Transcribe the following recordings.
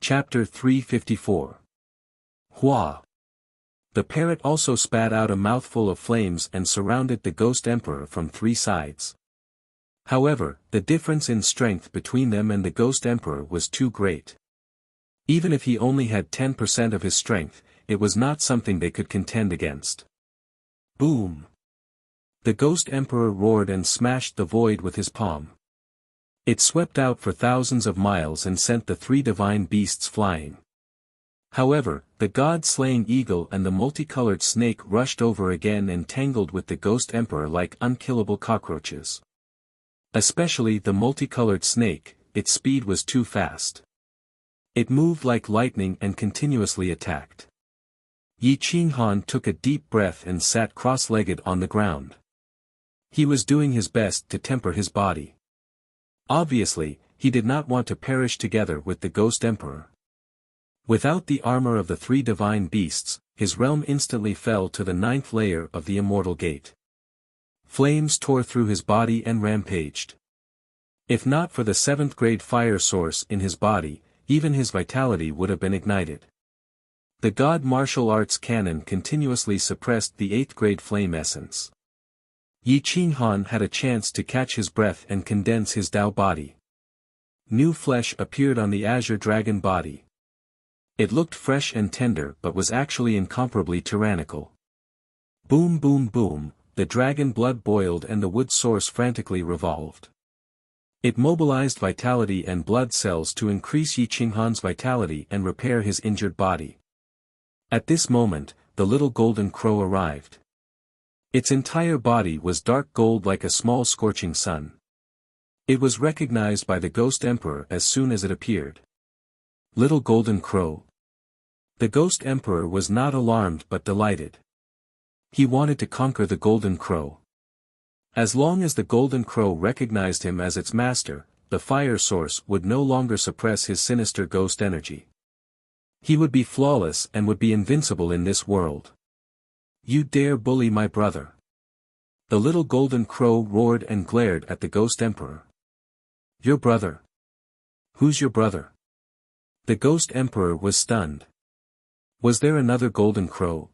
Chapter 354. Hua. The parrot also spat out a mouthful of flames and surrounded the ghost emperor from three sides. However, the difference in strength between them and the ghost emperor was too great. Even if he only had 10% of his strength, it was not something they could contend against. Boom! The ghost emperor roared and smashed the void with his palm. It swept out for thousands of miles and sent the three divine beasts flying. However, the god-slaying eagle and the multicolored snake rushed over again and tangled with the ghost emperor like unkillable cockroaches. Especially the multicolored snake, its speed was too fast. It moved like lightning and continuously attacked. Yi Qinghan took a deep breath and sat cross-legged on the ground. He was doing his best to temper his body. Obviously, he did not want to perish together with the ghost emperor. Without the armor of the three divine beasts, his realm instantly fell to the 9th layer of the immortal gate. Flames tore through his body and rampaged. If not for the 7th grade fire source in his body, even his vitality would have been ignited. The god martial arts canon continuously suppressed the 8th grade flame essence. Yi Qinghan had a chance to catch his breath and condense his Tao body. New flesh appeared on the azure dragon body. It looked fresh and tender but was actually incomparably tyrannical. Boom boom boom, the dragon blood boiled and the wood source frantically revolved. It mobilized vitality and blood cells to increase Yi Qinghan's vitality and repair his injured body. At this moment, the little golden crow arrived. Its entire body was dark gold like a small scorching sun. It was recognized by the ghost emperor as soon as it appeared. Little golden crow. The ghost emperor was not alarmed but delighted. He wanted to conquer the golden crow. As long as the golden crow recognized him as its master, the fire source would no longer suppress his sinister ghost energy. He would be flawless and would be invincible in this world. You dare bully my brother? The little golden crow roared and glared at the ghost emperor. Your brother? Who's your brother? The ghost emperor was stunned. Was there another golden crow?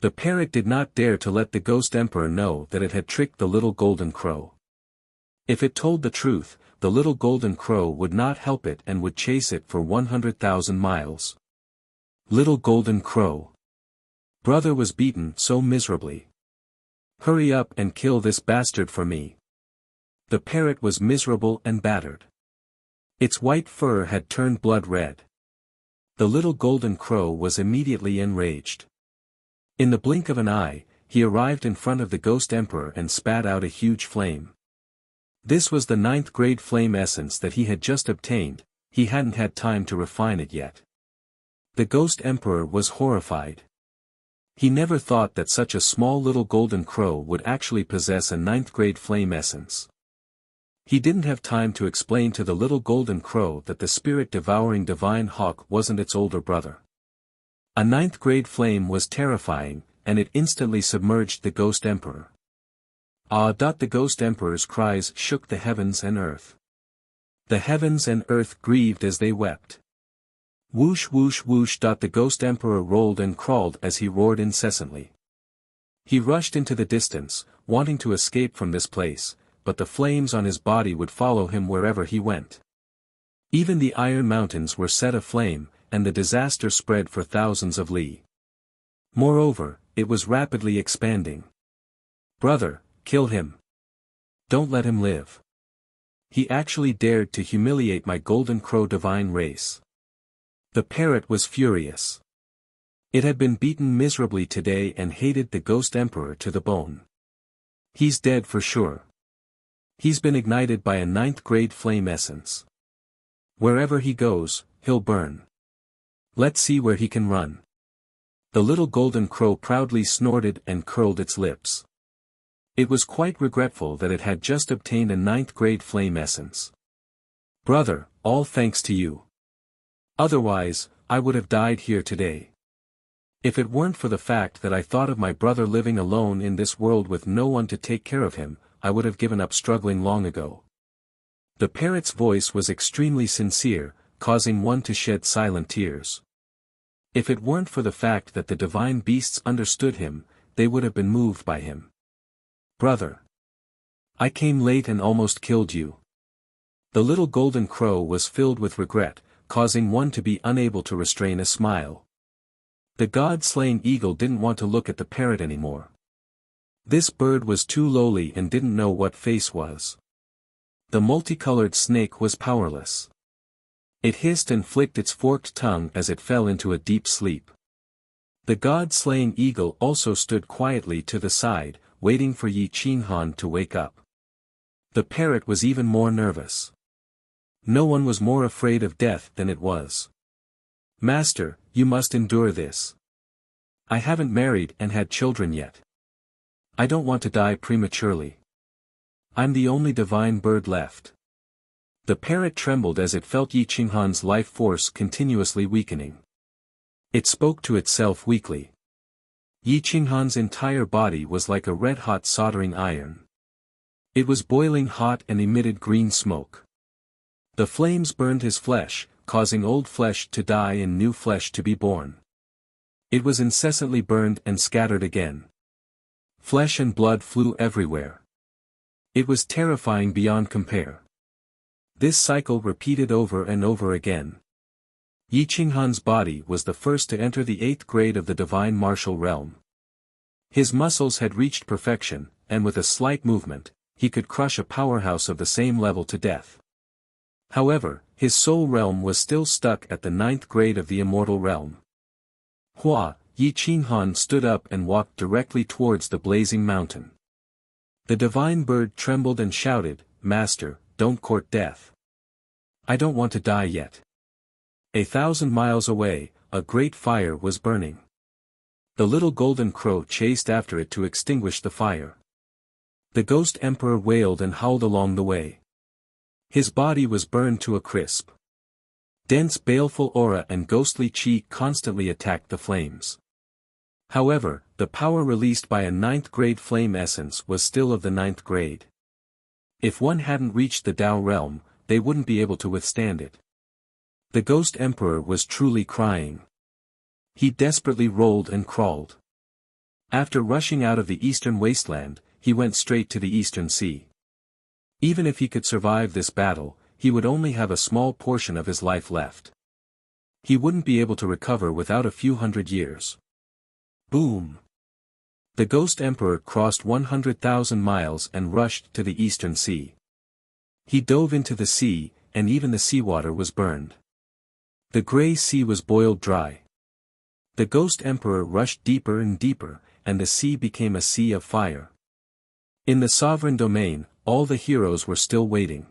The parrot did not dare to let the ghost emperor know that it had tricked the little golden crow. If it told the truth, the little golden crow would not help it and would chase it for 100,000 miles. Little golden crow. Brother was beaten so miserably. Hurry up and kill this bastard for me. The parrot was miserable and battered. Its white fur had turned blood red. The little golden crow was immediately enraged. In the blink of an eye, he arrived in front of the ghost emperor and spat out a huge flame. This was the 9th grade flame essence that he had just obtained, he hadn't had time to refine it yet. The ghost emperor was horrified. He never thought that such a small little golden crow would actually possess a 9th grade flame essence. He didn't have time to explain to the little golden crow that the spirit-devouring divine hawk wasn't its older brother. A 9th grade flame was terrifying, and it instantly submerged the ghost emperor. The ghost emperor's cries shook the heavens and earth. The heavens and earth grieved as they wept. Whoosh whoosh whoosh. The ghost emperor rolled and crawled as he roared incessantly. He rushed into the distance, wanting to escape from this place, but the flames on his body would follow him wherever he went. Even the iron mountains were set aflame, and the disaster spread for thousands of li. Moreover, it was rapidly expanding. Brother, kill him. Don't let him live. He actually dared to humiliate my golden crow divine race. The parrot was furious. It had been beaten miserably today and hated the ghost emperor to the bone. He's dead for sure. He's been ignited by a 9th grade flame essence. Wherever he goes, he'll burn. Let's see where he can run. The little golden crow proudly snorted and curled its lips. It was quite regretful that it had just obtained a 9th grade flame essence. Brother, all thanks to you. Otherwise, I would have died here today. If it weren't for the fact that I thought of my brother living alone in this world with no one to take care of him, I would have given up struggling long ago. The parrot's voice was extremely sincere, causing one to shed silent tears. If it weren't for the fact that the divine beasts understood him, they would have been moved by him. Brother. I came late and almost killed you. The little golden crow was filled with regret, causing one to be unable to restrain a smile. The god-slaying eagle didn't want to look at the parrot anymore. This bird was too lowly and didn't know what face was. The multicolored snake was powerless. It hissed and flicked its forked tongue as it fell into a deep sleep. The god-slaying eagle also stood quietly to the side, waiting for Yi Qinghan to wake up. The parrot was even more nervous. No one was more afraid of death than it was. Master, you must endure this. I haven't married and had children yet. I don't want to die prematurely. I'm the only divine bird left. The parrot trembled as it felt Yi Qinghan's life force continuously weakening. It spoke to itself weakly. Yi Qinghan's entire body was like a red-hot soldering iron. It was boiling hot and emitted green smoke. The flames burned his flesh, causing old flesh to die and new flesh to be born. It was incessantly burned and scattered again. Flesh and blood flew everywhere. It was terrifying beyond compare. This cycle repeated over and over again. Yi Qinghan's body was the first to enter the 8th grade of the divine martial realm. His muscles had reached perfection, and with a slight movement, he could crush a powerhouse of the same level to death. However, his soul realm was still stuck at the 9th grade of the immortal realm. Yi Qinghan stood up and walked directly towards the blazing mountain. The divine bird trembled and shouted, "Master, don't court death. I don't want to die yet." 1,000 miles away, a great fire was burning. The little golden crow chased after it to extinguish the fire. The ghost emperor wailed and howled along the way. His body was burned to a crisp. Dense baleful aura and ghostly chi constantly attacked the flames. However, the power released by a 9th grade flame essence was still of the 9th grade. If one hadn't reached the Tao realm, they wouldn't be able to withstand it. The ghost emperor was truly crying. He desperately rolled and crawled. After rushing out of the eastern wasteland, he went straight to the eastern sea. Even if he could survive this battle, he would only have a small portion of his life left. He wouldn't be able to recover without a few hundred years. Boom! The ghost emperor crossed 100,000 miles and rushed to the eastern sea. He dove into the sea, and even the seawater was burned. The gray sea was boiled dry. The ghost emperor rushed deeper and deeper, and the sea became a sea of fire. In the sovereign domain, all the heroes were still waiting.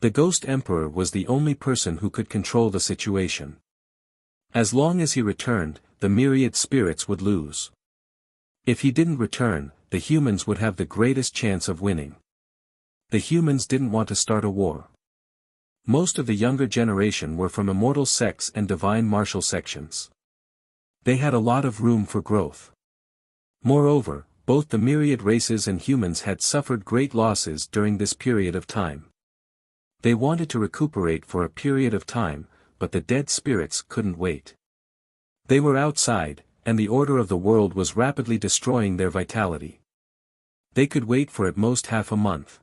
The ghost emperor was the only person who could control the situation. As long as he returned, the myriad spirits would lose. If he didn't return, the humans would have the greatest chance of winning. The humans didn't want to start a war. Most of the younger generation were from immortal sects and divine martial sections. They had a lot of room for growth. Moreover, both the myriad races and humans had suffered great losses during this period of time. They wanted to recuperate for a period of time, but the dead spirits couldn't wait. They were outside, and the order of the world was rapidly destroying their vitality. They could wait for at most half a month.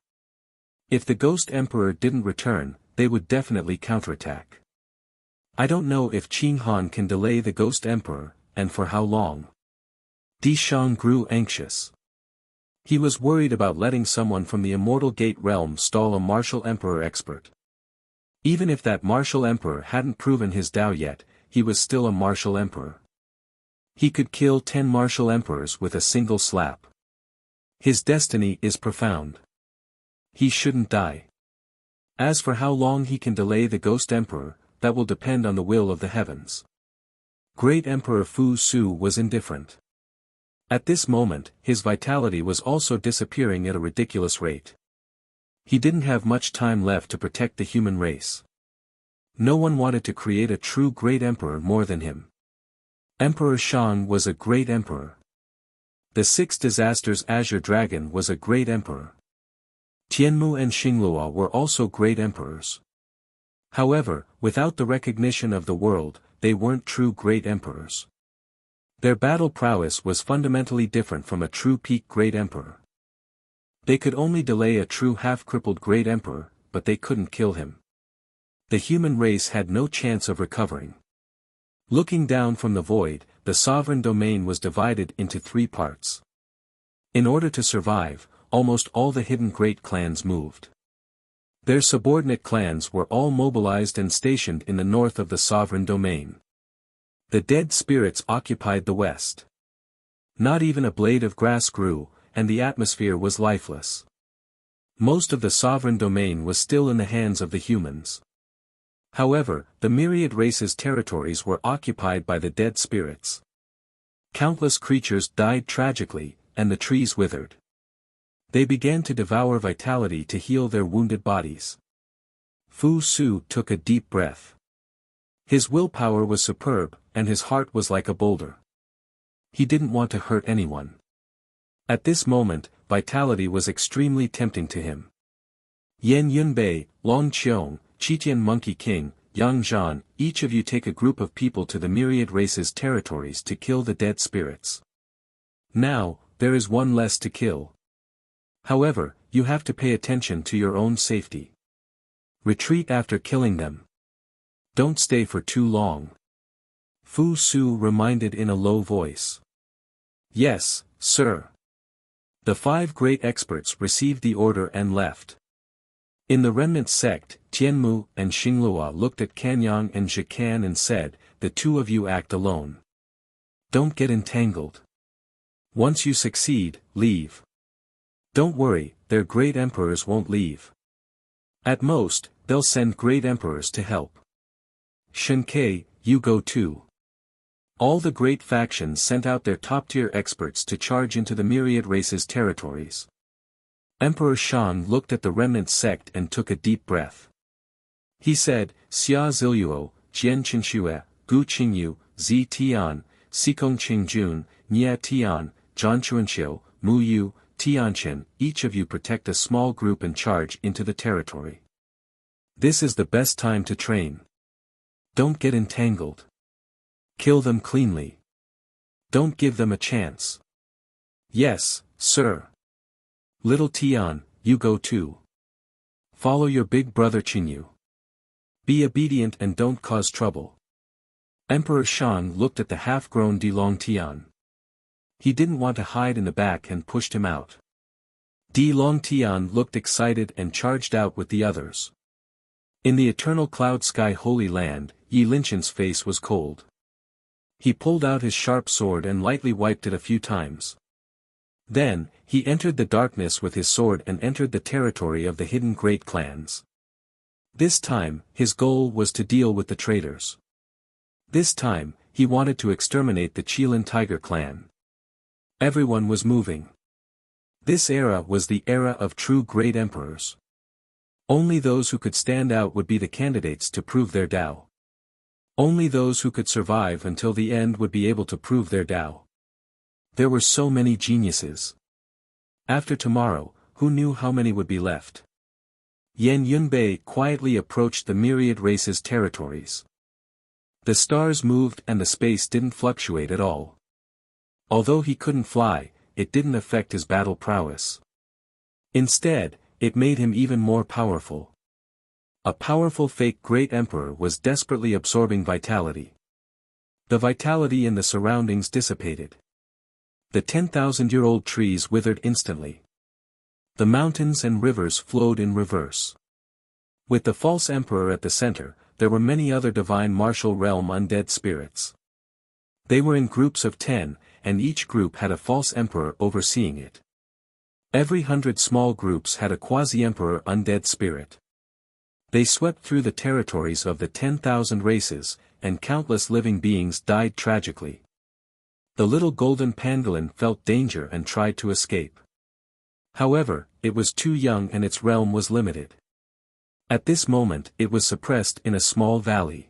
If the ghost emperor didn't return, they would definitely counterattack. I don't know if Qinghan can delay the ghost emperor, and for how long. Di Shang grew anxious. He was worried about letting someone from the Immortal Gate realm stall a martial emperor expert. Even if that martial emperor hadn't proven his Tao yet, he was still a martial emperor. He could kill 10 martial emperors with a single slap. His destiny is profound. He shouldn't die. As for how long he can delay the ghost emperor, that will depend on the will of the heavens. Great Emperor Fu Su was indifferent. At this moment, his vitality was also disappearing at a ridiculous rate. He didn't have much time left to protect the human race. No one wanted to create a true great emperor more than him. Emperor Shang was a great emperor. The 6 Disasters Azure Dragon was a great emperor. Tianmu and Xinglua were also great emperors. However, without the recognition of the world, they weren't true great emperors. Their battle prowess was fundamentally different from a true peak great emperor. They could only delay a true half-crippled great emperor, but they couldn't kill him. The human race had no chance of recovering. Looking down from the void, the sovereign domain was divided into 3 parts. In order to survive, almost all the hidden great clans moved. Their subordinate clans were all mobilized and stationed in the north of the sovereign domain. The dead spirits occupied the west. Not even a blade of grass grew, and the atmosphere was lifeless. Most of the sovereign domain was still in the hands of the humans. However, the myriad races' territories were occupied by the dead spirits. Countless creatures died tragically, and the trees withered. They began to devour vitality to heal their wounded bodies. Fu Su took a deep breath. His willpower was superb, and his heart was like a boulder. He didn't want to hurt anyone. At this moment, vitality was extremely tempting to him. Yan Yunbei, Long Qiong, Qitian Monkey King, Yang Zhan, each of you take a group of people to the myriad races' territories to kill the dead spirits. Now, there is one less to kill. However, you have to pay attention to your own safety. Retreat after killing them. Don't stay for too long. Fu Su reminded in a low voice. Yes, sir. The 5 great experts received the order and left. In the remnant sect, Tianmu and Xinglua looked at Kanyang and Zhikan and said, "The 2 of you act alone. Don't get entangled. Once you succeed, leave. Don't worry, their great emperors won't leave. At most, they'll send great emperors to help. Shenkai, you go too." All the great factions sent out their top-tier experts to charge into the myriad races' territories. Emperor Shang looked at the remnant sect and took a deep breath. He said, "Xia Ziluo, Jian Qinxue, Gu Qingyu, Zi Tian, Sikong Qingjun, Nia Tian, Zhan Chuanxiu, Mu Yu, Tianqin, each of you protect a small group and charge into the territory. This is the best time to train. Don't get entangled. Kill them cleanly. Don't give them a chance." "Yes, sir." "Little Tian, you go too. Follow your big brother Qinyu. Be obedient and don't cause trouble." Emperor Shang looked at the half-grown Dilong Tian. He didn't want to hide in the back and pushed him out. Dilong Tian looked excited and charged out with the others. In the eternal cloud sky Holy Land, Yi Linchen's face was cold. He pulled out his sharp sword and lightly wiped it a few times. Then, he entered the darkness with his sword and entered the territory of the hidden great clans. This time, his goal was to deal with the traitors. This time, he wanted to exterminate the Qilin Tiger clan. Everyone was moving. This era was the era of true great emperors. Only those who could stand out would be the candidates to prove their Tao. Only those who could survive until the end would be able to prove their Tao. There were so many geniuses. After tomorrow, who knew how many would be left? Yan Yunbei quietly approached the myriad races' territories. The stars moved and the space didn't fluctuate at all. Although he couldn't fly, it didn't affect his battle prowess. Instead, it made him even more powerful. A powerful fake great emperor was desperately absorbing vitality. The vitality in the surroundings dissipated. The 10,000-year-old trees withered instantly. The mountains and rivers flowed in reverse. With the false emperor at the center, there were many other divine martial realm undead spirits. They were in groups of 10, and each group had a false emperor overseeing it. Every 100 small groups had a quasi-emperor undead spirit. They swept through the territories of the 10,000 races, and countless living beings died tragically. The little golden pangolin felt danger and tried to escape. However, it was too young and its realm was limited. At this moment it was suppressed in a small valley.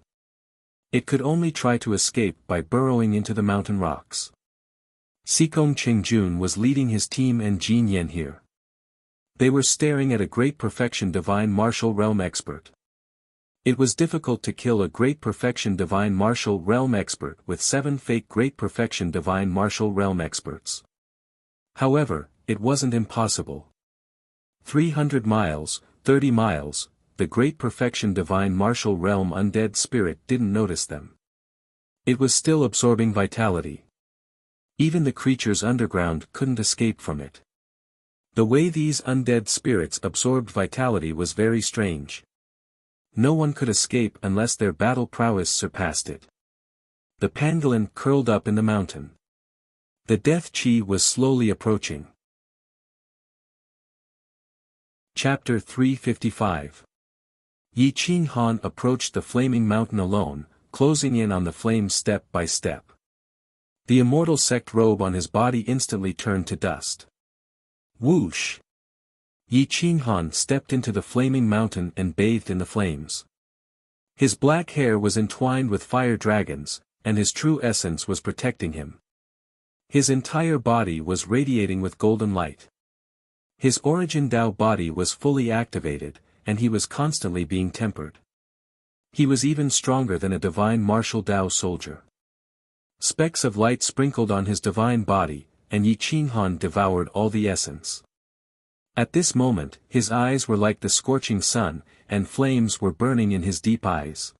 It could only try to escape by burrowing into the mountain rocks. Sikong Qingjun was leading his team and Jin Yen here. They were staring at a great perfection divine martial realm expert. It was difficult to kill a great perfection divine martial realm expert with 7 fake great perfection divine martial realm experts. However, it wasn't impossible. 300 miles, 30 miles, the great perfection divine martial realm undead spirit didn't notice them. It was still absorbing vitality. Even the creatures underground couldn't escape from it. The way these undead spirits absorbed vitality was very strange. No one could escape unless their battle prowess surpassed it. The pangolin curled up in the mountain. The death chi was slowly approaching. Chapter 355. Yi Qing Han approached the flaming mountain alone, closing in on the flames step by step. The immortal sect robe on his body instantly turned to dust. Whoosh! Yi Qing Han stepped into the flaming mountain and bathed in the flames. His black hair was entwined with fire dragons, and his true essence was protecting him. His entire body was radiating with golden light. His origin Tao body was fully activated, and he was constantly being tempered. He was even stronger than a divine martial Tao soldier. Specks of light sprinkled on his divine body, and Yi Qing Han devoured all the essence. At this moment, his eyes were like the scorching sun, and flames were burning in his deep eyes.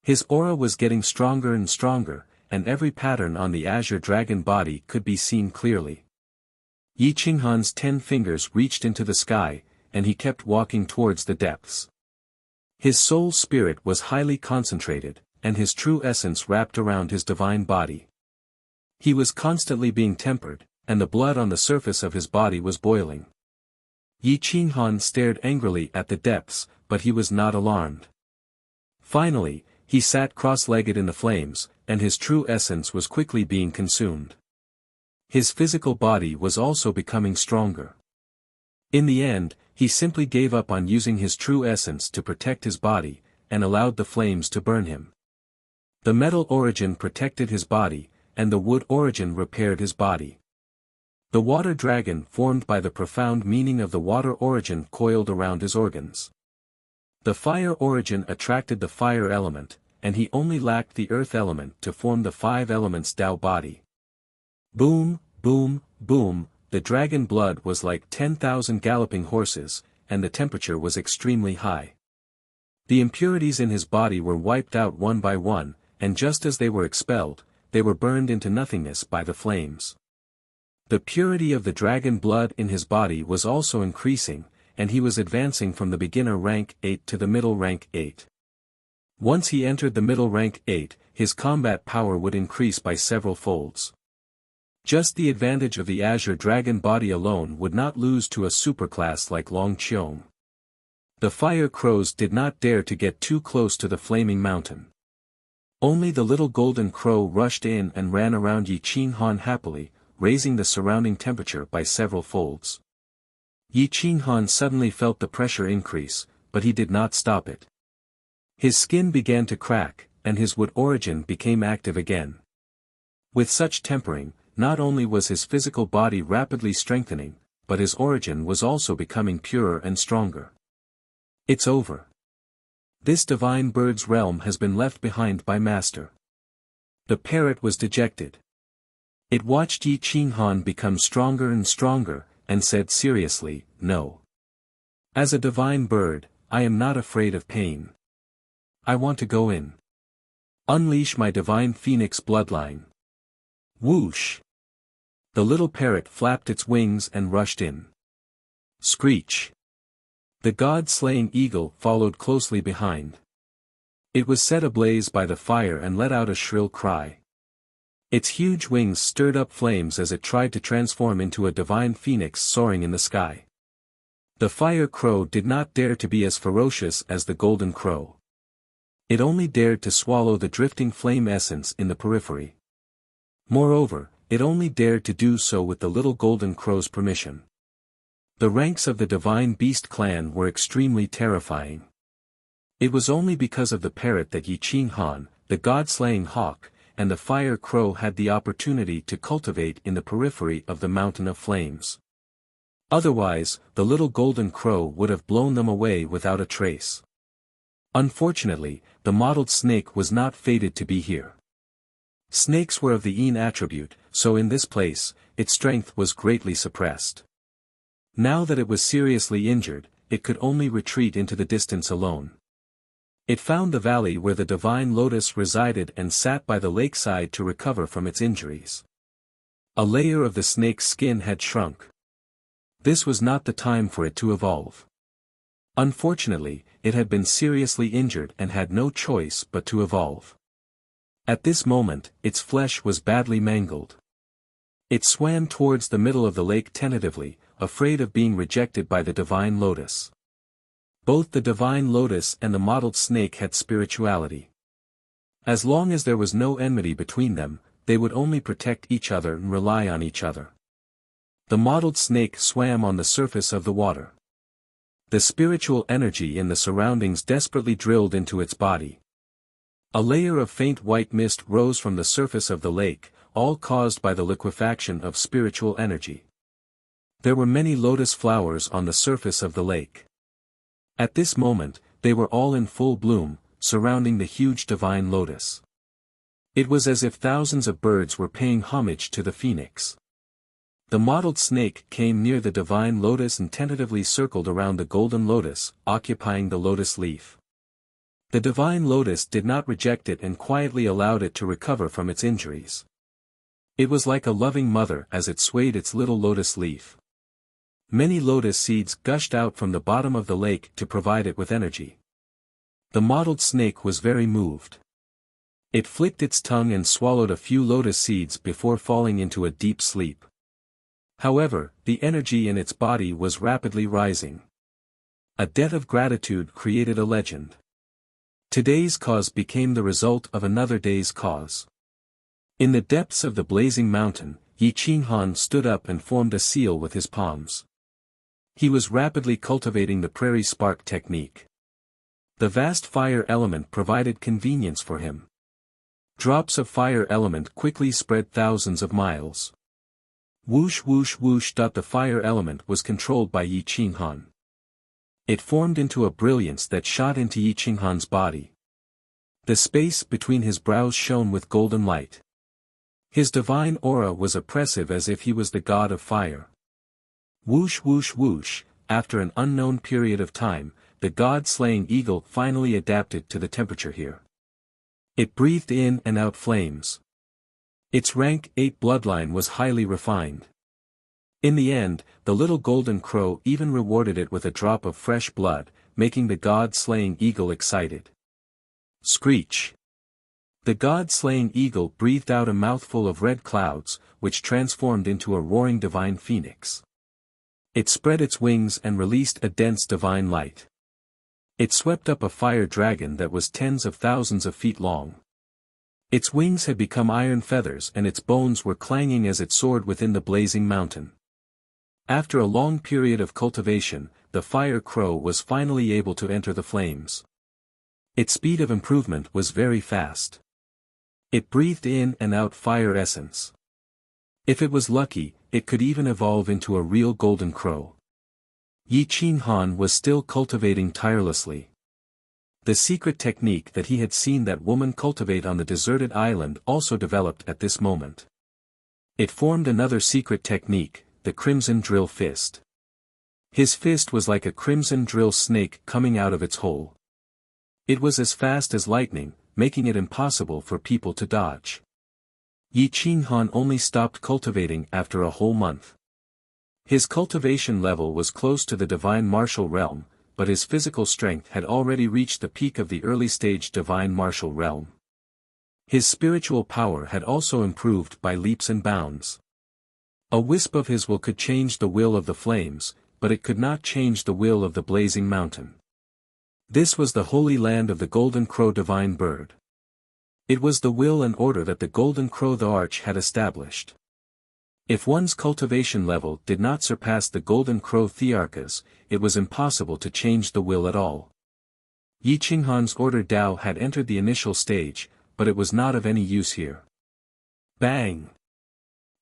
His aura was getting stronger and stronger, and every pattern on the azure dragon body could be seen clearly. Yi Qing Han's 10 fingers reached into the sky, and he kept walking towards the depths. His soul spirit was highly concentrated, and his true essence wrapped around his divine body. He was constantly being tempered, and the blood on the surface of his body was boiling. Yi Qing Han stared angrily at the depths, but he was not alarmed. Finally, he sat cross-legged in the flames, and his true essence was quickly being consumed. His physical body was also becoming stronger. In the end, he simply gave up on using his true essence to protect his body, and allowed the flames to burn him. The metal origin protected his body, and the wood origin repaired his body. The water dragon formed by the profound meaning of the water origin coiled around his organs. The fire origin attracted the fire element, and he only lacked the earth element to form the 5 elements Tao body. Boom, boom, boom, the dragon blood was like 10,000 galloping horses, and the temperature was extremely high. The impurities in his body were wiped out one by one, and just as they were expelled, they were burned into nothingness by the flames. The purity of the dragon blood in his body was also increasing, and he was advancing from the beginner rank 8 to the middle rank 8. Once he entered the middle rank 8, his combat power would increase by several folds. Just the advantage of the azure dragon body alone would not lose to a superclass like Long Qiong. The fire crows did not dare to get too close to the flaming mountain. Only the little golden crow rushed in and ran around Yi Qing Han happily, raising the surrounding temperature by several folds. Yi Qing Han suddenly felt the pressure increase, but he did not stop it. His skin began to crack, and his wood origin became active again. With such tempering, not only was his physical body rapidly strengthening, but his origin was also becoming purer and stronger. It's over. This divine bird's realm has been left behind by Master. The parrot was dejected. It watched Yi Qing Han become stronger and stronger, and said seriously, "No. As a divine bird, I am not afraid of pain. I want to go in. Unleash my divine phoenix bloodline." Whoosh! The little parrot flapped its wings and rushed in. Screech! The god-slaying eagle followed closely behind. It was set ablaze by the fire and let out a shrill cry. Its huge wings stirred up flames as it tried to transform into a divine phoenix soaring in the sky. The fire crow did not dare to be as ferocious as the golden crow. It only dared to swallow the drifting flame essence in the periphery. Moreover, it only dared to do so with the little golden crow's permission. The ranks of the divine beast clan were extremely terrifying. It was only because of the parrot that Yi Qing Han, the god-slaying hawk, and the fire crow had the opportunity to cultivate in the periphery of the mountain of flames. Otherwise, the little golden crow would have blown them away without a trace. Unfortunately, the mottled snake was not fated to be here. Snakes were of the yin attribute, so in this place, its strength was greatly suppressed. Now that it was seriously injured, it could only retreat into the distance alone. It found the valley where the divine lotus resided and sat by the lakeside to recover from its injuries. A layer of the snake's skin had shrunk. This was not the time for it to evolve. Unfortunately, it had been seriously injured and had no choice but to evolve. At this moment, its flesh was badly mangled. It swam towards the middle of the lake tentatively, afraid of being rejected by the divine lotus. Both the divine lotus and the mottled snake had spirituality. As long as there was no enmity between them, they would only protect each other and rely on each other. The mottled snake swam on the surface of the water. The spiritual energy in the surroundings desperately drilled into its body. A layer of faint white mist rose from the surface of the lake, all caused by the liquefaction of spiritual energy. There were many lotus flowers on the surface of the lake. At this moment, they were all in full bloom, surrounding the huge divine lotus. It was as if thousands of birds were paying homage to the phoenix. The mottled snake came near the divine lotus and tentatively circled around the golden lotus, occupying the lotus leaf. The divine lotus did not reject it and quietly allowed it to recover from its injuries. It was like a loving mother as it swayed its little lotus leaf. Many lotus seeds gushed out from the bottom of the lake to provide it with energy. The mottled snake was very moved. It flicked its tongue and swallowed a few lotus seeds before falling into a deep sleep. However, the energy in its body was rapidly rising. A debt of gratitude created a legend. Today's cause became the result of another day's cause. In the depths of the blazing mountain, Yi Qinghan stood up and formed a seal with his palms. He was rapidly cultivating the prairie spark technique. The vast fire element provided convenience for him. Drops of fire element quickly spread thousands of miles. Whoosh whoosh whoosh. The fire element was controlled by Yi Qinghan. It formed into a brilliance that shot into Yi Qinghan's body. The space between his brows shone with golden light. His divine aura was oppressive as if he was the god of fire. Whoosh whoosh whoosh, after an unknown period of time, the god-slaying eagle finally adapted to the temperature here. It breathed in and out flames. Its rank 8 bloodline was highly refined. In the end, the little golden crow even rewarded it with a drop of fresh blood, making the god-slaying eagle excited. Screech! The god-slaying eagle breathed out a mouthful of red clouds, which transformed into a roaring divine phoenix. It spread its wings and released a dense divine light. It swept up a fire dragon that was tens of thousands of feet long. Its wings had become iron feathers and its bones were clanging as it soared within the blazing mountain. After a long period of cultivation, the fire crow was finally able to enter the flames. Its speed of improvement was very fast. It breathed in and out fire essence. If it was lucky, it could even evolve into a real golden crow. Yi Qinghan was still cultivating tirelessly. The secret technique that he had seen that woman cultivate on the deserted island also developed at this moment. It formed another secret technique, the crimson drill fist. His fist was like a crimson drill snake coming out of its hole. It was as fast as lightning, making it impossible for people to dodge. Yi Qinghan only stopped cultivating after a whole month. His cultivation level was close to the divine martial realm, but his physical strength had already reached the peak of the early-stage divine martial realm. His spiritual power had also improved by leaps and bounds. A wisp of his will could change the will of the flames, but it could not change the will of the blazing mountain. This was the holy land of the golden crow divine bird. It was the will and order that the golden crow the arch had established. If one's cultivation level did not surpass the golden crow thearchas, it was impossible to change the will at all. Yi Qinghan's order Dao had entered the initial stage, but it was not of any use here. Bang!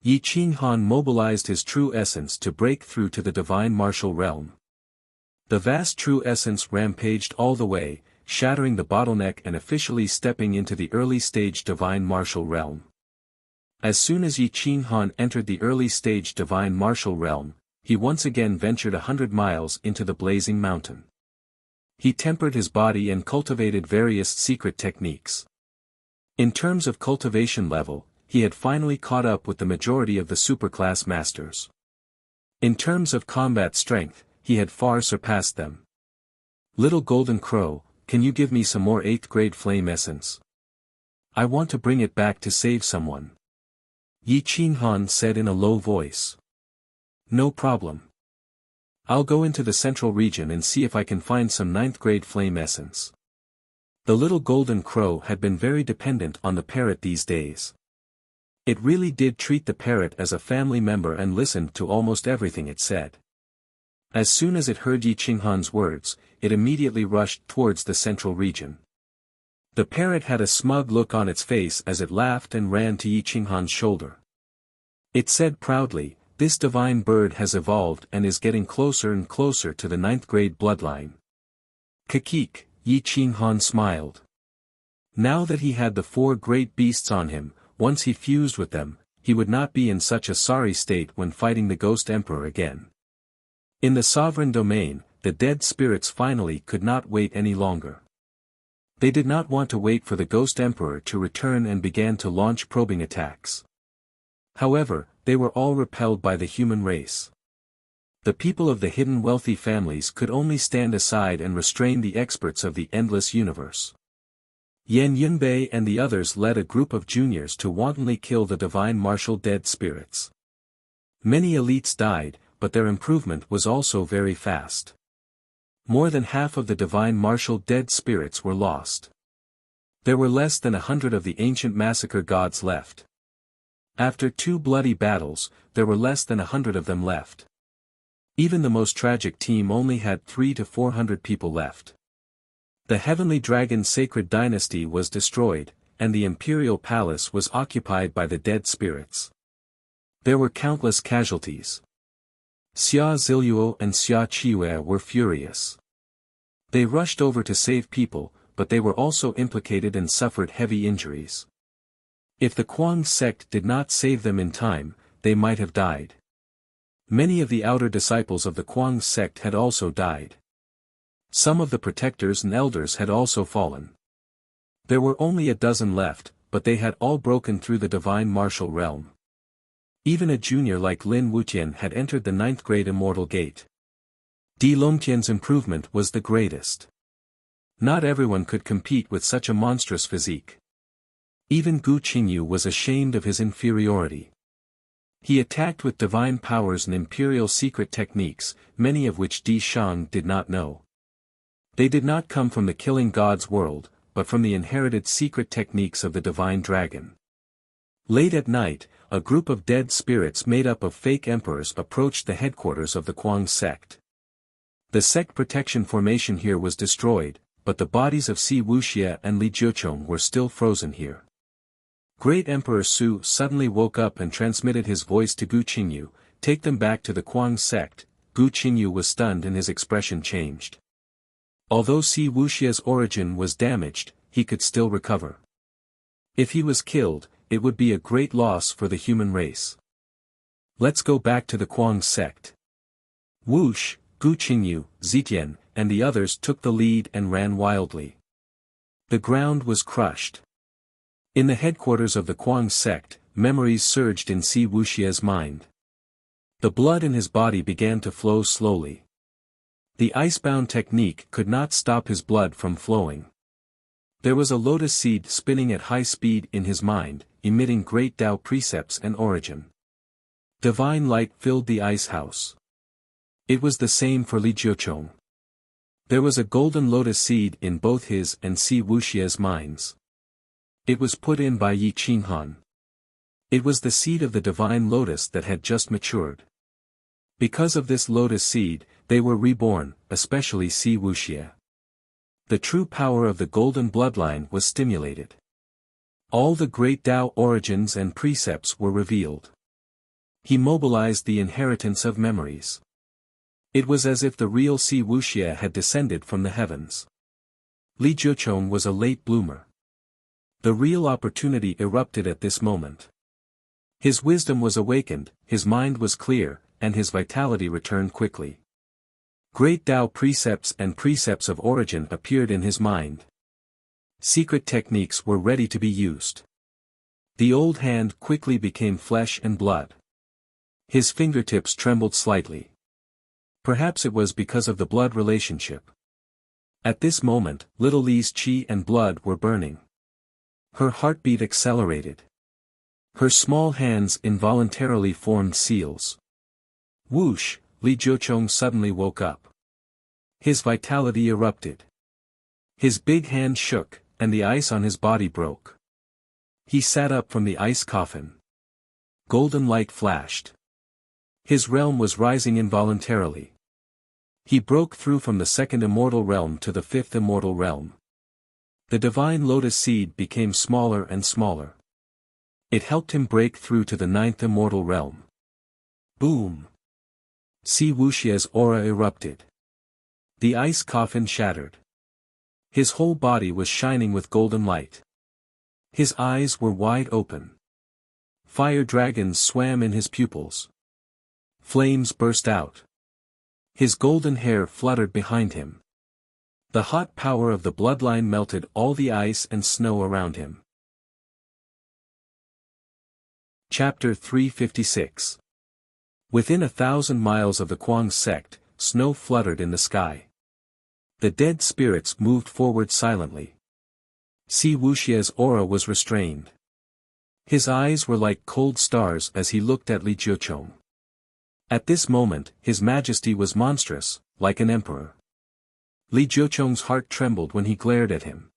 Yi Qinghan mobilized his true essence to break through to the divine martial realm. The vast true essence rampaged all the way, shattering the bottleneck and officially stepping into the early-stage divine martial realm. As soon as Yi Qinghan entered the early-stage divine martial realm, he once again ventured 100 miles into the blazing mountain. He tempered his body and cultivated various secret techniques. In terms of cultivation level, he had finally caught up with the majority of the superclass masters. In terms of combat strength, he had far surpassed them. Little Golden Crow, can you give me some more 8th grade flame essence? I want to bring it back to save someone. Yi Qinghan said in a low voice. No problem. I'll go into the central region and see if I can find some 9th grade flame essence. The little Golden Crow had been very dependent on the parrot these days. It really did treat the parrot as a family member and listened to almost everything it said. As soon as it heard Yi Qinghan's words, it immediately rushed towards the central region. The parrot had a smug look on its face as it laughed and ran to Yi Qinghan's shoulder. It said proudly, "This divine bird has evolved and is getting closer and closer to the 9th grade bloodline." Kakik, Yi Qinghan smiled. Now that he had the 4 great beasts on him, once he fused with them, he would not be in such a sorry state when fighting the Ghost Emperor again. In the sovereign domain, the dead spirits finally could not wait any longer. They did not want to wait for the Ghost Emperor to return and began to launch probing attacks. However, they were all repelled by the human race. The people of the hidden wealthy families could only stand aside and restrain the experts of the endless universe. Yan Yunbei and the others led a group of juniors to wantonly kill the divine martial dead spirits. Many elites died, but their improvement was also very fast. More than half of the divine martial dead spirits were lost. There were less than 100 of the ancient massacre gods left. After 2 bloody battles, there were less than 100 of them left. Even the most tragic team only had 300 to 400 people left. The heavenly dragon sacred dynasty was destroyed, and the imperial palace was occupied by the dead spirits. There were countless casualties. Xia Ziluo and Xia Qiwei were furious. They rushed over to save people, but they were also implicated and suffered heavy injuries. If the Kuang sect did not save them in time, they might have died. Many of the outer disciples of the Kuang sect had also died. Some of the protectors and elders had also fallen. There were only a dozen left, but they had all broken through the divine martial realm. Even a junior like Lin Wutian had entered the 9th grade immortal gate. Di Longtian's improvement was the greatest. Not everyone could compete with such a monstrous physique. Even Gu Qingyu was ashamed of his inferiority. He attacked with divine powers and imperial secret techniques, many of which Di Shang did not know. They did not come from the killing god's world, but from the inherited secret techniques of the divine dragon. Late at night, a group of dead spirits made up of fake emperors approached the headquarters of the Kuang sect. The sect protection formation here was destroyed, but the bodies of Si Wuxia and Li Jiuchong were still frozen here. Great Emperor Su suddenly woke up and transmitted his voice to Gu Qingyu, "Take them back to the Kuang sect." Gu Qingyu was stunned and his expression changed. Although Si Wuxia's origin was damaged, he could still recover. If he was killed, it would be a great loss for the human race. Let's go back to the Kuang sect. Wush, Gu Qingyu, Zitian, and the others took the lead and ran wildly. The ground was crushed. In the headquarters of the Kuang sect, memories surged in Si Wuxia's mind. The blood in his body began to flow slowly. The icebound technique could not stop his blood from flowing. There was a lotus seed spinning at high speed in his mind, emitting great Tao precepts and origin. Divine light filled the ice house. It was the same for Li Jiuchong. There was a golden lotus seed in both his and Si Wuxia's minds. It was put in by Yi Qinghan. It was the seed of the divine lotus that had just matured. Because of this lotus seed, they were reborn, especially Si Wuxia. The true power of the golden bloodline was stimulated. All the great Tao origins and precepts were revealed. He mobilized the inheritance of memories. It was as if the real Si Wuxia had descended from the heavens. Li Jiuchong was a late bloomer. The real opportunity erupted at this moment. His wisdom was awakened, his mind was clear, and his vitality returned quickly. Great Tao precepts and precepts of origin appeared in his mind. Secret techniques were ready to be used. The old hand quickly became flesh and blood. His fingertips trembled slightly. Perhaps it was because of the blood relationship. At this moment, little Li's qi and blood were burning. Her heartbeat accelerated. Her small hands involuntarily formed seals. Whoosh, Li Jiuchong suddenly woke up. His vitality erupted. His big hand shook, and the ice on his body broke. He sat up from the ice coffin. Golden light flashed. His realm was rising involuntarily. He broke through from the second immortal realm to the fifth immortal realm. The divine lotus seed became smaller and smaller. It helped him break through to the ninth immortal realm. Boom! See Wuxia's aura erupted. The ice coffin shattered. His whole body was shining with golden light. His eyes were wide open. Fire dragons swam in his pupils. Flames burst out. His golden hair fluttered behind him. The hot power of the bloodline melted all the ice and snow around him. Chapter 356. Within 1,000 miles of the Kuang sect, snow fluttered in the sky. The dead spirits moved forward silently. Si Wuxia's aura was restrained. His eyes were like cold stars as he looked at Li Jiuchong. At this moment, his majesty was monstrous, like an emperor. Li Jiuchong's heart trembled when he glared at him.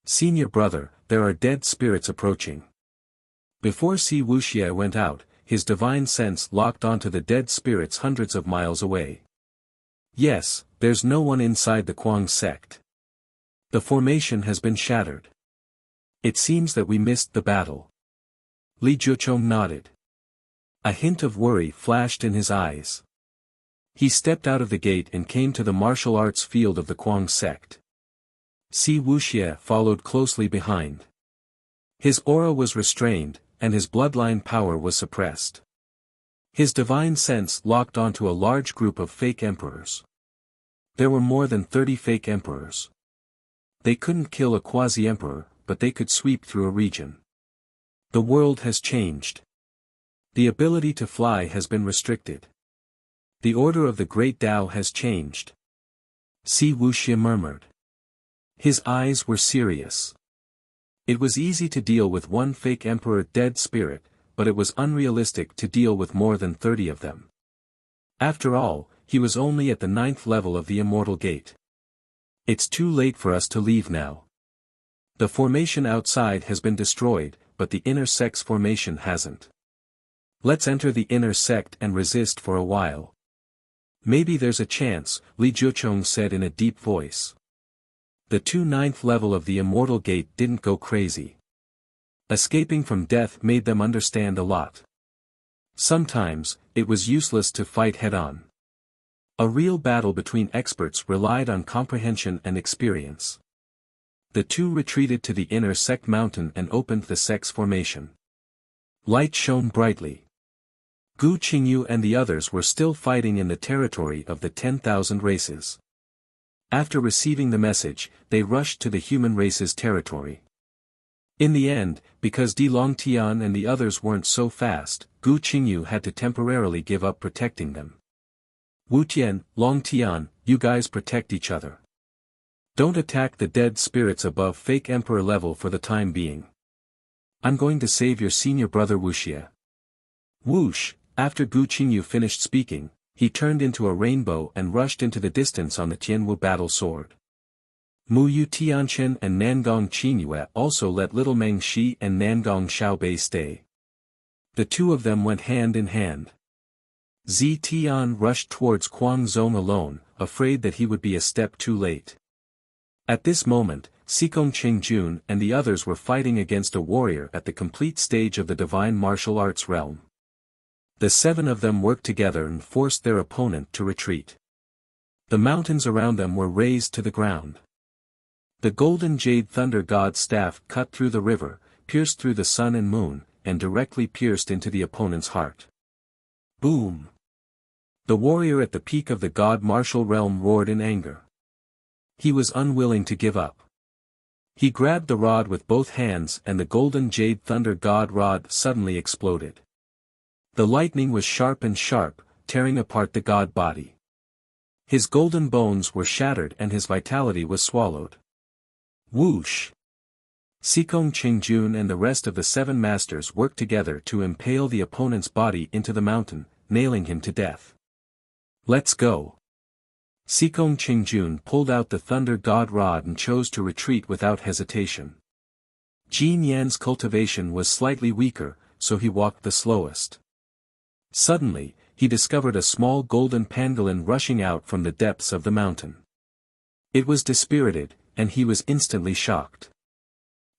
Senior brother, there are dead spirits approaching. Before Si Wuxia went out, his divine sense locked onto the dead spirits hundreds of miles away. Yes, there's no one inside the Kuang sect. The formation has been shattered. It seems that we missed the battle. Li Jiuchong nodded. A hint of worry flashed in his eyes. He stepped out of the gate and came to the martial arts field of the Kuang sect. Si Wuxia followed closely behind. His aura was restrained, and his bloodline power was suppressed. His divine sense locked onto a large group of fake emperors. There were more than 30 fake emperors. They couldn't kill a quasi-emperor, but they could sweep through a region. The world has changed. The ability to fly has been restricted. The order of the Great Tao has changed. Si Wuxia murmured. His eyes were serious. It was easy to deal with one fake emperor dead spirit, but it was unrealistic to deal with more than 30 of them. After all, he was only at the 9th level of the Immortal Gate. It's too late for us to leave now. The formation outside has been destroyed, but the inner sect's formation hasn't. Let's enter the inner sect and resist for a while. Maybe there's a chance, Li Jiuchong said in a deep voice. The 9th level of the Immortal Gate didn't go crazy. Escaping from death made them understand a lot. Sometimes, it was useless to fight head-on. A real battle between experts relied on comprehension and experience. The two retreated to the inner sect mountain and opened the sect's formation. Light shone brightly. Gu Qingyu and the others were still fighting in the territory of the 10,000 races. After receiving the message, they rushed to the human race's territory. In the end, because Di Longtian and the others weren't so fast, Gu Qingyu had to temporarily give up protecting them. Wu Tian, Longtian, you guys protect each other. Don't attack the dead spirits above fake emperor level for the time being. I'm going to save your senior brother Wuxia. Whoosh, after Gu Qingyu finished speaking, he turned into a rainbow and rushed into the distance on the Tianwu battle sword. Mu Yu Tianchen and Nangong Qinyue also let little Meng Shi and Nangong Xiaobei stay. The two of them went hand in hand. Zi Tian rushed towards Kuang Zong alone, afraid that he would be a step too late. At this moment, Sikong Qingjun and the others were fighting against a warrior at the complete stage of the divine martial arts realm. The 7 of them worked together and forced their opponent to retreat. The mountains around them were razed to the ground. The golden jade thunder god's staff cut through the river, pierced through the sun and moon, and directly pierced into the opponent's heart. Boom! The warrior at the peak of the god-martial realm roared in anger. He was unwilling to give up. He grabbed the rod with both hands and the golden jade thunder god rod suddenly exploded. The lightning was sharp and sharp, tearing apart the god body. His golden bones were shattered and his vitality was swallowed. Whoosh! Sikong Qingjun and the rest of the seven masters worked together to impale the opponent's body into the mountain, nailing him to death. Let's go! Sikong Qingjun pulled out the thunder god rod and chose to retreat without hesitation. Jin Yan's cultivation was slightly weaker, so he walked the slowest. Suddenly, he discovered a small golden pangolin rushing out from the depths of the mountain. It was dispirited, and he was instantly shocked.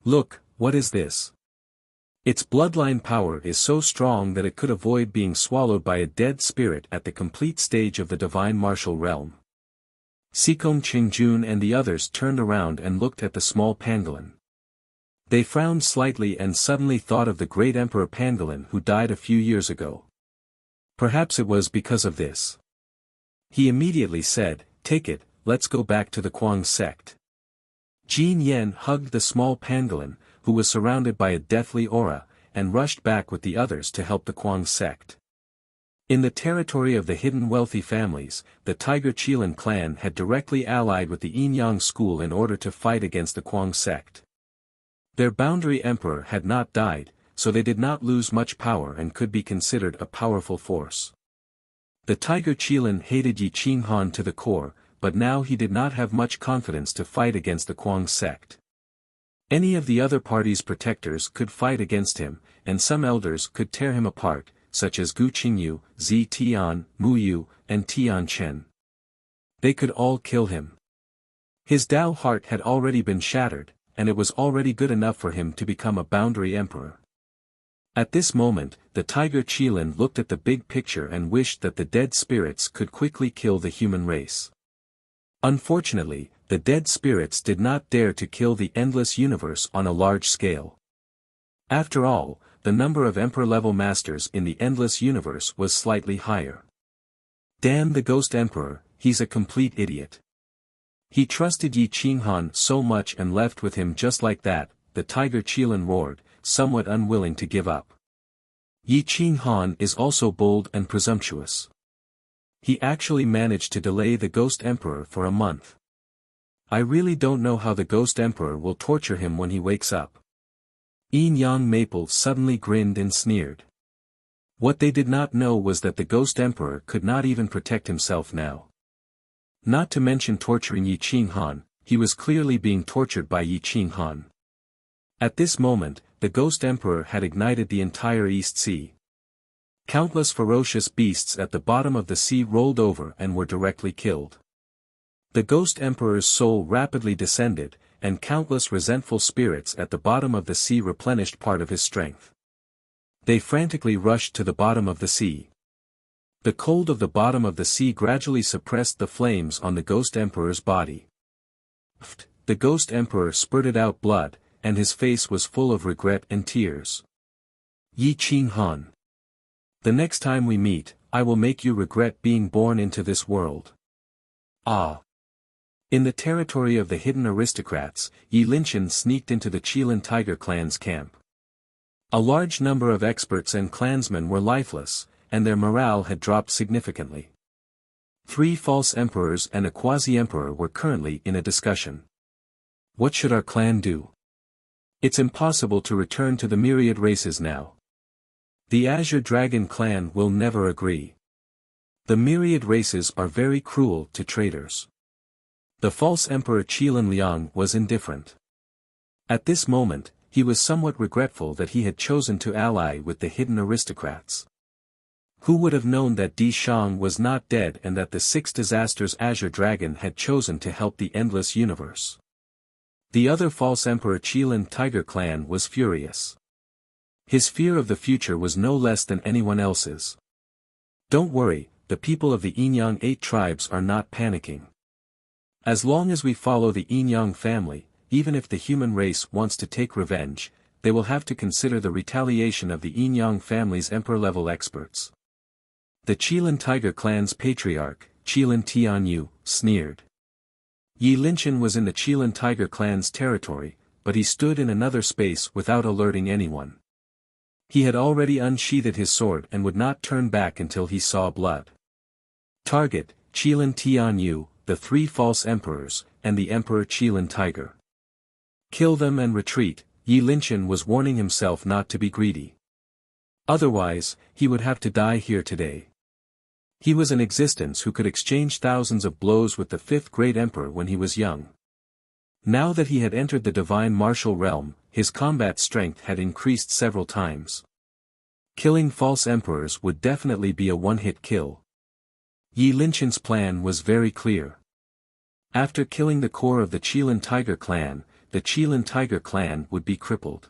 Look, what is this? Its bloodline power is so strong that it could avoid being swallowed by a dead spirit at the complete stage of the divine martial realm. Sikong Qingjun and the others turned around and looked at the small pangolin. They frowned slightly and suddenly thought of the great Emperor Pangolin who died a few years ago. Perhaps it was because of this. He immediately said, "Take it, let's go back to the Kuang sect." Jin Yan hugged the small pangolin, who was surrounded by a deathly aura, and rushed back with the others to help the Kuang sect. In the territory of the hidden wealthy families, the Tiger Qilin clan had directly allied with the Yinyang school in order to fight against the Kuang sect. Their boundary emperor had not died, so they did not lose much power and could be considered a powerful force. The Tiger Qilin hated Yi Qinghan to the core, but now he did not have much confidence to fight against the Kuang sect. Any of the other party's protectors could fight against him, and some elders could tear him apart, such as Gu Qingyu, Zi Tian, Mu Yu, and Tian Chen. They could all kill him. His Dao heart had already been shattered, and it was already good enough for him to become a boundary emperor. At this moment, the Tiger Qilin looked at the big picture and wished that the dead spirits could quickly kill the human race. Unfortunately, the dead spirits did not dare to kill the endless universe on a large scale. After all, the number of emperor-level masters in the endless universe was slightly higher. Damn the Ghost Emperor, he's a complete idiot. He trusted Yi Qinghan so much and left with him just like that, the Tiger Qilin roared, somewhat unwilling to give up. Yi Qinghan is also bold and presumptuous. He actually managed to delay the Ghost Emperor for a month. I really don't know how the Ghost Emperor will torture him when he wakes up. Yin Yang Maple suddenly grinned and sneered. What they did not know was that the Ghost Emperor could not even protect himself now. Not to mention torturing Yi Qinghan, he was clearly being tortured by Yi Qinghan. At this moment, the Ghost Emperor had ignited the entire East Sea. Countless ferocious beasts at the bottom of the sea rolled over and were directly killed. The Ghost Emperor's soul rapidly descended, and countless resentful spirits at the bottom of the sea replenished part of his strength. They frantically rushed to the bottom of the sea. The cold of the bottom of the sea gradually suppressed the flames on the Ghost Emperor's body. The Ghost Emperor spurted out blood, and his face was full of regret and tears. Yi Qinghan. The next time we meet, I will make you regret being born into this world. Ah. In the territory of the hidden aristocrats, Yi Linshan sneaked into the Qilin Tiger clan's camp. A large number of experts and clansmen were lifeless, and their morale had dropped significantly. 3 false emperors and a quasi-emperor were currently in a discussion. What should our clan do? It's impossible to return to the myriad races now. The Azure Dragon clan will never agree. The myriad races are very cruel to traitors. The false emperor Qilin Liang was indifferent. At this moment, he was somewhat regretful that he had chosen to ally with the hidden aristocrats. Who would have known that Di Shang was not dead and that the 6 disasters Azure Dragon had chosen to help the endless universe? The other false emperor Qilin Tiger clan was furious. His fear of the future was no less than anyone else's. Don't worry, the people of the Yinyang 8 tribes are not panicking. As long as we follow the Yin-Yang family, even if the human race wants to take revenge, they will have to consider the retaliation of the Yin-Yang family's emperor-level experts. The Qilin Tiger clan's patriarch, Qilin Tianyu, sneered. Yi Linchen was in the Qilin Tiger clan's territory, but he stood in another space without alerting anyone. He had already unsheathed his sword and would not turn back until he saw blood. Target, Qilin Tianyu, the three false emperors, and the Emperor Qilin Tiger. Kill them and retreat. Yi Linchen was warning himself not to be greedy. Otherwise, he would have to die here today. He was an existence who could exchange thousands of blows with the fifth great emperor when he was young. Now that he had entered the divine martial realm, his combat strength had increased several times. Killing false emperors would definitely be a one-hit kill. Yi Linchen's plan was very clear. After killing the core of the Qilin Tiger clan, the Qilin Tiger clan would be crippled.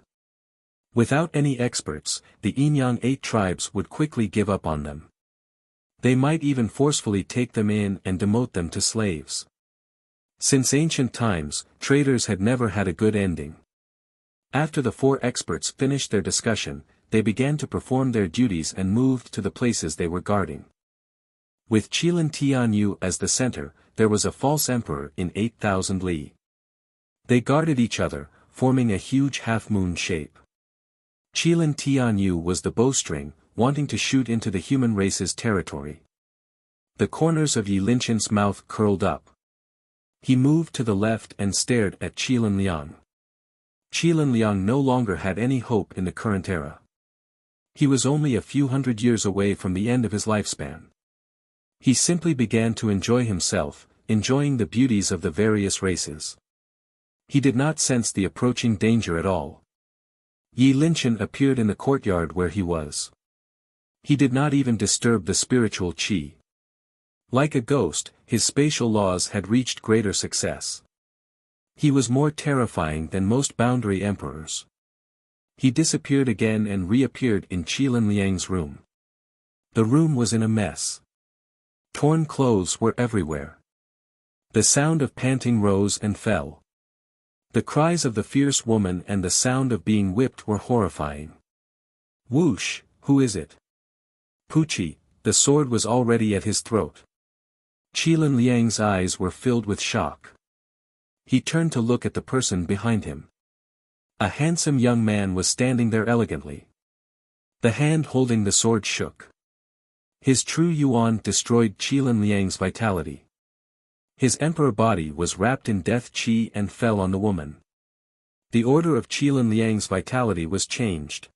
Without any experts, the Yin-Yang 8 tribes would quickly give up on them. They might even forcefully take them in and demote them to slaves. Since ancient times, traitors had never had a good ending. After the four experts finished their discussion, they began to perform their duties and moved to the places they were guarding. With Qilin Tianyu as the center, there was a false emperor in 8,000 li. They guarded each other, forming a huge half-moon shape. Qilin Tianyu was the bowstring, wanting to shoot into the human race's territory. The corners of Yi Linchen's mouth curled up. He moved to the left and stared at Qilin Liang. Qilin Liang no longer had any hope in the current era. He was only a few hundred years away from the end of his lifespan. He simply began to enjoy himself, enjoying the beauties of the various races. He did not sense the approaching danger at all. Yi Linchen appeared in the courtyard where he was. He did not even disturb the spiritual qi. Like a ghost, his spatial laws had reached greater success. He was more terrifying than most boundary emperors. He disappeared again and reappeared in Qilin Liang's room. The room was in a mess. Torn clothes were everywhere. The sound of panting rose and fell. The cries of the fierce woman and the sound of being whipped were horrifying. Whoosh, who is it? Pucci, the sword was already at his throat. Qilin Liang's eyes were filled with shock. He turned to look at the person behind him. A handsome young man was standing there elegantly. The hand holding the sword shook. His true yuan destroyed Qilin Liang's vitality. His emperor body was wrapped in death qi and fell on the woman. The order of Qilin Liang's vitality was changed.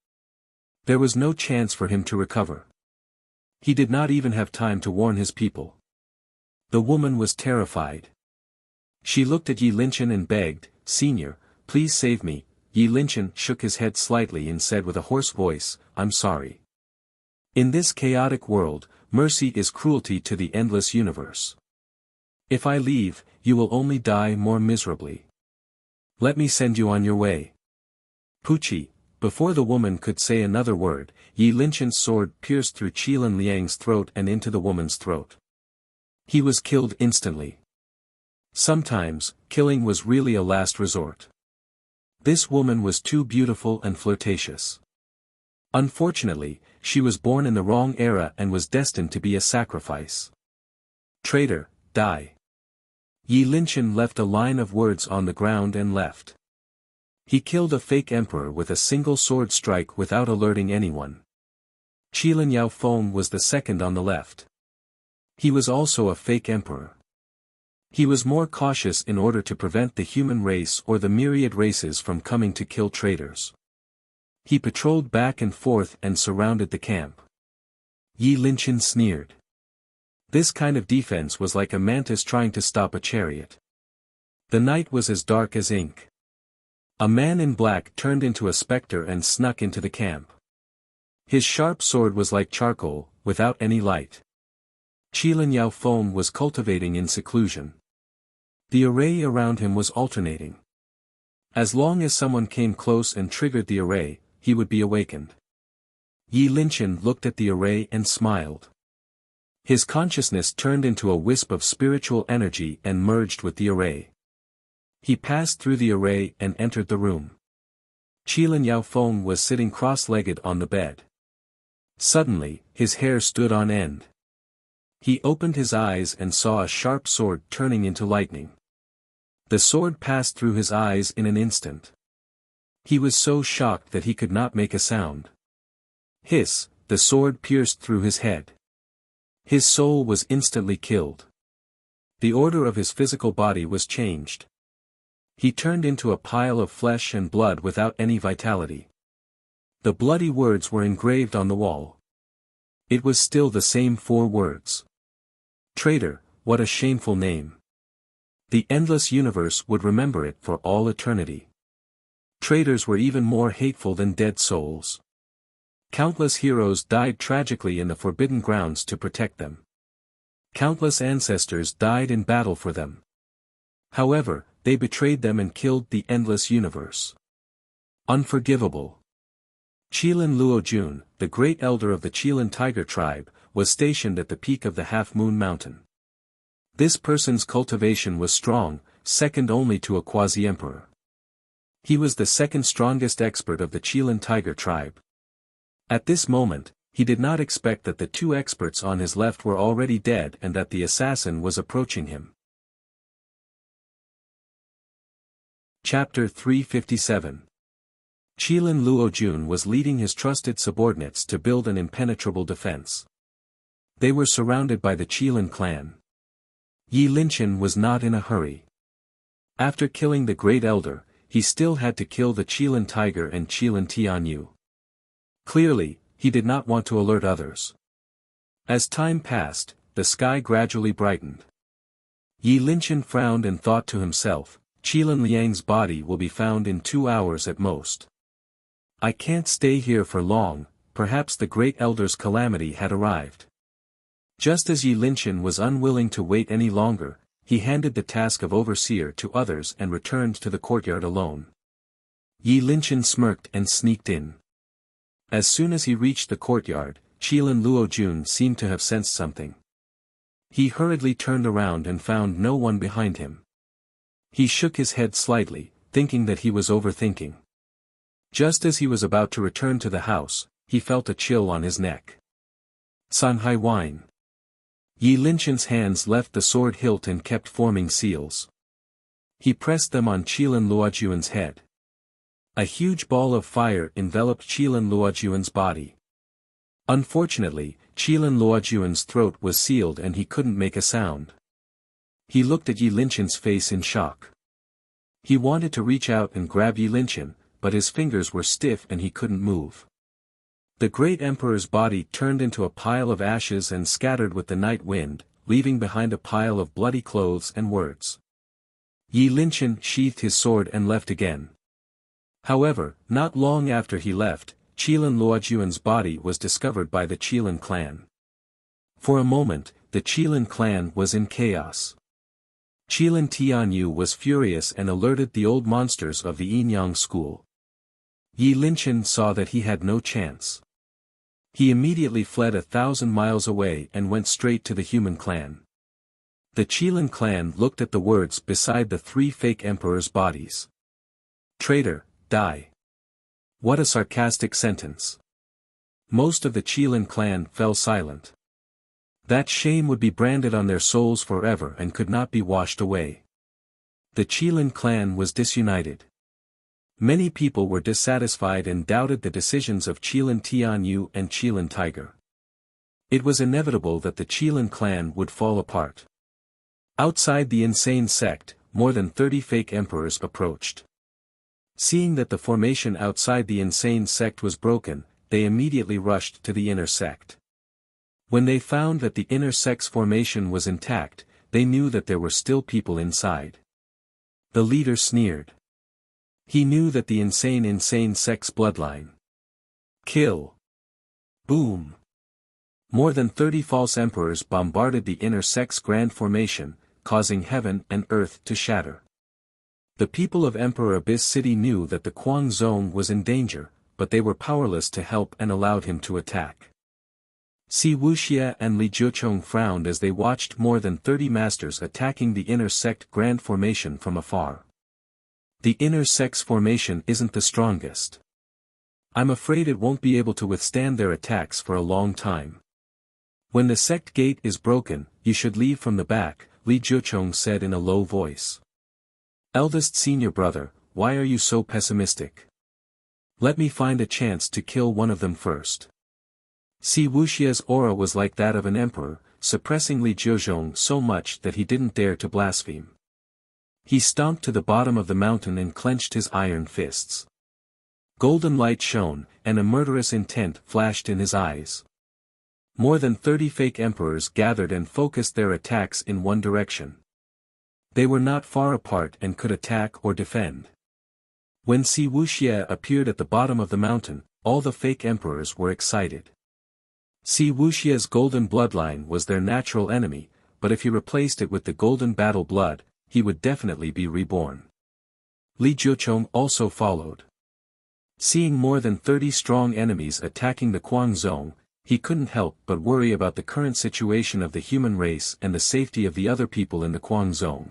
There was no chance for him to recover. He did not even have time to warn his people. The woman was terrified. She looked at Yi Linchen and begged, "Senior, please save me." Yi Linchen shook his head slightly and said with a hoarse voice, "I'm sorry. In this chaotic world, mercy is cruelty to the endless universe. If I leave, you will only die more miserably. Let me send you on your way." Pucci, before the woman could say another word, Yi Linchen's sword pierced through Qilin Liang's throat and into the woman's throat. He was killed instantly. Sometimes, killing was really a last resort. This woman was too beautiful and flirtatious. Unfortunately, she was born in the wrong era and was destined to be a sacrifice. Traitor, die. Yi Linchen left a line of words on the ground and left. He killed a fake emperor with a single sword strike without alerting anyone. Qilin Yaofeng was the second on the left. He was also a fake emperor. He was more cautious in order to prevent the human race or the myriad races from coming to kill traitors. He patrolled back and forth and surrounded the camp. Yi Linchen sneered. This kind of defense was like a mantis trying to stop a chariot. The night was as dark as ink. A man in black turned into a specter and snuck into the camp. His sharp sword was like charcoal, without any light. Qilin Yaofeng was cultivating in seclusion. The array around him was alternating. As long as someone came close and triggered the array, he would be awakened. Yi Linchen looked at the array and smiled. His consciousness turned into a wisp of spiritual energy and merged with the array. He passed through the array and entered the room. Qilin Yaofeng was sitting cross-legged on the bed. Suddenly, his hair stood on end. He opened his eyes and saw a sharp sword turning into lightning. The sword passed through his eyes in an instant. He was so shocked that he could not make a sound. Hiss, the sword pierced through his head. His soul was instantly killed. The order of his physical body was changed. He turned into a pile of flesh and blood without any vitality. The bloody words were engraved on the wall. It was still the same 4 words. Traitor, what a shameful name. The endless universe would remember it for all eternity. Traitors were even more hateful than dead souls. Countless heroes died tragically in the forbidden grounds to protect them. Countless ancestors died in battle for them. However, they betrayed them and killed the endless universe. Unforgivable. Qilin Luojun, the great elder of the Qilin tiger tribe, was stationed at the peak of the Half-Moon Mountain. This person's cultivation was strong, second only to a quasi-emperor. He was the second strongest expert of the Qilin tiger tribe. At this moment, he did not expect that the 2 experts on his left were already dead and that the assassin was approaching him. Chapter 357. Qilin Luojun was leading his trusted subordinates to build an impenetrable defense. They were surrounded by the Qilin clan. Yi Linchen was not in a hurry. After killing the great elder, he still had to kill the Qilin tiger and Qilin Tianyu. Clearly, he did not want to alert others. As time passed, the sky gradually brightened. Yi Linchen frowned and thought to himself, Qilin Liang's body will be found in 2 hours at most. I can't stay here for long, perhaps the great elder's calamity had arrived. Just as Yi Linchen was unwilling to wait any longer, he handed the task of overseer to others and returned to the courtyard alone. Yi Linchen smirked and sneaked in. As soon as he reached the courtyard, Qilin Luojun seemed to have sensed something. He hurriedly turned around and found no one behind him. He shook his head slightly, thinking that he was overthinking. Just as he was about to return to the house, he felt a chill on his neck. Sanhai wine. Yi Linchen's hands left the sword hilt and kept forming seals. He pressed them on Qilin Luojun's head. A huge ball of fire enveloped Qilin Luojun's body. Unfortunately, Qilin Luojun's throat was sealed and he couldn't make a sound. He looked at Yi Linchen's face in shock. He wanted to reach out and grab Yi Linchen, but his fingers were stiff and he couldn't move. The great emperor's body turned into a pile of ashes and scattered with the night wind, leaving behind a pile of bloody clothes and words. Yi Linchen sheathed his sword and left again. However, not long after he left, Qilin Luojun's body was discovered by the Qilin clan. For a moment, the Qilin clan was in chaos. Qilin Tianyu was furious and alerted the old monsters of the Yinyang school. Yi Linchen saw that he had no chance. He immediately fled 1,000 miles away and went straight to the human clan. The Qilin clan looked at the words beside the 3 fake emperors' bodies. Traitor, die. What a sarcastic sentence. Most of the Qilin clan fell silent. That shame would be branded on their souls forever and could not be washed away. The Qilin clan was disunited. Many people were dissatisfied and doubted the decisions of Qilin Tianyu and Qilin Tiger. It was inevitable that the Qilin clan would fall apart. Outside the insane sect, more than 30 fake emperors approached. Seeing that the formation outside the insane sect was broken, they immediately rushed to the inner sect. When they found that the inner sect's formation was intact, they knew that there were still people inside. The leader sneered. He knew that the insane sect's bloodline. Kill. Boom. More than 30 false emperors bombarded the inner sect's grand formation, causing heaven and earth to shatter. The people of Emperor Abyss City knew that the Quang Zone was in danger, but they were powerless to help and allowed him to attack. Si Wuxia and Li Jiuchong frowned as they watched more than 30 masters attacking the inner sect grand formation from afar. The inner sect's formation isn't the strongest. I'm afraid it won't be able to withstand their attacks for a long time. When the sect gate is broken, you should leave from the back, Li Jiuchong said in a low voice. Eldest senior brother, why are you so pessimistic? Let me find a chance to kill one of them first. Si Wuxia's aura was like that of an emperor, suppressing Li Jiuchong so much that he didn't dare to blaspheme. He stomped to the bottom of the mountain and clenched his iron fists. Golden light shone, and a murderous intent flashed in his eyes. More than 30 fake emperors gathered and focused their attacks in one direction. They were not far apart and could attack or defend. When Si Wuxia appeared at the bottom of the mountain, all the fake emperors were excited. Si Wuxia's golden bloodline was their natural enemy, but if he replaced it with the golden battle blood, he would definitely be reborn. Li Jiuchong also followed. Seeing more than 30 strong enemies attacking the Kuang Zone, he couldn't help but worry about the current situation of the human race and the safety of the other people in the Kuang Zone.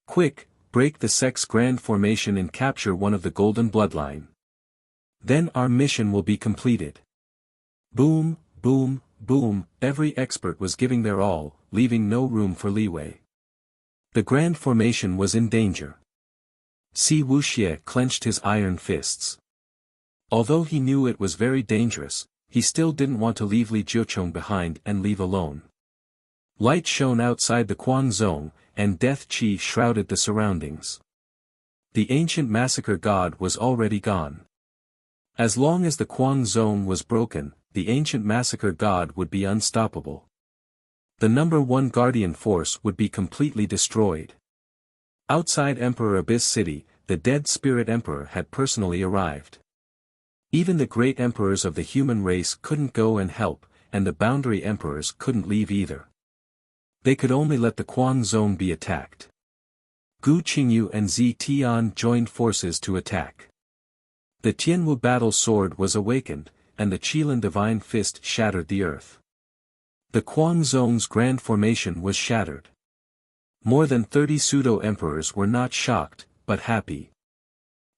Quick, break the sect's grand formation and capture one of the golden bloodline. Then our mission will be completed. Boom, boom, boom, every expert was giving their all, leaving no room for leeway. The grand formation was in danger. Si Wuxia clenched his iron fists. Although he knew it was very dangerous, he still didn't want to leave Li Jiuchong behind and leave alone. Light shone outside the Kuang Zone, and death qi shrouded the surroundings. The ancient massacre god was already gone. As long as the Kuang Zone was broken, the ancient massacre god would be unstoppable. The number 1 guardian force would be completely destroyed. Outside Emperor Abyss City, the dead spirit emperor had personally arrived. Even the great emperors of the human race couldn't go and help, and the boundary emperors couldn't leave either. They could only let the Kuang Zone be attacked. Gu Qingyu and Zi Tian joined forces to attack. The Tianwu battle sword was awakened, and the Qilin divine fist shattered the earth. The Kuang Zone's grand formation was shattered. More than 30 pseudo-emperors were not shocked, but happy.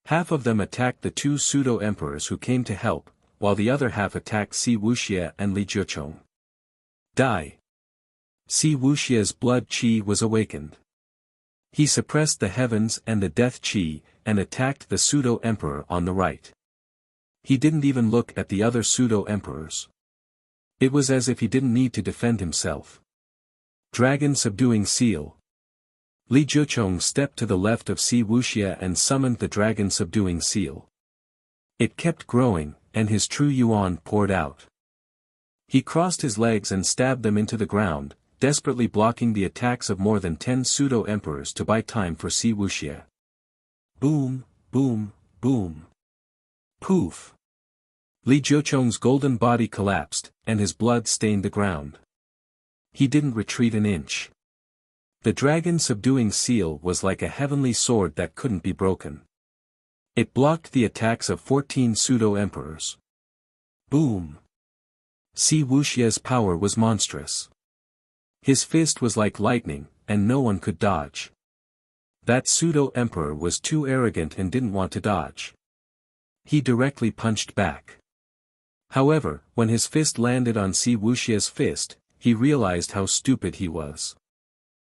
Half of them attacked the 2 pseudo-emperors who came to help, while the other half attacked Si Wuxia and Li Jiuchong. Die. Si Wuxia's blood qi was awakened. He suppressed the heavens and the death qi, and attacked the pseudo-emperor on the right. He didn't even look at the other pseudo-emperors. It was as if he didn't need to defend himself. Dragon subduing seal. Li Jiuchong stepped to the left of Si Wuxia and summoned the dragon subduing seal. It kept growing, and his true yuan poured out. He crossed his legs and stabbed them into the ground, desperately blocking the attacks of more than 10 pseudo-emperors to buy time for Si Wuxia. Boom, boom, boom. Poof. Li Jiuchong's golden body collapsed, and his blood stained the ground. He didn't retreat an inch. The dragon subduing seal was like a heavenly sword that couldn't be broken. It blocked the attacks of 14 pseudo-emperors. Boom. Si Wuxia's power was monstrous. His fist was like lightning, and no one could dodge. That pseudo-emperor was too arrogant and didn't want to dodge. He directly punched back. However, when his fist landed on Si Wuxia's fist, he realized how stupid he was.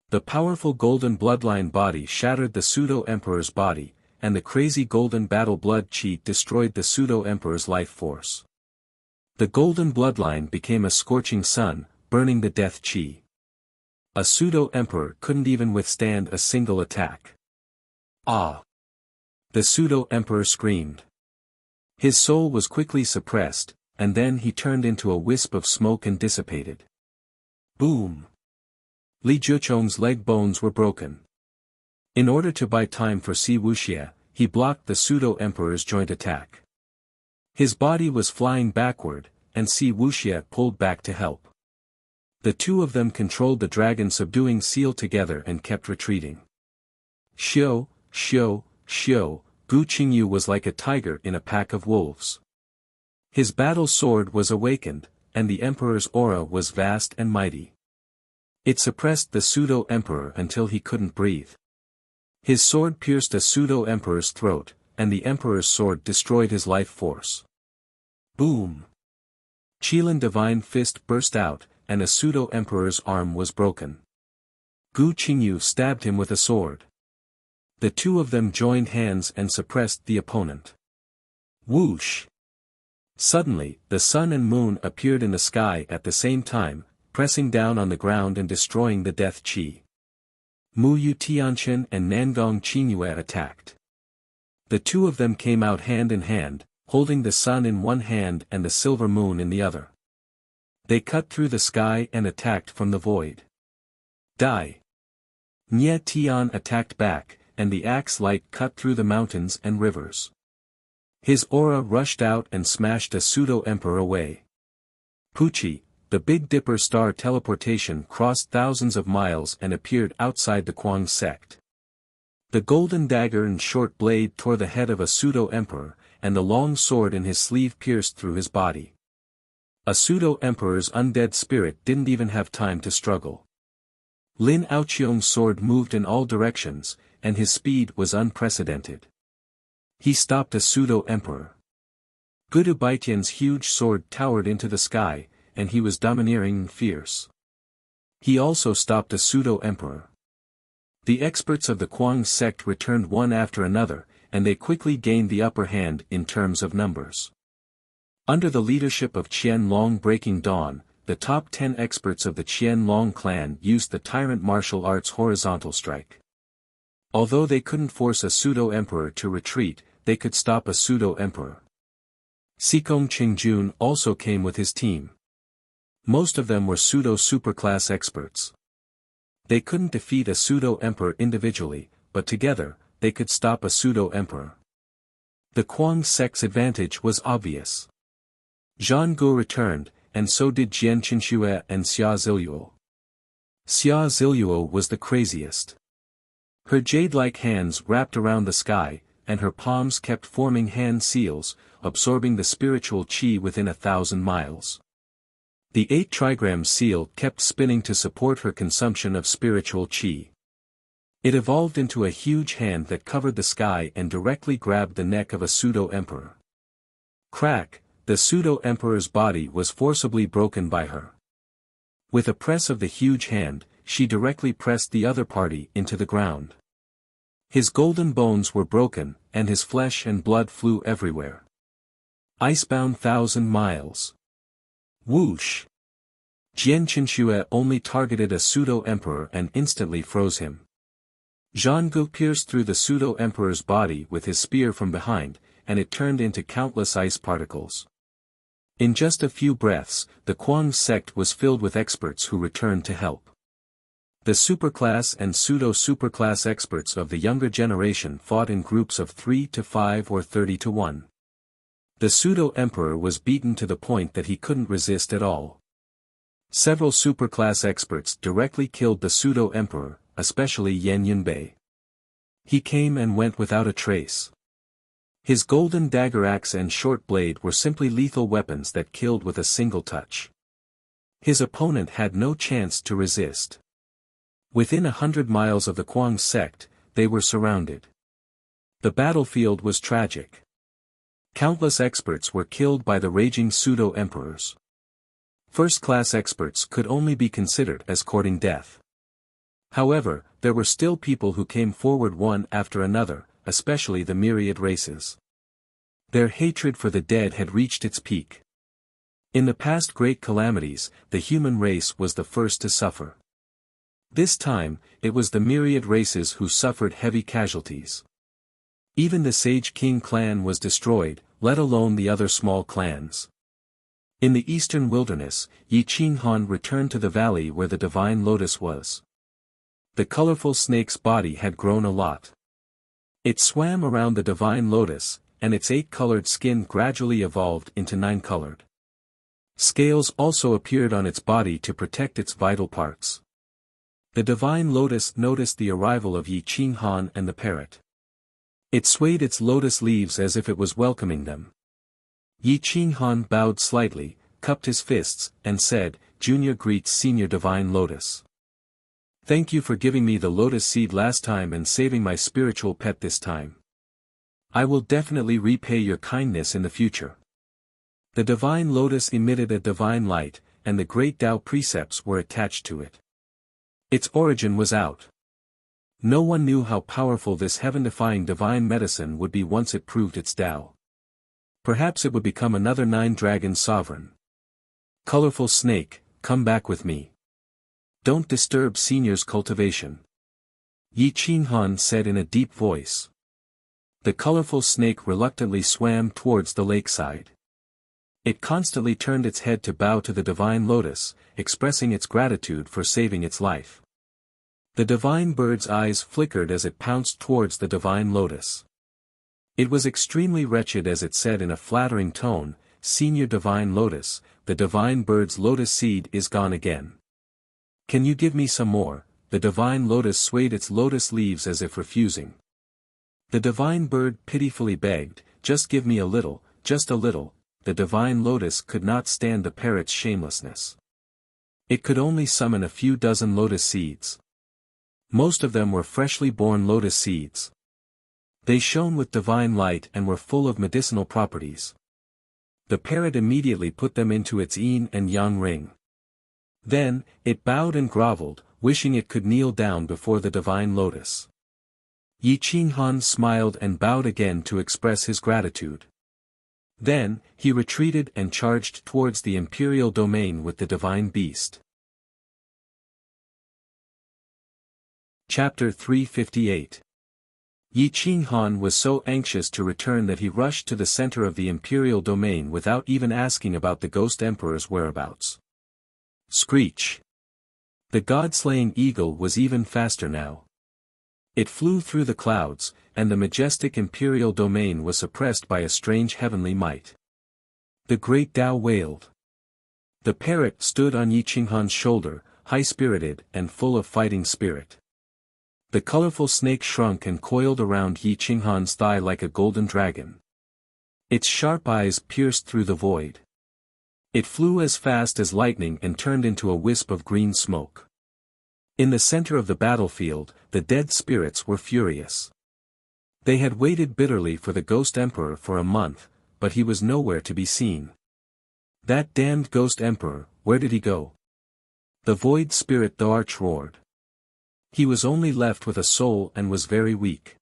The powerful golden bloodline body shattered the pseudo-emperor's body, and the crazy golden battle blood qi destroyed the pseudo-emperor's life force. The golden bloodline became a scorching sun, burning the death qi. A pseudo-emperor couldn't even withstand a single attack. Ah! The pseudo-emperor screamed. His soul was quickly suppressed, and then he turned into a wisp of smoke and dissipated. Boom! Li Jiuchong's leg bones were broken. In order to buy time for Si Wuxia, he blocked the pseudo-emperor's joint attack. His body was flying backward, and Si Wuxia pulled back to help. The two of them controlled the dragon subduing seal together and kept retreating. Xiu, Xiu, Xiu, Gu Qingyu was like a tiger in a pack of wolves. His battle sword was awakened, and the emperor's aura was vast and mighty. It suppressed the pseudo-emperor until he couldn't breathe. His sword pierced a pseudo-emperor's throat, and the emperor's sword destroyed his life force. Boom! Qilan divine fist burst out, and a pseudo-emperor's arm was broken. Gu Qingyu stabbed him with a sword. The two of them joined hands and suppressed the opponent. Whoosh! Suddenly, the sun and moon appeared in the sky at the same time, pressing down on the ground and destroying the death qi. Mu Yu Tianqian and Nangong Qingyue attacked. The two of them came out hand in hand, holding the sun in one hand and the silver moon in the other. They cut through the sky and attacked from the void. Die! Nye Tian attacked back, and the axe light cut through the mountains and rivers. His aura rushed out and smashed a pseudo-emperor away. Puchi, the Big Dipper star teleportation crossed thousands of miles and appeared outside the Kuang sect. The golden dagger and short blade tore the head of a pseudo-emperor, and the long sword in his sleeve pierced through his body. A pseudo-emperor's undead spirit didn't even have time to struggle. Lin Aoqiong's sword moved in all directions, and his speed was unprecedented. He stopped a pseudo-emperor. Gudu Baitian's huge sword towered into the sky, and he was domineering and fierce. He also stopped a pseudo-emperor. The experts of the Kuang sect returned one after another, and they quickly gained the upper hand in terms of numbers. Under the leadership of Qian Long Breaking Dawn, the top 10 experts of the Qian Long clan used the tyrant martial arts horizontal strike. Although they couldn't force a pseudo-emperor to retreat, they could stop a pseudo-emperor. Sikong Qingjun also came with his team. Most of them were pseudo-superclass experts. They couldn't defeat a pseudo-emperor individually, but together, they could stop a pseudo-emperor. The Kuang sect's advantage was obvious. Zhang Guo returned, and so did Jian Qinxue and Xia Ziluo. Xia Ziluo was the craziest. Her jade-like hands wrapped around the sky, and her palms kept forming hand seals, absorbing the spiritual qi within 1,000 miles. The 8 trigram seal kept spinning to support her consumption of spiritual qi. It evolved into a huge hand that covered the sky and directly grabbed the neck of a pseudo-emperor. Crack, the pseudo-emperor's body was forcibly broken by her. With a press of the huge hand, she directly pressed the other party into the ground. His golden bones were broken, and his flesh and blood flew everywhere. Icebound 1,000 miles. Whoosh! Jian Qinxue only targeted a pseudo-emperor and instantly froze him. Zhang Guo pierced through the pseudo-emperor's body with his spear from behind, and it turned into countless ice particles. In just a few breaths, the Kuang sect was filled with experts who returned to help. The superclass and pseudo-superclass experts of the younger generation fought in groups of 3 to 5 or 30 to 1. The pseudo-emperor was beaten to the point that he couldn't resist at all. Several superclass experts directly killed the pseudo-emperor, especially Yan Yunbei. He came and went without a trace. His golden dagger axe and short blade were simply lethal weapons that killed with a single touch. His opponent had no chance to resist. Within 100 miles of the Kuang sect, they were surrounded. The battlefield was tragic. Countless experts were killed by the raging pseudo-emperors. First-class experts could only be considered as courting death. However, there were still people who came forward one after another, especially the myriad races. Their hatred for the dead had reached its peak. In the past great calamities, the human race was the first to suffer. This time, it was the myriad races who suffered heavy casualties. Even the Sage King clan was destroyed, let alone the other small clans. In the eastern wilderness, Yi Qinghan returned to the valley where the divine lotus was. The colorful snake's body had grown a lot. It swam around the divine lotus, and its 8-colored skin gradually evolved into 9-colored. Scales also appeared on its body to protect its vital parts. The divine lotus noticed the arrival of Yi Qinghan and the parrot. It swayed its lotus leaves as if it was welcoming them. Yi Qinghan bowed slightly, cupped his fists, and said, "Junior greets Senior Divine Lotus. Thank you for giving me the lotus seed last time and saving my spiritual pet this time. I will definitely repay your kindness in the future." The Divine Lotus emitted a divine light, and the great Tao precepts were attached to it. Its origin was out. No one knew how powerful this heaven-defying divine medicine would be once it proved its Tao. Perhaps it would become another nine-dragon sovereign. Colorful snake, come back with me. Don't disturb Senior's cultivation. Yi Qinghan said in a deep voice. The colorful snake reluctantly swam towards the lakeside. It constantly turned its head to bow to the Divine Lotus, expressing its gratitude for saving its life. The divine bird's eyes flickered as it pounced towards the Divine Lotus. It was extremely wretched as it said in a flattering tone, "Senior Divine Lotus, the divine bird's lotus seed is gone again. Can you give me some more?" The Divine Lotus swayed its lotus leaves as if refusing. The divine bird pitifully begged, "Just give me a little, just a little." The Divine Lotus could not stand the parrot's shamelessness. It could only summon a few dozen lotus seeds. Most of them were freshly born lotus seeds. They shone with divine light and were full of medicinal properties. The parrot immediately put them into its yin and yang ring. Then, it bowed and groveled, wishing it could kneel down before the Divine Lotus. Yi Qinghan smiled and bowed again to express his gratitude. Then, he retreated and charged towards the imperial domain with the divine beast. Chapter 358. Yi Qinghan was so anxious to return that he rushed to the center of the imperial domain without even asking about the Ghost Emperor's whereabouts. Screech! The god-slaying eagle was even faster now. It flew through the clouds, and the majestic imperial domain was suppressed by a strange heavenly might. The great Tao wailed. The parrot stood on Yi Qinghan's shoulder, high-spirited and full of fighting spirit. The colorful snake shrunk and coiled around Yi Qinghan's thigh like a golden dragon. Its sharp eyes pierced through the void. It flew as fast as lightning and turned into a wisp of green smoke. In the center of the battlefield, the dead spirits were furious. They had waited bitterly for the Ghost Emperor for a month, but he was nowhere to be seen. That damned Ghost Emperor, where did he go? The void spirit the arch roared. He was only left with a soul and was very weak.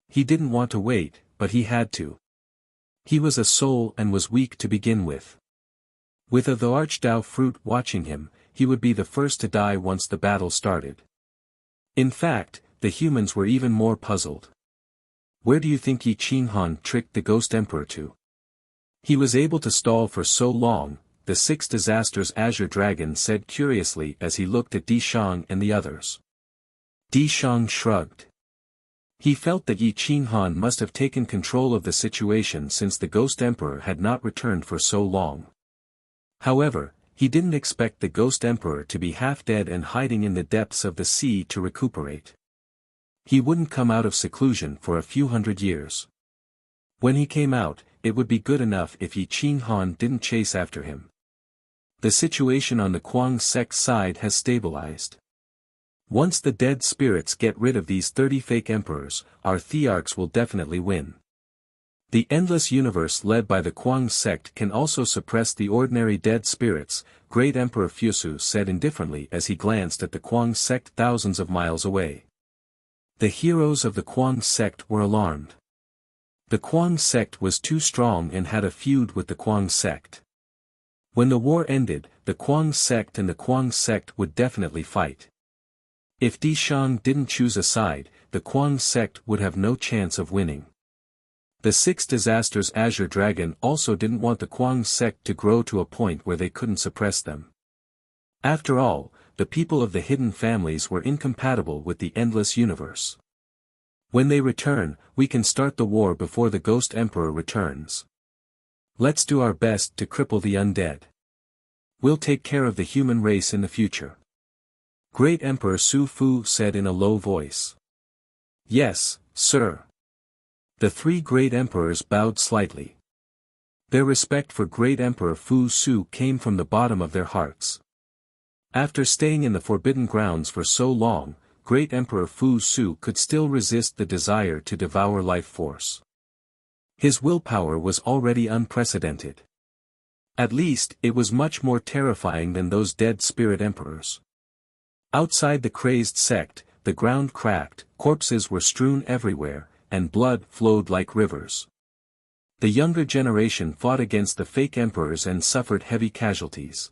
He didn't want to wait, but he had to. He was a soul and was weak to begin with. With a the Archdao fruit watching him, he would be the first to die once the battle started. In fact, the humans were even more puzzled. Where do you think Yi Qinghan tricked the Ghost Emperor to? He was able to stall for so long, the Six Disasters Azure Dragon said curiously as he looked at Di Shang and the others. Di Shang shrugged. He felt that Yi Qinghan must have taken control of the situation since the Ghost Emperor had not returned for so long. However, he didn't expect the Ghost Emperor to be half dead and hiding in the depths of the sea to recuperate. He wouldn't come out of seclusion for a few hundred years. When he came out, it would be good enough if Yi Qinghan didn't chase after him. The situation on the Kuang sect side has stabilized. Once the dead spirits get rid of these 30 fake emperors, our thearchs will definitely win. The endless universe led by the Kuang sect can also suppress the ordinary dead spirits, Great Emperor Fusu said indifferently as he glanced at the Kuang sect thousands of miles away. The heroes of the Kuang sect were alarmed. The Kuang sect was too strong and had a feud with the Kuang sect. When the war ended, the Kuang sect and the Kuang sect would definitely fight. If Di Shang didn't choose a side, the Kuang sect would have no chance of winning. The Six Disasters Azure Dragon also didn't want the Kuang sect to grow to a point where they couldn't suppress them. After all, the people of the hidden families were incompatible with the endless universe. When they return, we can start the war before the Ghost Emperor returns. Let's do our best to cripple the undead. We'll take care of the human race in the future. Great Emperor Su Fu said in a low voice. Yes, sir. The three great emperors bowed slightly. Their respect for Great Emperor Fu Su came from the bottom of their hearts. After staying in the Forbidden Grounds for so long, Great Emperor Fu Su could still resist the desire to devour life force. His willpower was already unprecedented. At least, it was much more terrifying than those dead spirit emperors. Outside the crazed sect, the ground cracked, corpses were strewn everywhere, and blood flowed like rivers. The younger generation fought against the fake emperors and suffered heavy casualties.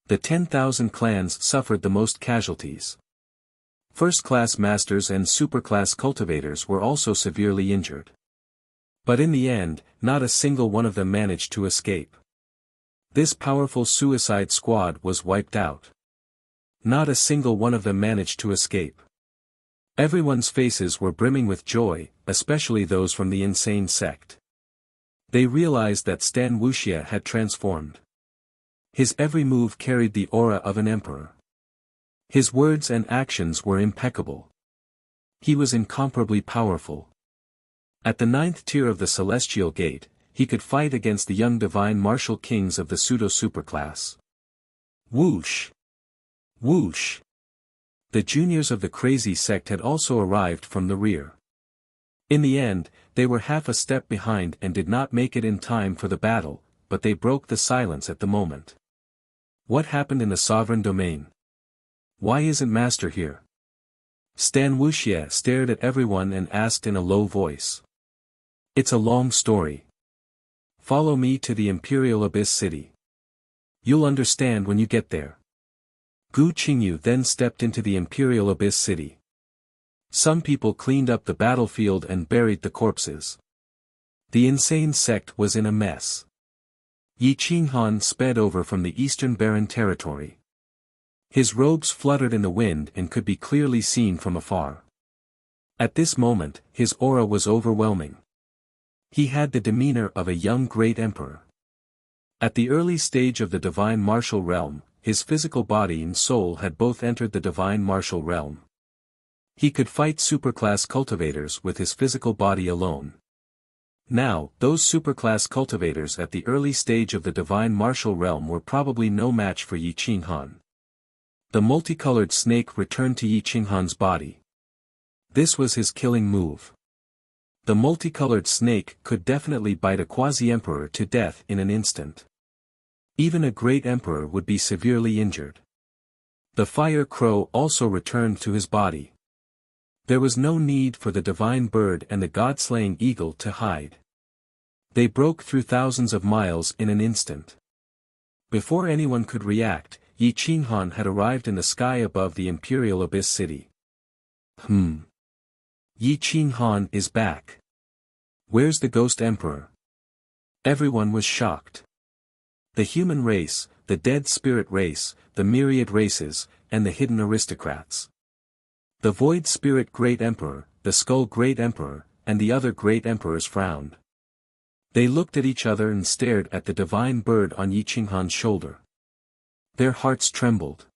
The 10,000 clans suffered the most casualties. First-class masters and super-class cultivators were also severely injured. But in the end, not a single one of them managed to escape. This powerful suicide squad was wiped out. Not a single one of them managed to escape. Everyone's faces were brimming with joy, especially those from the insane sect. They realized that Stan Wuxia had transformed. His every move carried the aura of an emperor. His words and actions were impeccable. He was incomparably powerful. At the 9th tier of the Celestial Gate, he could fight against the young divine martial kings of the pseudo-superclass. Whoosh! Whoosh! The juniors of the crazy sect had also arrived from the rear. In the end, they were half a step behind and did not make it in time for the battle, but they broke the silence at the moment. What happened in the sovereign domain? Why isn't Master here? Stan Wuxia stared at everyone and asked in a low voice. It's a long story. Follow me to the Imperial Abyss City. You'll understand when you get there. Gu Qingyu then stepped into the Imperial Abyss City. Some people cleaned up the battlefield and buried the corpses. The insane sect was in a mess. Yi Qinghan sped over from the Eastern Barren territory. His robes fluttered in the wind and could be clearly seen from afar. At this moment, his aura was overwhelming. He had the demeanor of a young great emperor. At the early stage of the divine martial realm, his physical body and soul had both entered the divine martial realm. He could fight superclass cultivators with his physical body alone. Now, those superclass cultivators at the early stage of the divine martial realm were probably no match for Yi Qinghan. The multicolored snake returned to Yi Qinghan's body. This was his killing move. The multicolored snake could definitely bite a quasi-emperor to death in an instant. Even a great emperor would be severely injured. The fire crow also returned to his body. There was no need for the divine bird and the god-slaying eagle to hide. They broke through thousands of miles in an instant. Before anyone could react, Yi Qinghan had arrived in the sky above the Imperial Abyss City. Yi Qinghan is back. Where's the Ghost Emperor? Everyone was shocked. The human race, the dead spirit race, the myriad races, and the hidden aristocrats. The Void Spirit Great Emperor, the Skull Great Emperor, and the other Great Emperors frowned. They looked at each other and stared at the divine bird on Yi Qinghan's shoulder. Their hearts trembled.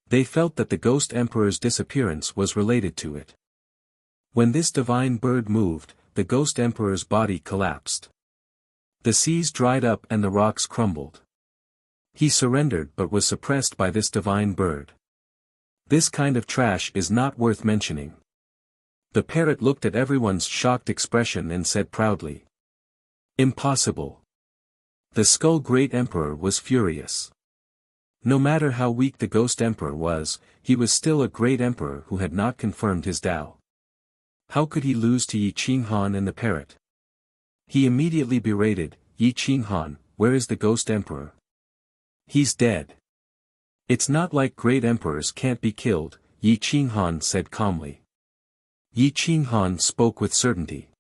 They felt that the Ghost Emperor's disappearance was related to it. When this divine bird moved, the Ghost Emperor's body collapsed. The seas dried up and the rocks crumbled. He surrendered but was suppressed by this divine bird. This kind of trash is not worth mentioning. The parrot looked at everyone's shocked expression and said proudly. Impossible. The Skull Great Emperor was furious. No matter how weak the Ghost Emperor was, he was still a great emperor who had not confirmed his Tao. How could he lose to Yi Qinghan and the parrot? He immediately berated, Yi Qinghan, where is the Ghost Emperor? He's dead. It's not like great emperors can't be killed, Yi Qinghan said calmly. Yi Qinghan spoke with certainty.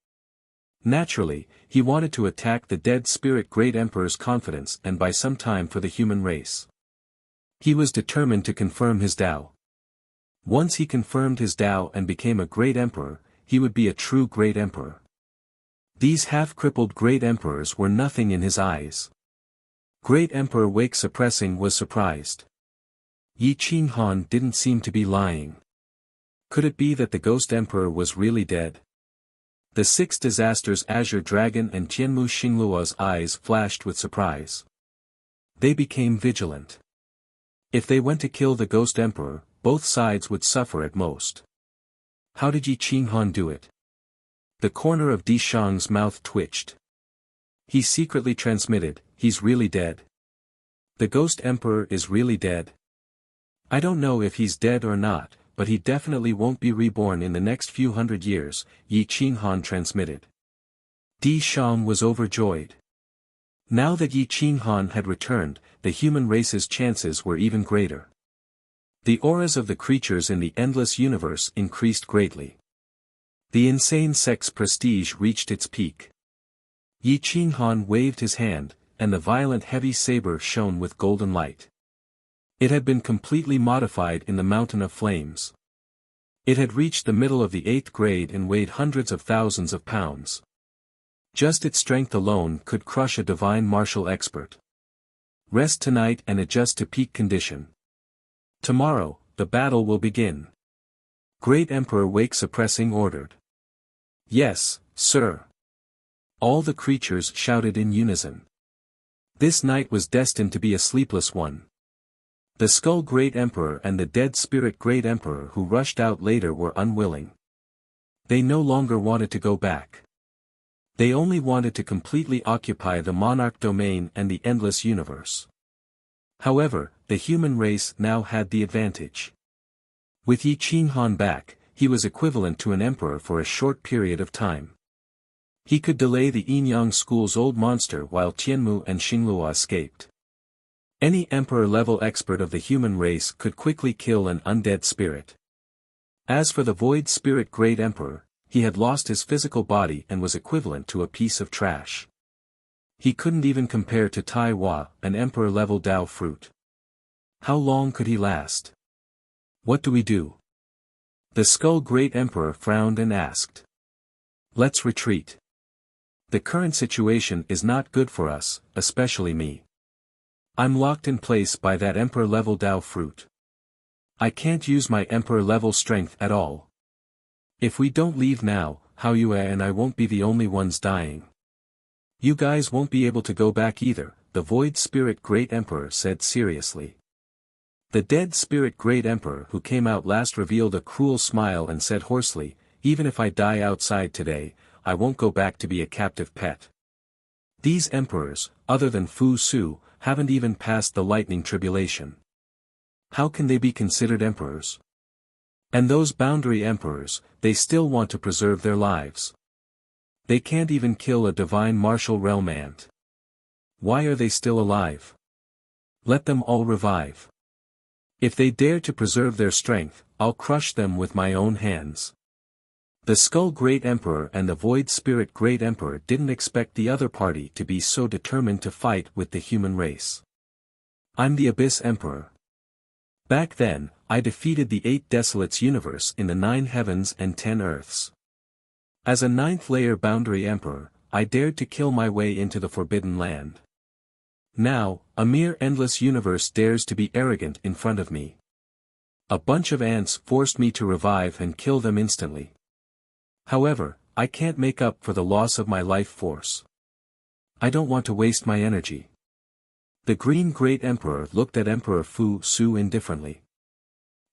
Naturally, he wanted to attack the dead spirit great emperor's confidence and buy some time for the human race. He was determined to confirm his Tao. Once he confirmed his Tao and became a great emperor, he would be a true great emperor. These half-crippled great emperors were nothing in his eyes. Great Emperor Wake Suppressing was surprised. Yi Qinghan didn't seem to be lying. Could it be that the Ghost Emperor was really dead? The six disasters Azure Dragon and Tianmu Xingluo's eyes flashed with surprise. They became vigilant. If they went to kill the Ghost Emperor, both sides would suffer at most. How did Yi Qinghan do it? The corner of Di Shang's mouth twitched. He secretly transmitted, he's really dead. The Ghost Emperor is really dead. I don't know if he's dead or not, but he definitely won't be reborn in the next few hundred years, Yi Qinghan transmitted. Di Shang was overjoyed. Now that Yi Qinghan had returned, the human race's chances were even greater. The auras of the creatures in the endless universe increased greatly. The insane sect's prestige reached its peak. Yi Qinghan waved his hand, and the violent heavy saber shone with golden light. It had been completely modified in the Mountain of Flames. It had reached the middle of the 8th grade and weighed hundreds of thousands of pounds. Just its strength alone could crush a divine martial expert. Rest tonight and adjust to peak condition. Tomorrow, the battle will begin. Great Emperor Wake Suppressing ordered. Yes, sir. All the creatures shouted in unison. This night was destined to be a sleepless one. The Skull Great Emperor and the Dead Spirit Great Emperor who rushed out later were unwilling. They no longer wanted to go back. They only wanted to completely occupy the monarch domain and the endless universe. However, the human race now had the advantage. With Yi Qinghan back, he was equivalent to an emperor for a short period of time. He could delay the Yinyang school's old monster while Tianmu and Xingluo escaped. Any emperor-level expert of the human race could quickly kill an undead spirit. As for the Void Spirit Great Emperor, he had lost his physical body and was equivalent to a piece of trash. He couldn't even compare to Tai Hua, an emperor-level Dao fruit. How long could he last? What do we do? The Skull Great Emperor frowned and asked. Let's retreat. The current situation is not good for us, especially me. I'm locked in place by that emperor-level Dao fruit. I can't use my emperor-level strength at all. If we don't leave now, Hao Yue and I won't be the only ones dying. You guys won't be able to go back either, the Void Spirit Great Emperor said seriously. The Dead Spirit Great Emperor who came out last revealed a cruel smile and said hoarsely, even if I die outside today, I won't go back to be a captive pet. These emperors, other than Fu Su, haven't even passed the lightning tribulation. How can they be considered emperors? And those boundary emperors, they still want to preserve their lives. They can't even kill a divine martial realm ant. Why are they still alive? Let them all revive. If they dare to preserve their strength, I'll crush them with my own hands. The Skull Great Emperor and the Void Spirit Great Emperor didn't expect the other party to be so determined to fight with the human race. I'm the Abyss Emperor. Back then, I defeated the 8 Desolates universe in the 9 heavens and 10 earths. As a 9th layer boundary emperor, I dared to kill my way into the Forbidden Land. Now, a mere endless universe dares to be arrogant in front of me. A bunch of ants forced me to revive and kill them instantly. However, I can't make up for the loss of my life force. I don't want to waste my energy. The Green Great Emperor looked at Emperor Fu Su indifferently.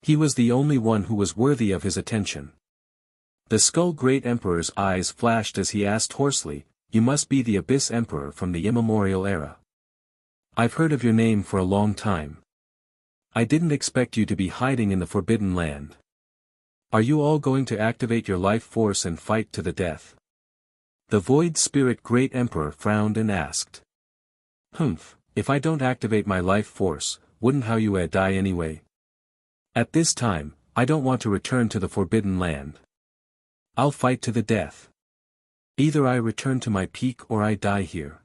He was the only one who was worthy of his attention. The Skull Great Emperor's eyes flashed as he asked hoarsely, "You must be the Abyss Emperor from the immemorial era. I've heard of your name for a long time. I didn't expect you to be hiding in the Forbidden Land. Are you all going to activate your life force and fight to the death?" The Void Spirit Great Emperor frowned and asked. If I don't activate my life force, wouldn't Hao Yue die anyway? At this time, I don't want to return to the Forbidden Land. I'll fight to the death. Either I return to my peak or I die here.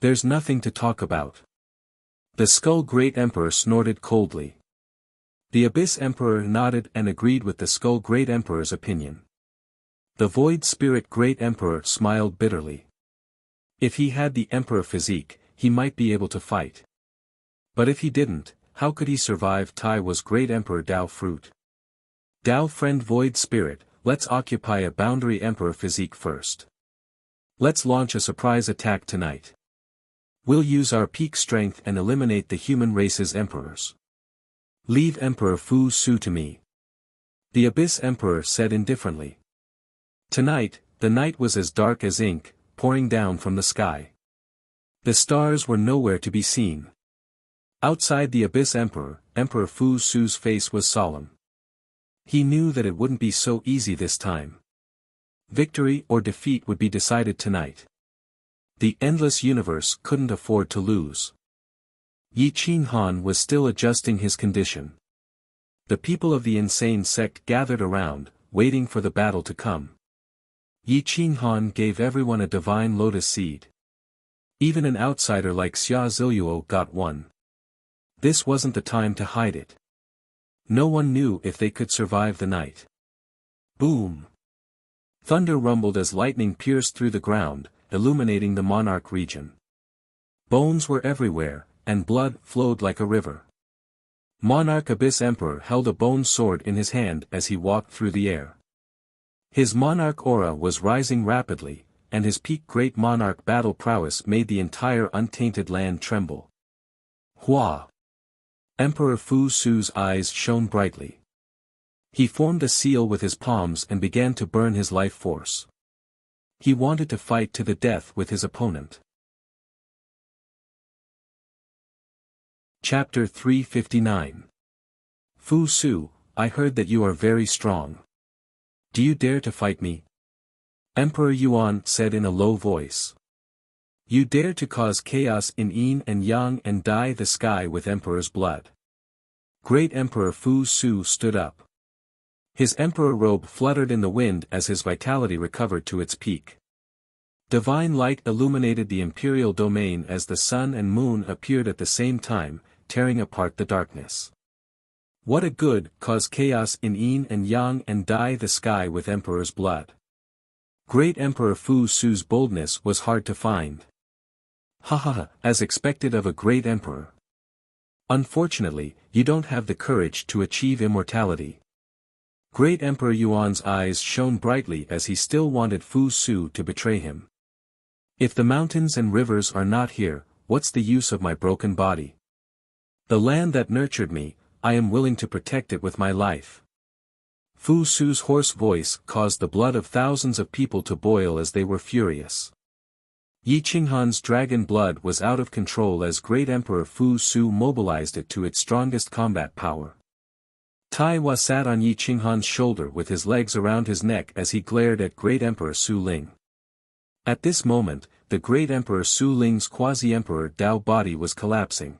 There's nothing to talk about. The Skull Great Emperor snorted coldly. The Abyss Emperor nodded and agreed with the Skull Great Emperor's opinion. The Void Spirit Great Emperor smiled bitterly. If he had the Emperor physique, he might be able to fight. But if he didn't, how could he survive Tai Hua's Great Emperor Dao fruit? Dao friend Void Spirit, let's occupy a boundary emperor physique first. Let's launch a surprise attack tonight. We'll use our peak strength and eliminate the human race's emperors. Leave Emperor Fu Su to me. The Abyss Emperor said indifferently. Tonight, the night was as dark as ink, pouring down from the sky. The stars were nowhere to be seen. Outside the Abyss Emperor, Emperor Fu Su's face was solemn. He knew that it wouldn't be so easy this time. Victory or defeat would be decided tonight. The endless universe couldn't afford to lose. Yi Qinghan was still adjusting his condition. The people of the insane sect gathered around, waiting for the battle to come. Yi Qinghan gave everyone a divine lotus seed. Even an outsider like Xia Ziluo got one. This wasn't the time to hide it. No one knew if they could survive the night. Boom! Thunder rumbled as lightning pierced through the ground, illuminating the monarch region. Bones were everywhere, and blood flowed like a river. Monarch Abyss Emperor held a bone sword in his hand as he walked through the air. His monarch aura was rising rapidly, and his peak great monarch battle prowess made the entire untainted land tremble. Hua! Emperor Fu Su's eyes shone brightly. He formed a seal with his palms and began to burn his life force. He wanted to fight to the death with his opponent. Chapter 359. Fu Su, I heard that you are very strong. Do you dare to fight me? Emperor Yuan said in a low voice. You dare to cause chaos in Yin and Yang and dye the sky with Emperor's blood. Great Emperor Fu Su stood up. His emperor robe fluttered in the wind as his vitality recovered to its peak. Divine light illuminated the imperial domain as the sun and moon appeared at the same time, tearing apart the darkness. What a good, cause chaos in Yin and Yang and dye the sky with Emperor's blood. Great Emperor Fu Su's boldness was hard to find. Ha ha ha, as expected of a great emperor. Unfortunately, you don't have the courage to achieve immortality. Great Emperor Yuan's eyes shone brightly as he still wanted Fu Su to betray him. If the mountains and rivers are not here, what's the use of my broken body? The land that nurtured me, I am willing to protect it with my life. Fu Su's hoarse voice caused the blood of thousands of people to boil as they were furious. Yi Qinghan's dragon blood was out of control as Great Emperor Fu Su mobilized it to its strongest combat power. Tai Hua sat on Yi Qinghan's shoulder with his legs around his neck as he glared at Great Emperor Su Ling. At this moment, the Great Emperor Su Ling's quasi-emperor Dao body was collapsing.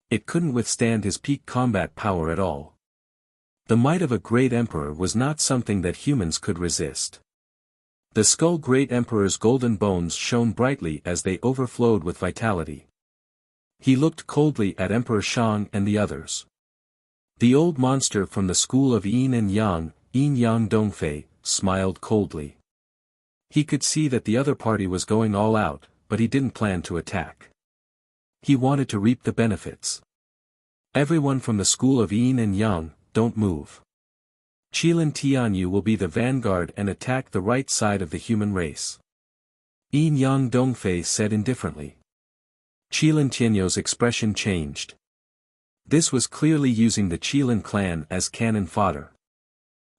It couldn't withstand his peak combat power at all. The might of a great emperor was not something that humans could resist. The skull Great Emperor's golden bones shone brightly as they overflowed with vitality. He looked coldly at Emperor Shang and the others. The old monster from the school of Yin and Yang, Yin Yang Dongfei, smiled coldly. He could see that the other party was going all out, but he didn't plan to attack. He wanted to reap the benefits. Everyone from the school of Yin and Yang, don't move. Qilin Tianyu will be the vanguard and attack the right side of the human race. Yin Yang Dongfei said indifferently. Qilin Tianyu's expression changed. This was clearly using the Qilin clan as cannon fodder.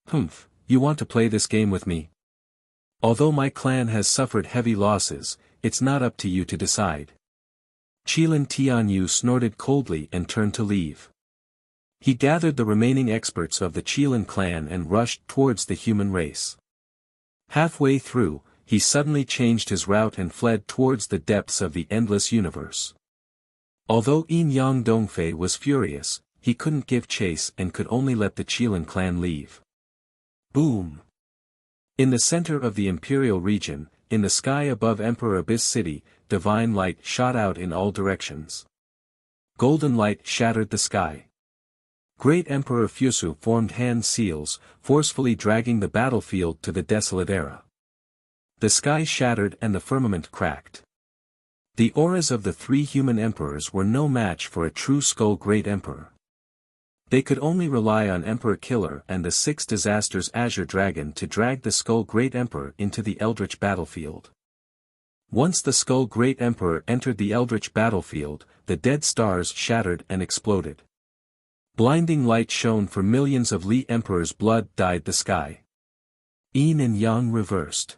Humph, you want to play this game with me? Although my clan has suffered heavy losses, it's not up to you to decide. Qilin Tianyu snorted coldly and turned to leave. He gathered the remaining experts of the Qilin clan and rushed towards the human race. Halfway through, he suddenly changed his route and fled towards the depths of the endless universe. Although Yin Yang Dongfei was furious, he couldn't give chase and could only let the Qilin clan leave. Boom! In the center of the imperial region, in the sky above Emperor Abyss City, divine light shot out in all directions. Golden light shattered the sky. Great Emperor Fusu formed hand seals, forcefully dragging the battlefield to the desolate era. The sky shattered and the firmament cracked. The auras of the three human emperors were no match for a true skull Great Emperor. They could only rely on Emperor Killer and the Six Disasters Azure Dragon to drag the Skull Great Emperor into the Eldritch battlefield. Once the Skull Great Emperor entered the Eldritch battlefield, the dead stars shattered and exploded. Blinding light shone for millions of Li Emperor's blood dyed the sky. Yin and Yang reversed.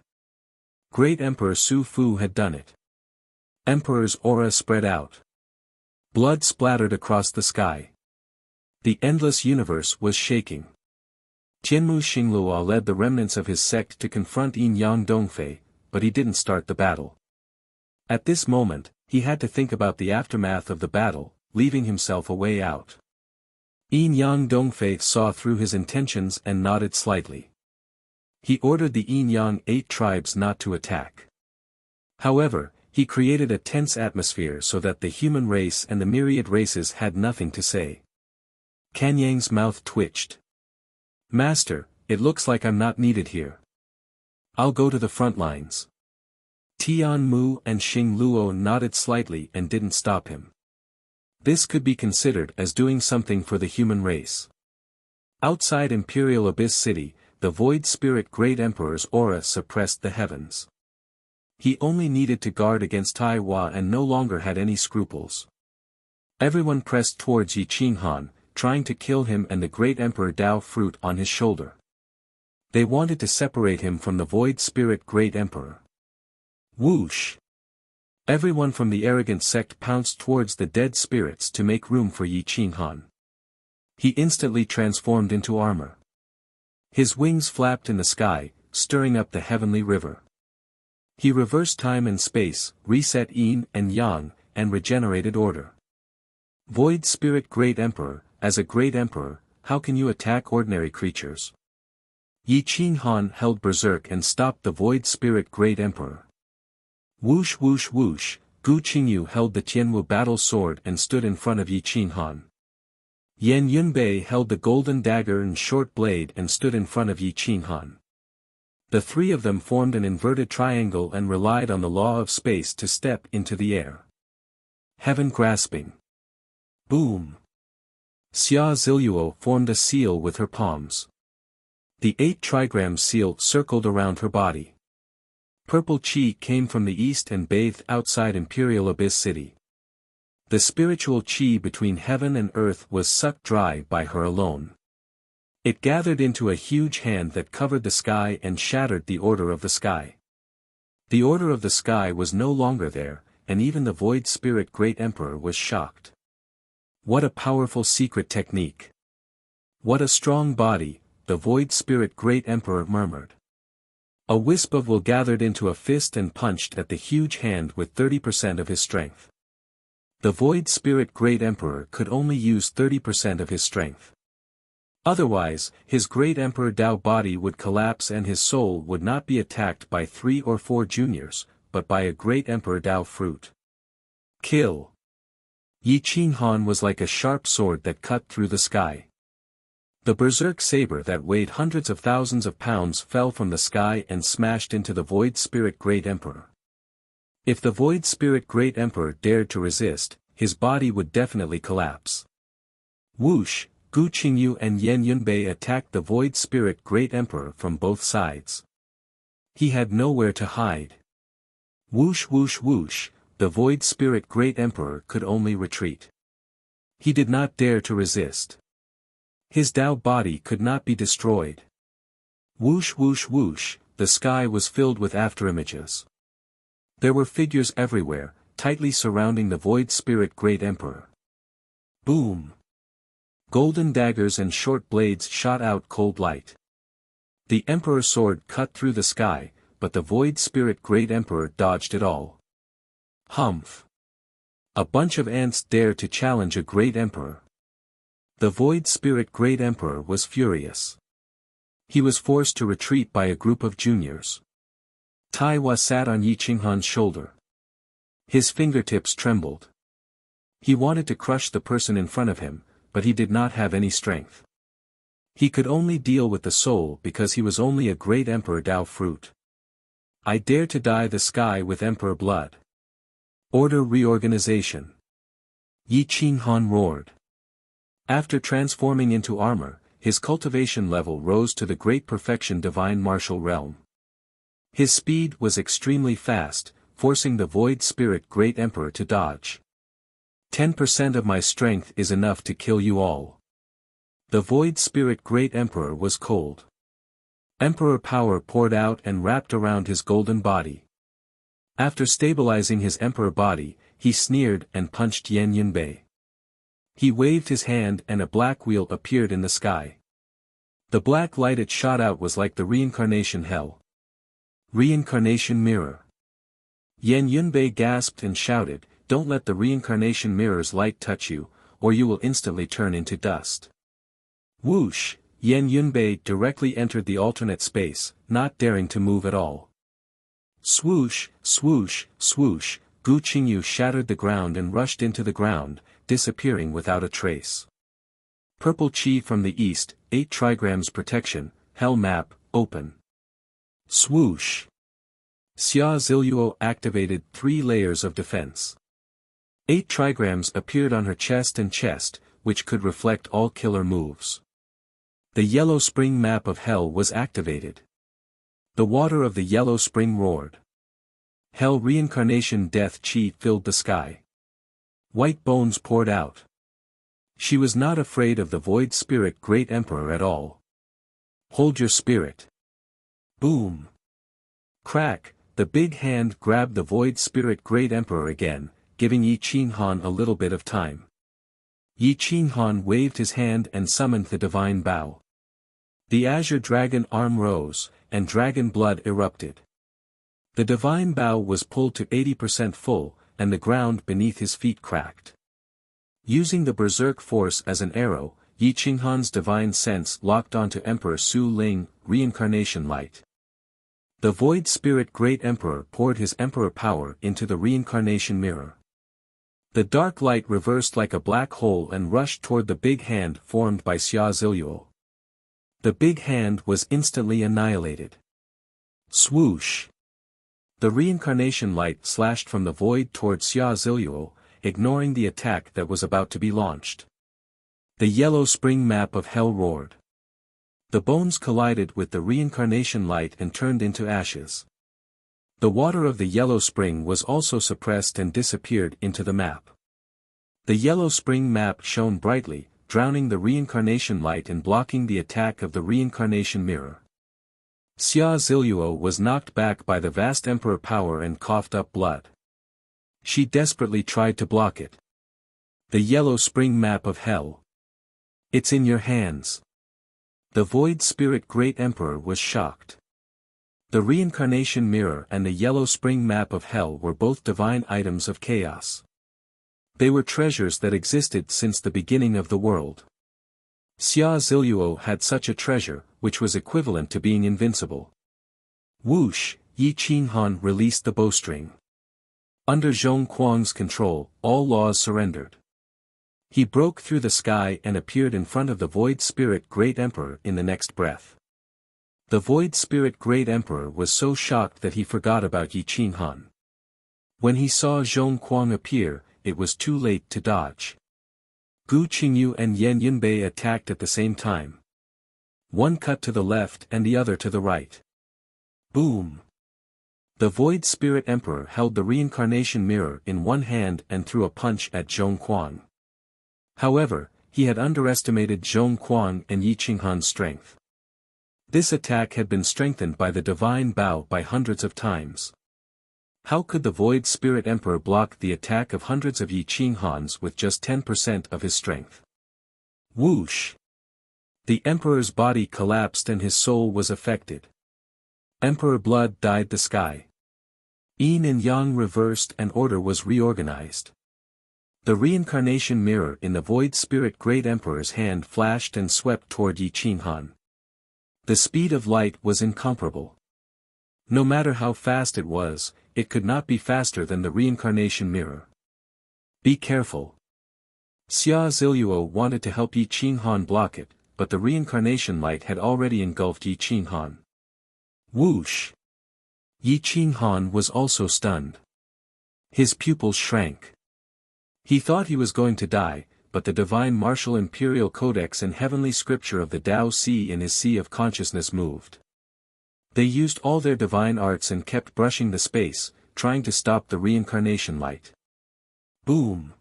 Great Emperor Su Fu had done it. Emperor's aura spread out. Blood splattered across the sky. The endless universe was shaking. Tianmu Xinglua led the remnants of his sect to confront Yin Yang Dongfei, but he didn't start the battle. At this moment, he had to think about the aftermath of the battle, leaving himself a way out. Yin Yang Dongfei saw through his intentions and nodded slightly. He ordered the Yin Yang 8 tribes not to attack. However, he created a tense atmosphere so that the human race and the myriad races had nothing to say. Kanyang's mouth twitched. "Master, it looks like I'm not needed here. I'll go to the front lines." Tian Mu and Xing Luo nodded slightly and didn't stop him. This could be considered as doing something for the human race. Outside Imperial Abyss City, the Void Spirit Great Emperor's aura suppressed the heavens. He only needed to guard against Tai Hua and no longer had any scruples. Everyone pressed towards Yi Qinghan, trying to kill him and the Great Emperor Dao Fruit on his shoulder. They wanted to separate him from the Void Spirit Great Emperor. Whoosh! Everyone from the arrogant sect pounced towards the dead spirits to make room for Yi Qinghan. He instantly transformed into armor. His wings flapped in the sky, stirring up the heavenly river. He reversed time and space, reset yin and yang, and regenerated order. Void Spirit Great Emperor, as a Great Emperor, how can you attack ordinary creatures? Yi Qinghan held berserk and stopped the Void Spirit Great Emperor. Whoosh whoosh whoosh, Gu Qingyu held the Tianwu battle sword and stood in front of Yi Qinghan. Yan Yunbei held the golden dagger and short blade and stood in front of Yi Qinghan. The three of them formed an inverted triangle and relied on the law of space to step into the air. Heaven grasping. Boom. Xia Ziluo formed a seal with her palms. The 8 trigram seal circled around her body. Purple chi came from the east and bathed outside Imperial Abyss City. The spiritual chi between heaven and earth was sucked dry by her alone. It gathered into a huge hand that covered the sky and shattered the order of the sky. The order of the sky was no longer there, and even the Void Spirit Great Emperor was shocked. What a powerful secret technique! What a strong body, the Void Spirit Great Emperor murmured. A wisp of will gathered into a fist and punched at the huge hand with 30% of his strength. The Void Spirit Great Emperor could only use 30% of his strength. Otherwise, his Great Emperor Dao body would collapse and his soul would not be attacked by 3 or 4 juniors, but by a Great Emperor Dao fruit. Kill! Yi Qinghan was like a sharp sword that cut through the sky. The berserk saber that weighed hundreds of thousands of pounds fell from the sky and smashed into the Void Spirit Great Emperor. If the Void Spirit Great Emperor dared to resist, his body would definitely collapse. Whoosh, Gu Qingyu and Yan Yunbei attacked the Void Spirit Great Emperor from both sides. He had nowhere to hide. Whoosh whoosh whoosh, the Void Spirit Great Emperor could only retreat. He did not dare to resist. His Dao body could not be destroyed. Whoosh whoosh whoosh, the sky was filled with afterimages. There were figures everywhere, tightly surrounding the Void Spirit Great Emperor. Boom! Golden daggers and short blades shot out cold light. The Emperor's sword cut through the sky, but the Void Spirit Great Emperor dodged it all. Humph! A bunch of ants dared to challenge a Great Emperor. The Void Spirit Great Emperor was furious. He was forced to retreat by a group of juniors. Tai Hua sat on Yi Qinghan's shoulder. His fingertips trembled. He wanted to crush the person in front of him, but he did not have any strength. He could only deal with the soul because he was only a Great Emperor Dao fruit. I dare to dye the sky with Emperor blood. Order reorganization. Yi Qinghan roared. After transforming into armor, his cultivation level rose to the great perfection divine martial realm. His speed was extremely fast, forcing the Void Spirit Great Emperor to dodge. 10% of my strength is enough to kill you all. The Void Spirit Great Emperor was cold. Emperor power poured out and wrapped around his golden body. After stabilizing his emperor body, he sneered and punched Yan Yunbei. He waved his hand and a black wheel appeared in the sky. The black light it shot out was like the reincarnation hell. Reincarnation mirror. Yan Yunbei gasped and shouted, "Don't let the reincarnation mirror's light touch you, or you will instantly turn into dust." Whoosh, Yan Yunbei directly entered the alternate space, not daring to move at all. Swoosh, swoosh, swoosh, Gu Qingyu shattered the ground and rushed into the ground, disappearing without a trace. Purple Chi from the east, 8 trigrams protection, hell map, open. Swoosh. Xia Ziluo activated 3 layers of defense. 8 trigrams appeared on her chest and chest, which could reflect all killer moves. The Yellow Spring map of hell was activated. The water of the Yellow Spring roared. Hell reincarnation death chi filled the sky. White bones poured out. She was not afraid of the Void Spirit Great Emperor at all. Hold your spirit. Boom. Crack, the big hand grabbed the Void Spirit Great Emperor again, giving Yi Qinghan a little bit of time. Yi Qinghan waved his hand and summoned the divine bow. The azure dragon arm rose, and dragon blood erupted. The divine bow was pulled to 80% full, and the ground beneath his feet cracked. Using the berserk force as an arrow, Yi Qinghan's divine sense locked onto Emperor Su Ling, reincarnation light. The Void Spirit Great Emperor poured his emperor power into the reincarnation mirror. The dark light reversed like a black hole and rushed toward the big hand formed by Xia Ziluo. The big hand was instantly annihilated. Swoosh! The reincarnation light slashed from the void toward Xia Ziluo, ignoring the attack that was about to be launched. The Yellow Spring map of hell roared. The bones collided with the reincarnation light and turned into ashes. The water of the Yellow Spring was also suppressed and disappeared into the map. The Yellow Spring map shone brightly, drowning the reincarnation light and blocking the attack of the reincarnation mirror. Xia Ziluo was knocked back by the vast emperor power and coughed up blood. She desperately tried to block it. The Yellow Spring map of hell. It's in your hands. The Void Spirit Great Emperor was shocked. The reincarnation mirror and the Yellow Spring map of hell were both divine items of chaos. They were treasures that existed since the beginning of the world. Xia Ziluo had such a treasure, which was equivalent to being invincible. Whoosh, Yi Qinghan released the bowstring. Under Zhong Kuang's control, all laws surrendered. He broke through the sky and appeared in front of the Void Spirit Great Emperor in the next breath. The Void Spirit Great Emperor was so shocked that he forgot about Yi Qinghan. When he saw Zhong Kuang appear, it was too late to dodge. Gu Qingyu and Yan Yunbei attacked at the same time. One cut to the left and the other to the right. Boom! The Void Spirit Emperor held the reincarnation mirror in one hand and threw a punch at Zhong Kuang. However, he had underestimated Zhong Kuang and Yi Qinghan's strength. This attack had been strengthened by the divine bow by hundreds of times. How could the Void Spirit Emperor block the attack of hundreds of Yi Qinghans with just 10% of his strength? Whoosh! The Emperor's body collapsed and his soul was affected. Emperor blood dyed the sky. Yin and Yang reversed and order was reorganized. The reincarnation mirror in the Void Spirit Great Emperor's hand flashed and swept toward Yi Qinghan. The speed of light was incomparable. No matter how fast it was, it could not be faster than the reincarnation mirror. Be careful. Xia Ziluo wanted to help Yi Qinghan block it, but the reincarnation light had already engulfed Yi Qinghan. Whoosh! Yi Qinghan was also stunned. His pupils shrank. He thought he was going to die, but the divine martial imperial codex and heavenly scripture of the Tao Sea in his sea of consciousness moved. They used all their divine arts and kept brushing the space, trying to stop the reincarnation light. Boom!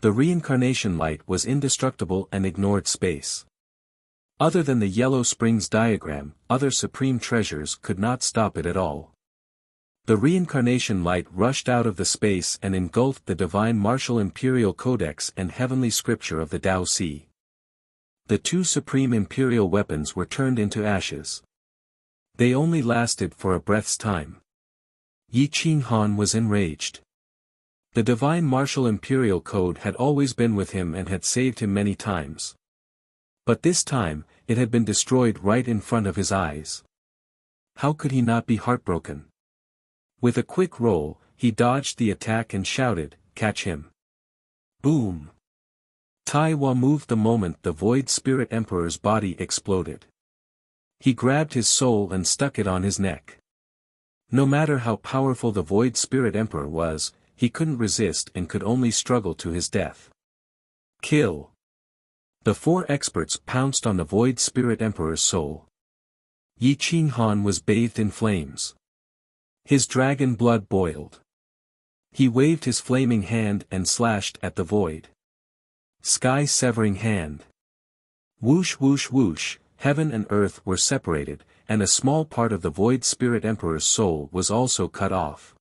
The reincarnation light was indestructible and ignored space. Other than the Yellow Springs diagram, other supreme treasures could not stop it at all. The reincarnation light rushed out of the space and engulfed the divine martial imperial codex and heavenly scripture of the Tao Sea. The two supreme imperial weapons were turned into ashes. They only lasted for a breath's time. Yi Qinghan was enraged. The divine martial imperial code had always been with him and had saved him many times. But this time, it had been destroyed right in front of his eyes. How could he not be heartbroken? With a quick roll, he dodged the attack and shouted, "Catch him!" Boom! Tai Hua moved the moment the Void Spirit Emperor's body exploded. He grabbed his soul and stuck it on his neck. No matter how powerful the Void Spirit Emperor was, he couldn't resist and could only struggle to his death. Kill! The four experts pounced on the Void Spirit Emperor's soul. Yi Qinghan was bathed in flames. His dragon blood boiled. He waved his flaming hand and slashed at the void. Sky-severing hand. Whoosh whoosh whoosh, heaven and earth were separated, and a small part of the Void Spirit Emperor's soul was also cut off.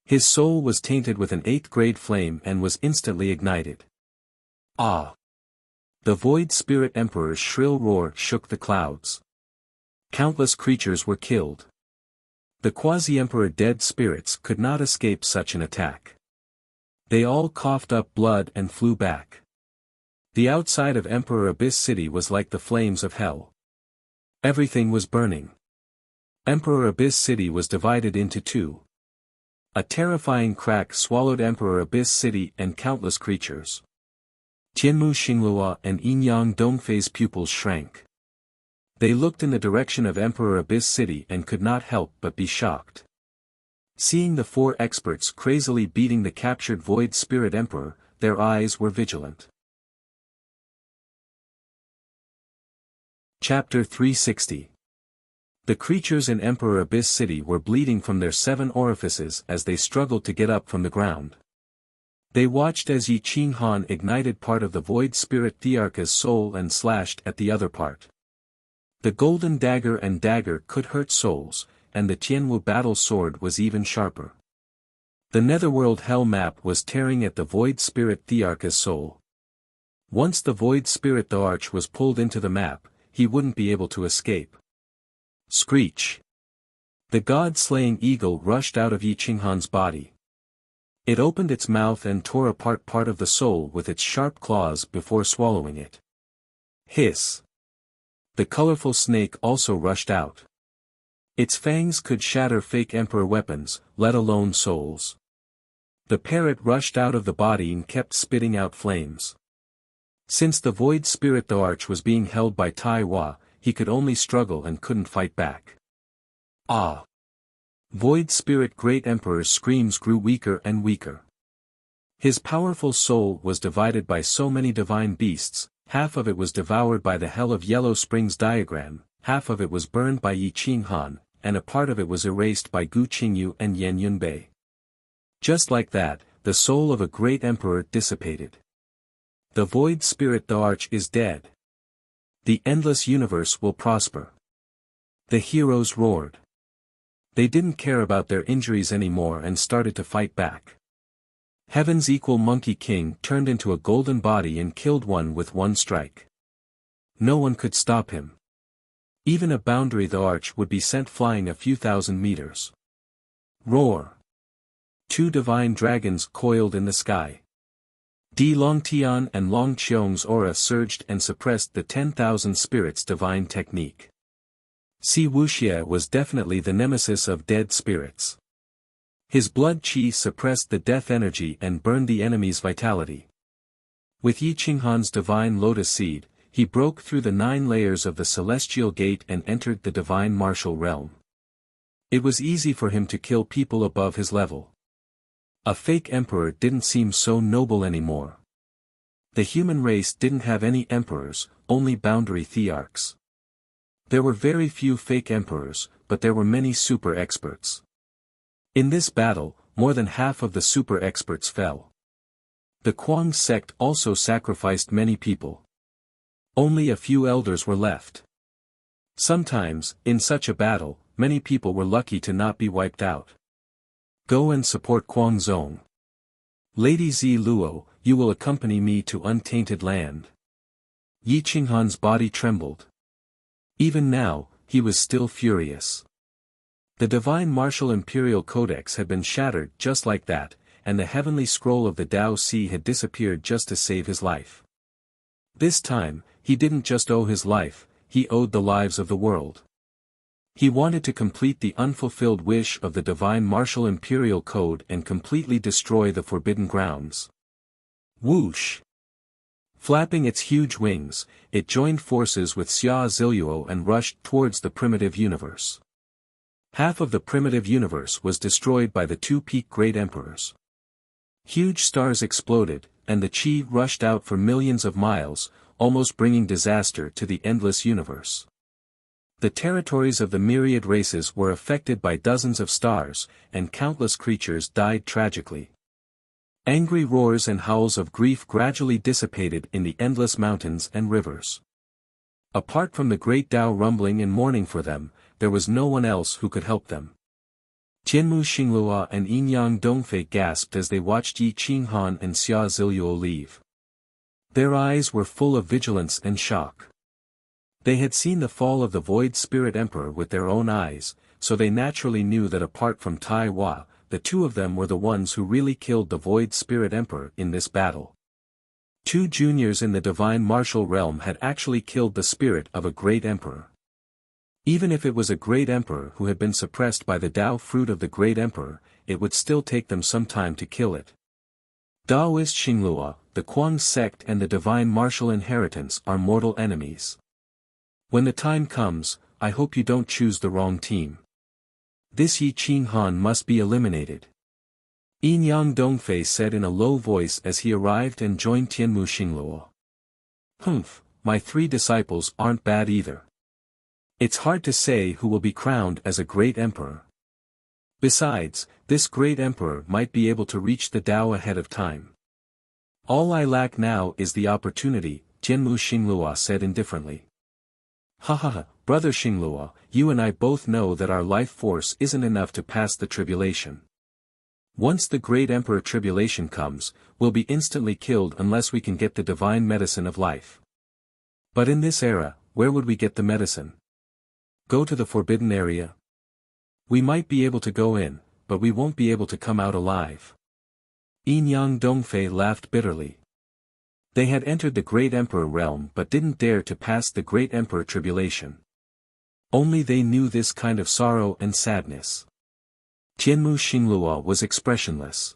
His soul was tainted with an 8th-grade flame and was instantly ignited. Ah! The Void Spirit Emperor's shrill roar shook the clouds. Countless creatures were killed. The Quasi-Emperor dead spirits could not escape such an attack. They all coughed up blood and flew back. The outside of Emperor Abyss City was like the flames of hell. Everything was burning. Emperor Abyss City was divided into two. A terrifying crack swallowed Emperor Abyss City and countless creatures. Tianmu Xinglua and Yinyang Dongfei's pupils shrank. They looked in the direction of Emperor Abyss City and could not help but be shocked. Seeing the four experts crazily beating the captured Void Spirit Emperor, their eyes were vigilant. Chapter 360. The creatures in Emperor Abyss City were bleeding from their 7 orifices as they struggled to get up from the ground. They watched as Yi Qinghan ignited part of the Void Spirit Thearka's soul and slashed at the other part. The golden dagger and dagger could hurt souls, and the Tianwu battle sword was even sharper. The Netherworld Hell map was tearing at the Void Spirit Thearka's soul. Once the Void Spirit the Arch was pulled into the map, he wouldn't be able to escape. Screech! The god-slaying eagle rushed out of Yi Qinghan's body. It opened its mouth and tore apart part of the soul with its sharp claws before swallowing it. Hiss! The colorful snake also rushed out. Its fangs could shatter fake emperor weapons, let alone souls. The parrot rushed out of the body and kept spitting out flames. Since the Void Spirit the Arch was being held by Tai Hua, he could only struggle and couldn't fight back. Ah! Void Spirit Great Emperor's screams grew weaker and weaker. His powerful soul was divided by so many divine beasts. Half of it was devoured by the Hell of Yellow Springs diagram, half of it was burned by Yi Qinghan, and a part of it was erased by Gu Qingyu and Yan Yunbei. Just like that, the soul of a great emperor dissipated. The Void Spirit the Arch is dead. The endless universe will prosper. The heroes roared. They didn't care about their injuries anymore and started to fight back. Heaven's equal Monkey King turned into a golden body and killed one with one strike. No one could stop him. Even a boundary the arch would be sent flying a few thousand meters. Roar! 2 divine dragons coiled in the sky. Di Longtian and Long Qiong's aura surged and suppressed the 10,000 spirits' divine technique. Si Wuxia was definitely the nemesis of dead spirits. His blood qi suppressed the death energy and burned the enemy's vitality. With Yi Qinghan's divine lotus seed, he broke through the 9 layers of the celestial gate and entered the divine martial realm. It was easy for him to kill people above his level. A fake emperor didn't seem so noble anymore. The human race didn't have any emperors, only boundary thearchs. There were very few fake emperors, but there were many super experts. In this battle, more than half of the super experts fell. The Kuang sect also sacrificed many people. Only a few elders were left. Sometimes, in such a battle, many people were lucky to not be wiped out. Go and support Kuang Zong. Lady Zi Luo, you will accompany me to untainted land. Yi Qinghan's body trembled. Even now, he was still furious. The divine martial imperial codex had been shattered just like that, and the heavenly scroll of the Tao Si had disappeared just to save his life. This time, he didn't just owe his life, he owed the lives of the world. He wanted to complete the unfulfilled wish of the divine martial imperial code and completely destroy the forbidden grounds. Whoosh! Flapping its huge wings, it joined forces with Xia Ziluo and rushed towards the primitive universe. Half of the primitive universe was destroyed by the two peak great emperors. Huge stars exploded, and the Qi rushed out for millions of miles, almost bringing disaster to the endless universe. The territories of the myriad races were affected by dozens of stars, and countless creatures died tragically. Angry roars and howls of grief gradually dissipated in the endless mountains and rivers. Apart from the great Tao rumbling in mourning for them, there was no one else who could help them. Tianmu Xinglua and Yinyang Dongfei gasped as they watched Yi Qinghan and Xia Ziluo leave. Their eyes were full of vigilance and shock. They had seen the fall of the Void Spirit Emperor with their own eyes, so they naturally knew that apart from Tai Hua, the two of them were the ones who really killed the Void Spirit Emperor in this battle. Two juniors in the divine martial realm had actually killed the spirit of a great emperor. Even if it was a great emperor who had been suppressed by the Tao fruit of the great emperor, it would still take them some time to kill it. Daoist Xinglua, the Kuang sect and the divine martial inheritance are mortal enemies. When the time comes, I hope you don't choose the wrong team. This Yi Qinghan must be eliminated. Yinyang Dongfei said in a low voice as he arrived and joined Tianmu Xingluo. Humph, my three disciples aren't bad either. It's hard to say who will be crowned as a great emperor. Besides, this great emperor might be able to reach the Tao ahead of time. All I lack now is the opportunity, Tianmu Xinglua said indifferently. Ha ha ha, brother Xinglua, you and I both know that our life force isn't enough to pass the tribulation. Once the great emperor tribulation comes, we'll be instantly killed unless we can get the divine medicine of life. But in this era, where would we get the medicine? Go to the forbidden area? We might be able to go in, but we won't be able to come out alive. Yinyang Dongfei laughed bitterly. They had entered the great emperor realm but didn't dare to pass the great emperor tribulation. Only they knew this kind of sorrow and sadness. Tianmu Xinglua was expressionless.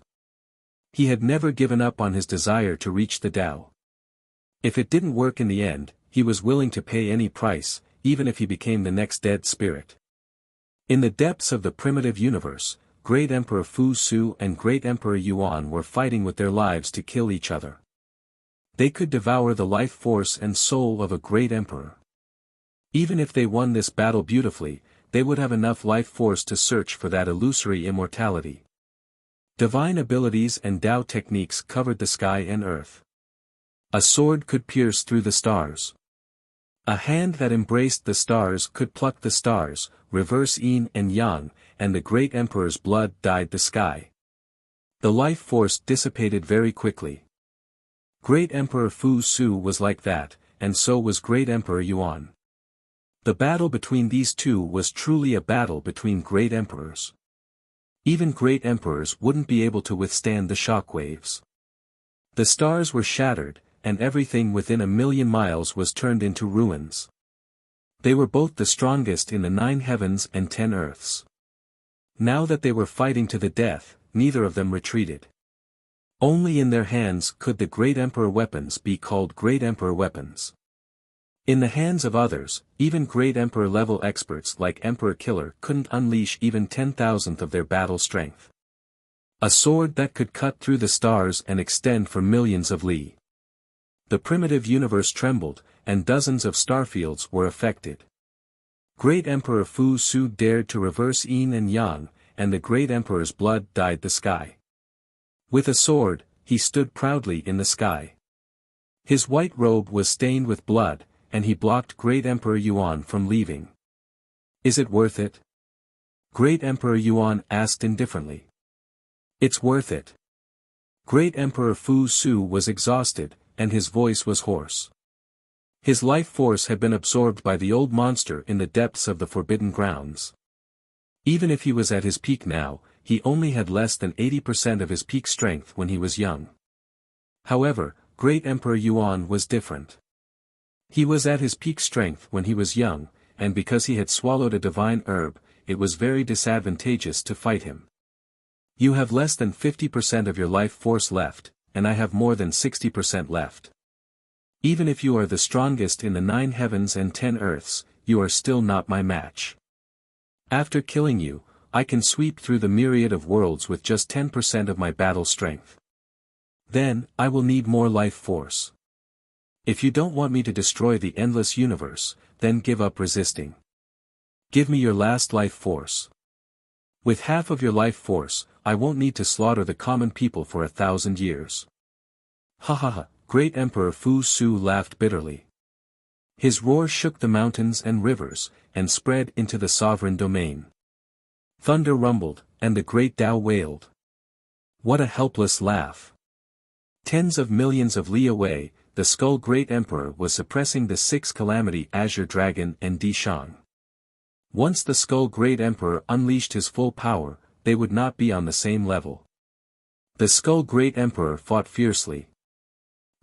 He had never given up on his desire to reach the Tao. If it didn't work in the end, he was willing to pay any price, even if he became the next dead spirit. In the depths of the primitive universe, Great Emperor Fu Su and Great Emperor Yuan were fighting with their lives to kill each other. They could devour the life force and soul of a great emperor. Even if they won this battle beautifully, they would have enough life force to search for that illusory immortality. Divine abilities and Tao techniques covered the sky and earth. A sword could pierce through the stars. A hand that embraced the stars could pluck the stars, reverse yin and yang, and the great emperor's blood dyed the sky. The life force dissipated very quickly. Great Emperor Fu Su was like that, and so was Great Emperor Yuan. The battle between these two was truly a battle between great emperors. Even great emperors wouldn't be able to withstand the shock waves. The stars were shattered, and everything within 1,000,000 miles was turned into ruins. They were both the strongest in the 9 heavens and 10 earths. Now that they were fighting to the death, neither of them retreated. Only in their hands could the Great Emperor weapons be called Great Emperor weapons. In the hands of others, even Great Emperor level experts like Emperor Killer couldn't unleash even 10,000th of their battle strength. A sword that could cut through the stars and extend for millions of li. The primitive universe trembled, and dozens of starfields were affected. Great Emperor Fu Su dared to reverse yin and yang, and the great emperor's blood dyed the sky. With a sword, he stood proudly in the sky. His white robe was stained with blood, and he blocked Great Emperor Yuan from leaving. Is it worth it? Great Emperor Yuan asked indifferently. It's worth it. Great Emperor Fu Su was exhausted, and his voice was hoarse. His life force had been absorbed by the old monster in the depths of the Forbidden Grounds. Even if he was at his peak now, he only had less than 80% of his peak strength when he was young. However, Great Emperor Yuan was different. He was at his peak strength when he was young, and because he had swallowed a divine herb, it was very disadvantageous to fight him. You have less than 50% of your life force left, and I have more than 60% left. Even if you are the strongest in the 9 heavens and 10 earths, you are still not my match. After killing you, I can sweep through the myriad of worlds with just 10% of my battle strength. Then, I will need more life force. If you don't want me to destroy the endless universe, then give up resisting. Give me your last life force. With half of your life force, I won't need to slaughter the common people for 1,000 years. Ha ha ha, Great Emperor Fu Su laughed bitterly. His roar shook the mountains and rivers, and spread into the sovereign domain. Thunder rumbled, and the great Tao wailed. What a helpless laugh. Tens of millions of li away, the Skull Great Emperor was suppressing the 6 Calamity Azure Dragon and Di Shang. Once the Skull Great Emperor unleashed his full power, they would not be on the same level. The Skull Great Emperor fought fiercely.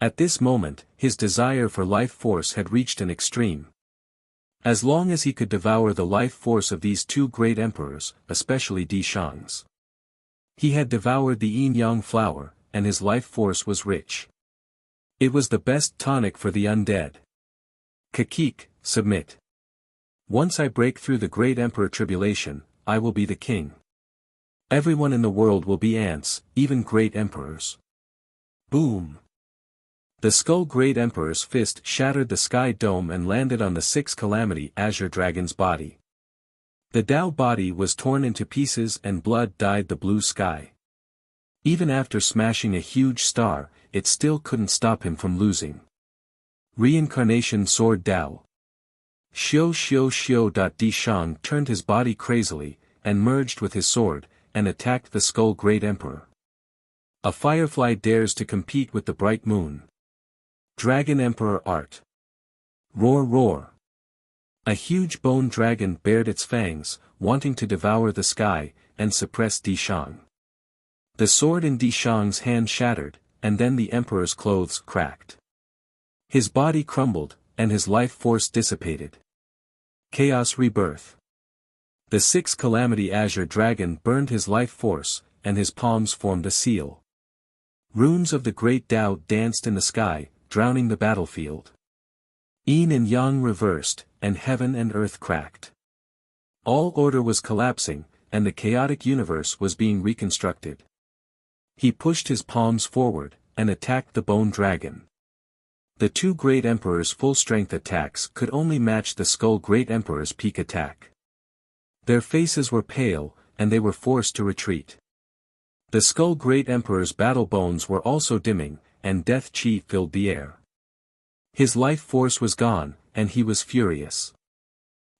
At this moment, his desire for life force had reached an extreme. As long as he could devour the life force of these 2 great emperors, especially Di Shang's. He had devoured the yin-yang flower, and his life force was rich. It was the best tonic for the undead. Kakik, submit. Once I break through the great emperor tribulation, I will be the king. Everyone in the world will be ants, even great emperors. Boom. The Skull Great Emperor's fist shattered the sky dome and landed on the 6 Calamity Azure Dragon's body. The Tao body was torn into pieces and blood dyed the blue sky. Even after smashing a huge star, it still couldn't stop him from losing. Reincarnation Sword Tao. Xiao Xiao Xiao. Di Shang turned his body crazily, and merged with his sword, and attacked the Skull Great Emperor. A firefly dares to compete with the bright moon. Dragon Emperor Art. Roar roar. A huge bone dragon bared its fangs, wanting to devour the sky, and suppress Di Shang. The sword in Di Shang's hand shattered, and then the emperor's clothes cracked. His body crumbled, and his life force dissipated. Chaos Rebirth. The 6 Calamity Azure Dragon burned his life force, and his palms formed a seal. Runes of the Great Tao danced in the sky, drowning the battlefield. Yin and Yang reversed, and heaven and earth cracked. All order was collapsing, and the chaotic universe was being reconstructed. He pushed his palms forward, and attacked the bone dragon. The 2 great emperors' full-strength attacks could only match the Skull Great Emperor's peak attack. Their faces were pale, and they were forced to retreat. The Skull Great Emperor's battle bones were also dimming, and death chi filled the air. His life force was gone, and he was furious.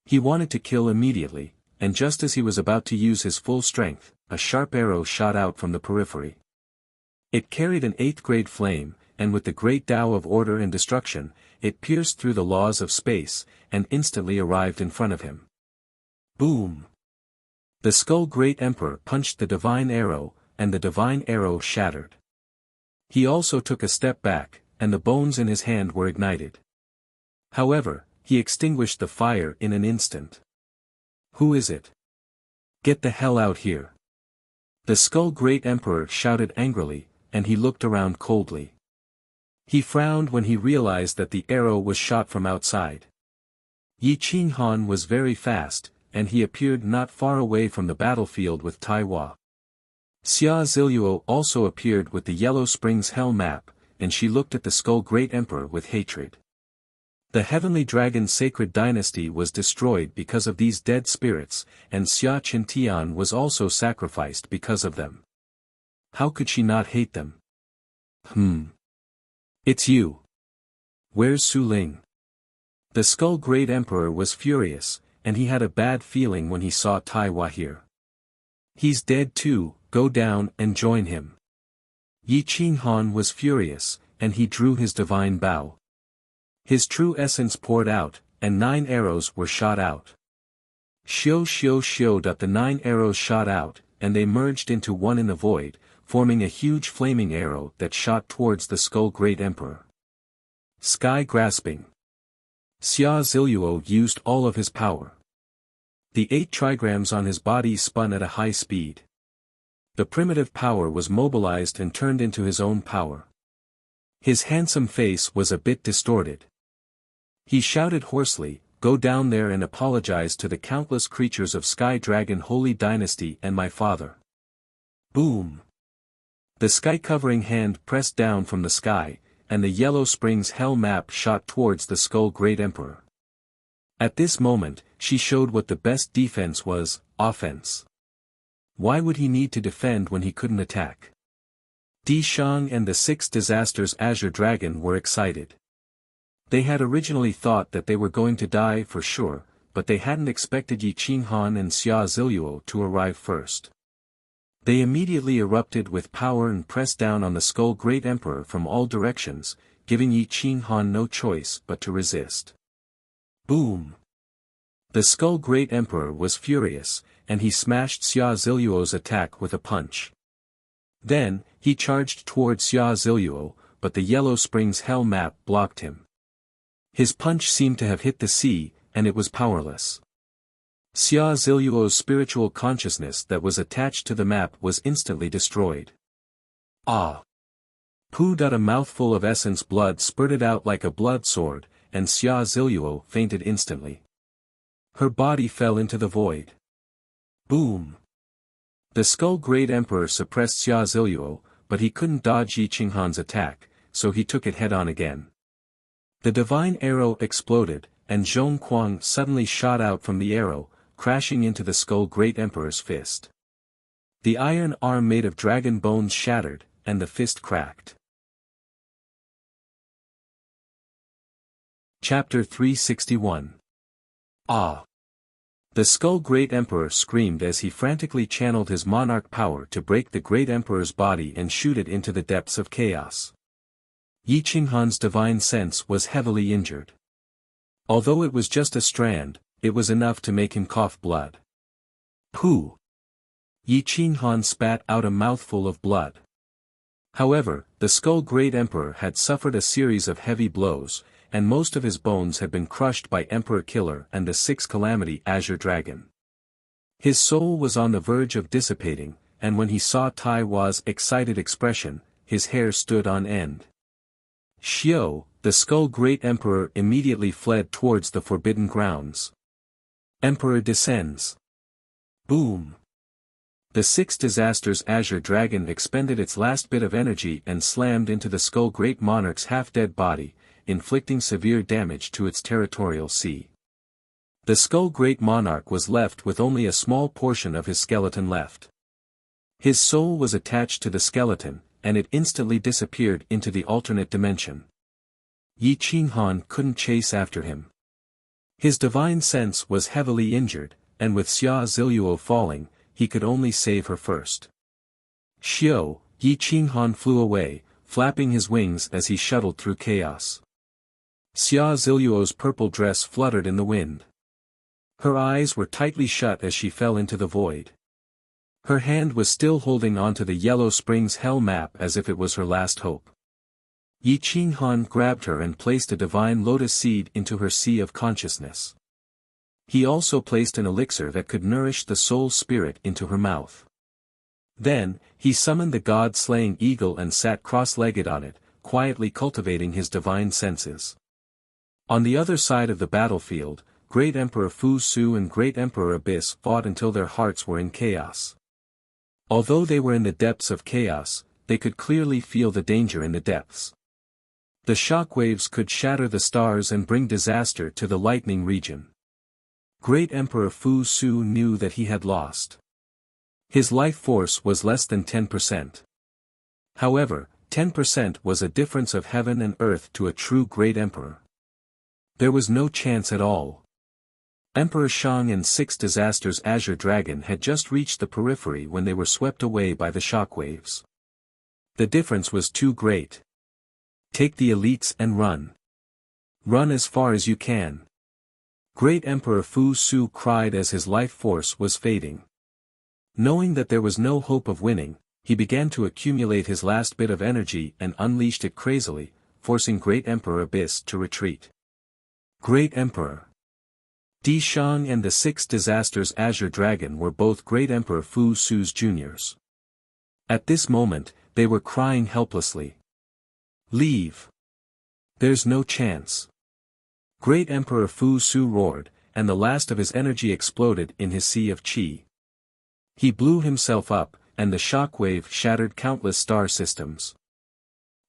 He wanted to kill immediately, and just as he was about to use his full strength, a sharp arrow shot out from the periphery. It carried an 8th-grade flame, and with the great Tao of order and destruction, it pierced through the laws of space, and instantly arrived in front of him. Boom! The Skull Great Emperor punched the divine arrow, and the divine arrow shattered. He also took a step back, and the bones in his hand were ignited. However, he extinguished the fire in an instant. Who is it? Get the hell out here! The Skull Great Emperor shouted angrily, and he looked around coldly. He frowned when he realized that the arrow was shot from outside. Yi Qinghan was very fast, and he appeared not far away from the battlefield with Taiwa. Xia Ziluo also appeared with the Yellow Springs Hell map, and she looked at the Skull Great Emperor with hatred. The Heavenly Dragon's sacred dynasty was destroyed because of these dead spirits, and Xia Qintian was also sacrificed because of them. How could she not hate them? It's you. Where's Su Ling? The Skull Great Emperor was furious, and he had a bad feeling when he saw Tai Hua here. He's dead too, go down and join him. Yi Qinghan was furious, and he drew his divine bow. His true essence poured out, and 9 arrows were shot out. Xiu xiu xiu. The 9 arrows shot out, and they merged into one in the void, forming a huge flaming arrow that shot towards the Skull Great Emperor. Sky grasping. Xia Ziluo used all of his power. The 8 trigrams on his body spun at a high speed. The primitive power was mobilized and turned into his own power. His handsome face was a bit distorted. He shouted hoarsely, "Go down there and apologize to the countless creatures of Sky Dragon Holy Dynasty and my father." Boom! The sky-covering hand pressed down from the sky, and the Yellow Springs Hell map shot towards the Skull Great Emperor. At this moment, she showed what the best defense was, offense. Why would he need to defend when he couldn't attack? Di Shang and the 6 Disasters Azure Dragon were excited. They had originally thought that they were going to die for sure, but they hadn't expected Yi Qinghan and Xia Ziluo to arrive first. They immediately erupted with power and pressed down on the Skull Great Emperor from all directions, giving Yi Qinghan no choice but to resist. Boom! The Skull Great Emperor was furious, and he smashed Xia Ziluo's attack with a punch. Then, he charged towards Xia Ziluo, but the Yellow Springs Hell map blocked him. His punch seemed to have hit the sea, and it was powerless. Xia Ziluo's spiritual consciousness that was attached to the map was instantly destroyed. Ah! Pooh! A mouthful of essence blood spurted out like a blood sword, and Xia Ziluo fainted instantly. Her body fell into the void. Boom! The Skull Great Emperor suppressed Xia Ziluo, but he couldn't dodge Yi Qinghan's attack, so he took it head-on again. The divine arrow exploded, and Zhong Kuang suddenly shot out from the arrow, crashing into the Skull Great Emperor's fist. The iron arm made of dragon bones shattered, and the fist cracked. Chapter 361. Ah! The Skull Great Emperor screamed as he frantically channeled his monarch power to break the Great Emperor's body and shoot it into the depths of chaos. Yi Qinghan's divine sense was heavily injured. Although it was just a strand, it was enough to make him cough blood. Pooh! Yi Qinghan spat out a mouthful of blood. However, the Skull Great Emperor had suffered a series of heavy blows, and most of his bones had been crushed by Emperor Killer and the 6 Calamity Azure Dragon. His soul was on the verge of dissipating, and when he saw Tai Hua's excited expression, his hair stood on end. Xiu, the Skull Great Emperor immediately fled towards the Forbidden Grounds. Emperor descends. Boom! The 6 Disasters Azure Dragon expended its last bit of energy and slammed into the Skull Great Monarch's half-dead body, inflicting severe damage to its territorial sea. The Skull Great Monarch was left with only a small portion of his skeleton left. His soul was attached to the skeleton, and it instantly disappeared into the alternate dimension. Yi Qinghan couldn't chase after him. His divine sense was heavily injured, and with Xia Ziluo falling, he could only save her first. Xiu, Yi Qinghan flew away, flapping his wings as he shuttled through chaos. Xia Ziluo's purple dress fluttered in the wind. Her eyes were tightly shut as she fell into the void. Her hand was still holding onto the Yellow Springs Hell map as if it was her last hope. Yi Qinghan grabbed her and placed a divine lotus seed into her sea of consciousness. He also placed an elixir that could nourish the soul spirit into her mouth. Then, he summoned the god-slaying eagle and sat cross-legged on it, quietly cultivating his divine senses. On the other side of the battlefield, Great Emperor Fu Su and Great Emperor Abyss fought until their hearts were in chaos. Although they were in the depths of chaos, they could clearly feel the danger in the depths. The shockwaves could shatter the stars and bring disaster to the lightning region. Great Emperor Fu Su knew that he had lost. His life force was less than 10%. However, 10% was a difference of heaven and earth to a true great emperor. There was no chance at all. Emperor Shang and 6 disasters Azure Dragon had just reached the periphery when they were swept away by the shockwaves. The difference was too great. Take the elites and run. Run as far as you can. Great Emperor Fu Su cried as his life force was fading. Knowing that there was no hope of winning, he began to accumulate his last bit of energy and unleashed it crazily, forcing Great Emperor Abyss to retreat. Great Emperor Di Shang and the 6 disasters Azure Dragon were both Great Emperor Fu Su's juniors. At this moment, they were crying helplessly. Leave. There's no chance. Great Emperor Fu Su roared, and the last of his energy exploded in his sea of qi. He blew himself up, and the shockwave shattered countless star systems.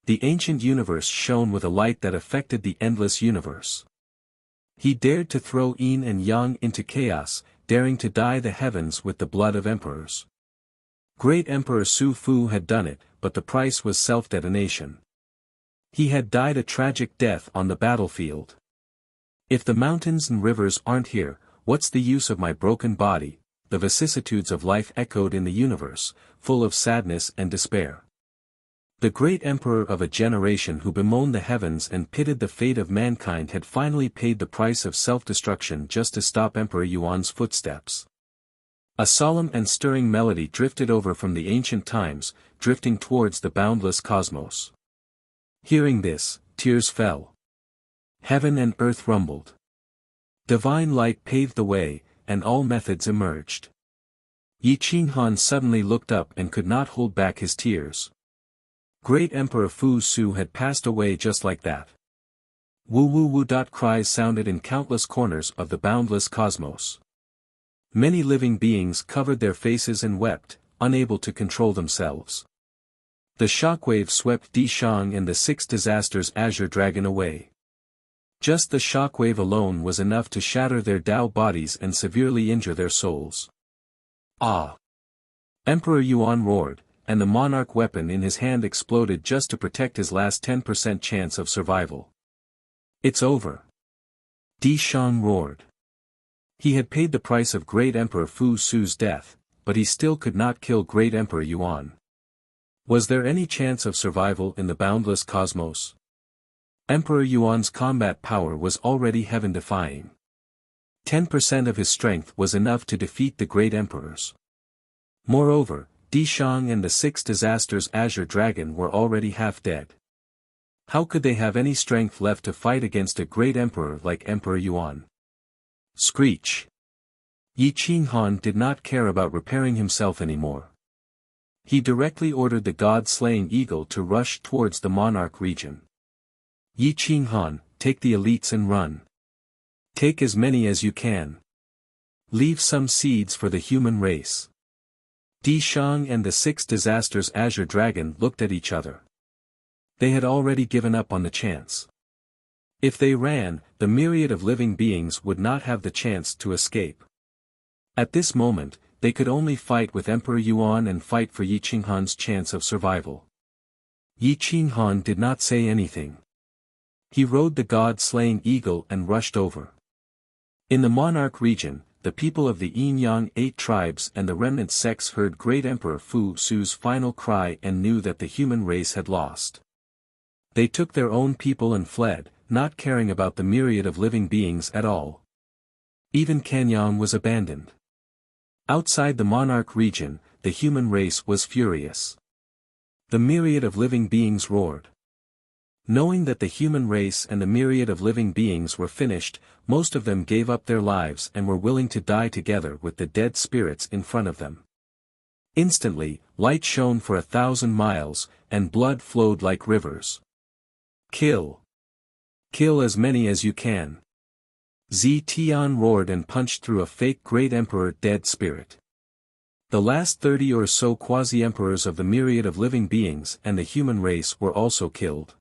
The ancient universe shone with a light that affected the endless universe. He dared to throw yin and yang into chaos, daring to dye the heavens with the blood of emperors. Great Emperor Su Fu had done it, but the price was self-detonation. He had died a tragic death on the battlefield. If the mountains and rivers aren't here, what's the use of my broken body? The vicissitudes of life echoed in the universe, full of sadness and despair. The great emperor of a generation who bemoaned the heavens and pitted the fate of mankind had finally paid the price of self-destruction just to stop Emperor Yuan's footsteps. A solemn and stirring melody drifted over from the ancient times, drifting towards the boundless cosmos. Hearing this, tears fell. Heaven and earth rumbled. Divine light paved the way, and all methods emerged. Yi Qinghan suddenly looked up and could not hold back his tears. Great Emperor Fu Su had passed away just like that. Woo woo woo. Cries sounded in countless corners of the boundless cosmos. Many living beings covered their faces and wept, unable to control themselves. The shockwave swept Di Shang and the 6 disasters Azure Dragon away. Just the shockwave alone was enough to shatter their Dao bodies and severely injure their souls. Ah! Emperor Yuan roared, and the monarch weapon in his hand exploded just to protect his last 10% chance of survival. It's over. Di Shang roared. He had paid the price of Great Emperor Fu Su's death, but he still could not kill Great Emperor Yuan. Was there any chance of survival in the boundless cosmos? Emperor Yuan's combat power was already heaven-defying. 10% of his strength was enough to defeat the great emperors. Moreover, Di Shang and the 6 disasters Azure Dragon were already half dead. How could they have any strength left to fight against a great emperor like Emperor Yuan? Screech! Yi Qinghan did not care about repairing himself anymore. He directly ordered the god-slaying eagle to rush towards the monarch region. Yi Qinghan, take the elites and run. Take as many as you can. Leave some seeds for the human race. Di Shang and the 6 disasters Azure Dragon looked at each other. They had already given up on the chance. If they ran, the myriad of living beings would not have the chance to escape. At this moment, they could only fight with Emperor Yuan and fight for Yi Qinghan's chance of survival. Yi Qinghan did not say anything. He rode the god-slaying eagle and rushed over. In the monarch region, the people of the Yin-Yang 8 tribes and the remnant sects heard great Emperor Fu Su's final cry and knew that the human race had lost. They took their own people and fled, not caring about the myriad of living beings at all. Even Kanyang was abandoned. Outside the monarch region, the human race was furious. The myriad of living beings roared. Knowing that the human race and the myriad of living beings were finished, most of them gave up their lives and were willing to die together with the dead spirits in front of them. Instantly, light shone for 1,000 miles, and blood flowed like rivers. Kill! Kill as many as you can. Zi Tian roared and punched through a fake great emperor dead spirit. The last 30 or so quasi-emperors of the myriad of living beings and the human race were also killed.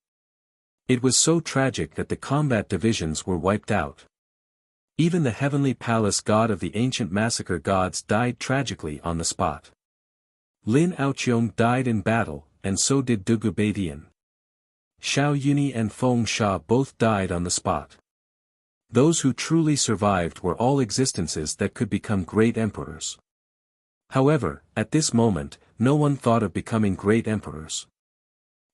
It was so tragic that the combat divisions were wiped out. Even the heavenly palace god of the ancient massacre gods died tragically on the spot. Lin Aoqiong died in battle, and so did Dugu Badian. Xiao Yuni and Feng Sha both died on the spot. Those who truly survived were all existences that could become great emperors. However, at this moment, no one thought of becoming great emperors.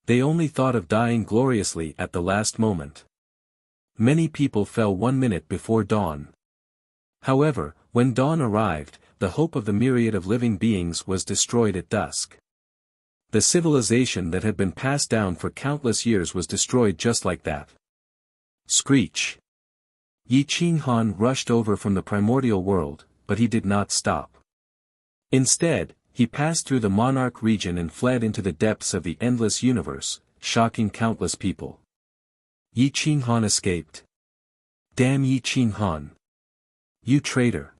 They only thought of dying gloriously at the last moment. Many people fell 1 minute before dawn. However, when dawn arrived, the hope of the myriad of living beings was destroyed at dusk. The civilization that had been passed down for countless years was destroyed just like that. Screech! Yi Qinghan rushed over from the primordial world, but he did not stop. Instead, he passed through the monarch region and fled into the depths of the endless universe, shocking countless people. Yi Qinghan escaped. Damn Yi Qinghan! You traitor!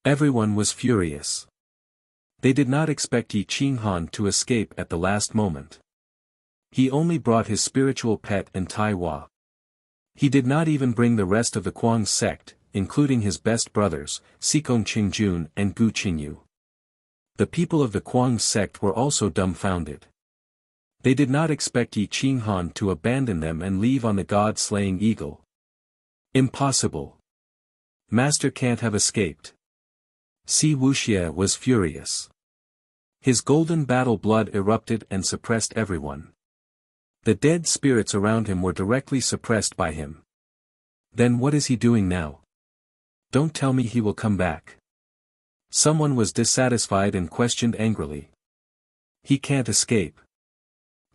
Everyone was furious. They did not expect Yi Qinghan to escape at the last moment. He only brought his spiritual pet and Taiwa. He did not even bring the rest of the Kuang sect, including his best brothers, Sikong Qingjun and Gu Qingyu. The people of the Kuang sect were also dumbfounded. They did not expect Yi Qinghan to abandon them and leave on the god-slaying eagle. Impossible. Master can't have escaped. Si Wuxia was furious. His golden battle blood erupted and suppressed everyone. The dead spirits around him were directly suppressed by him. Then what is he doing now? Don't tell me he will come back. Someone was dissatisfied and questioned angrily. He can't escape.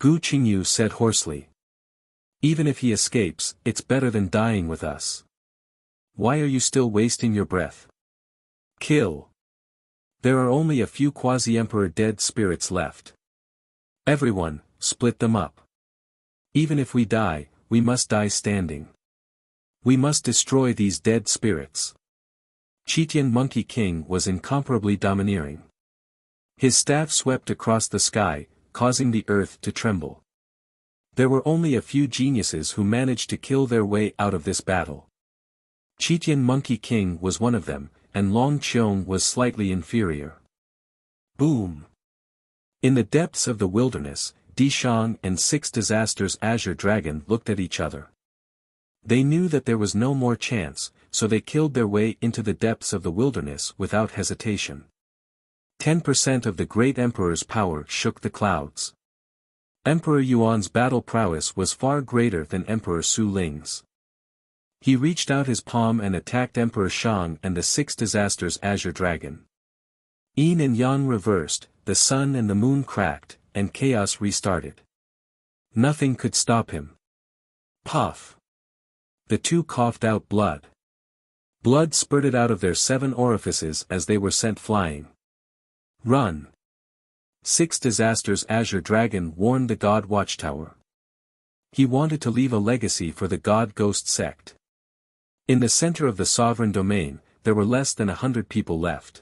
Gu Qingyu said hoarsely. Even if he escapes, it's better than dying with us. Why are you still wasting your breath? Kill. There are only a few quasi-emperor dead spirits left. Everyone, split them up. Even if we die, we must die standing. We must destroy these dead spirits. Qitian Monkey King was incomparably domineering. His staff swept across the sky, causing the earth to tremble. There were only a few geniuses who managed to kill their way out of this battle. Qitian Monkey King was one of them, and Long Qiong was slightly inferior. Boom! In the depths of the wilderness, Dishang and Six Disasters Azure Dragon looked at each other. They knew that there was no more chance, so they killed their way into the depths of the wilderness without hesitation. 10% of the great emperor's power shook the clouds. Emperor Yuan's battle prowess was far greater than Emperor Su Ling's. He reached out his palm and attacked Emperor Shang and the Six Disasters Azure Dragon. Yin and Yang reversed, the sun and the moon cracked, and chaos restarted. Nothing could stop him. Puff! The two coughed out blood. Blood spurted out of their 7 orifices as they were sent flying. Run! Six Disasters Azure Dragon warned the God Watchtower. He wanted to leave a legacy for the God Ghost sect. In the center of the sovereign domain, there were less than 100 people left.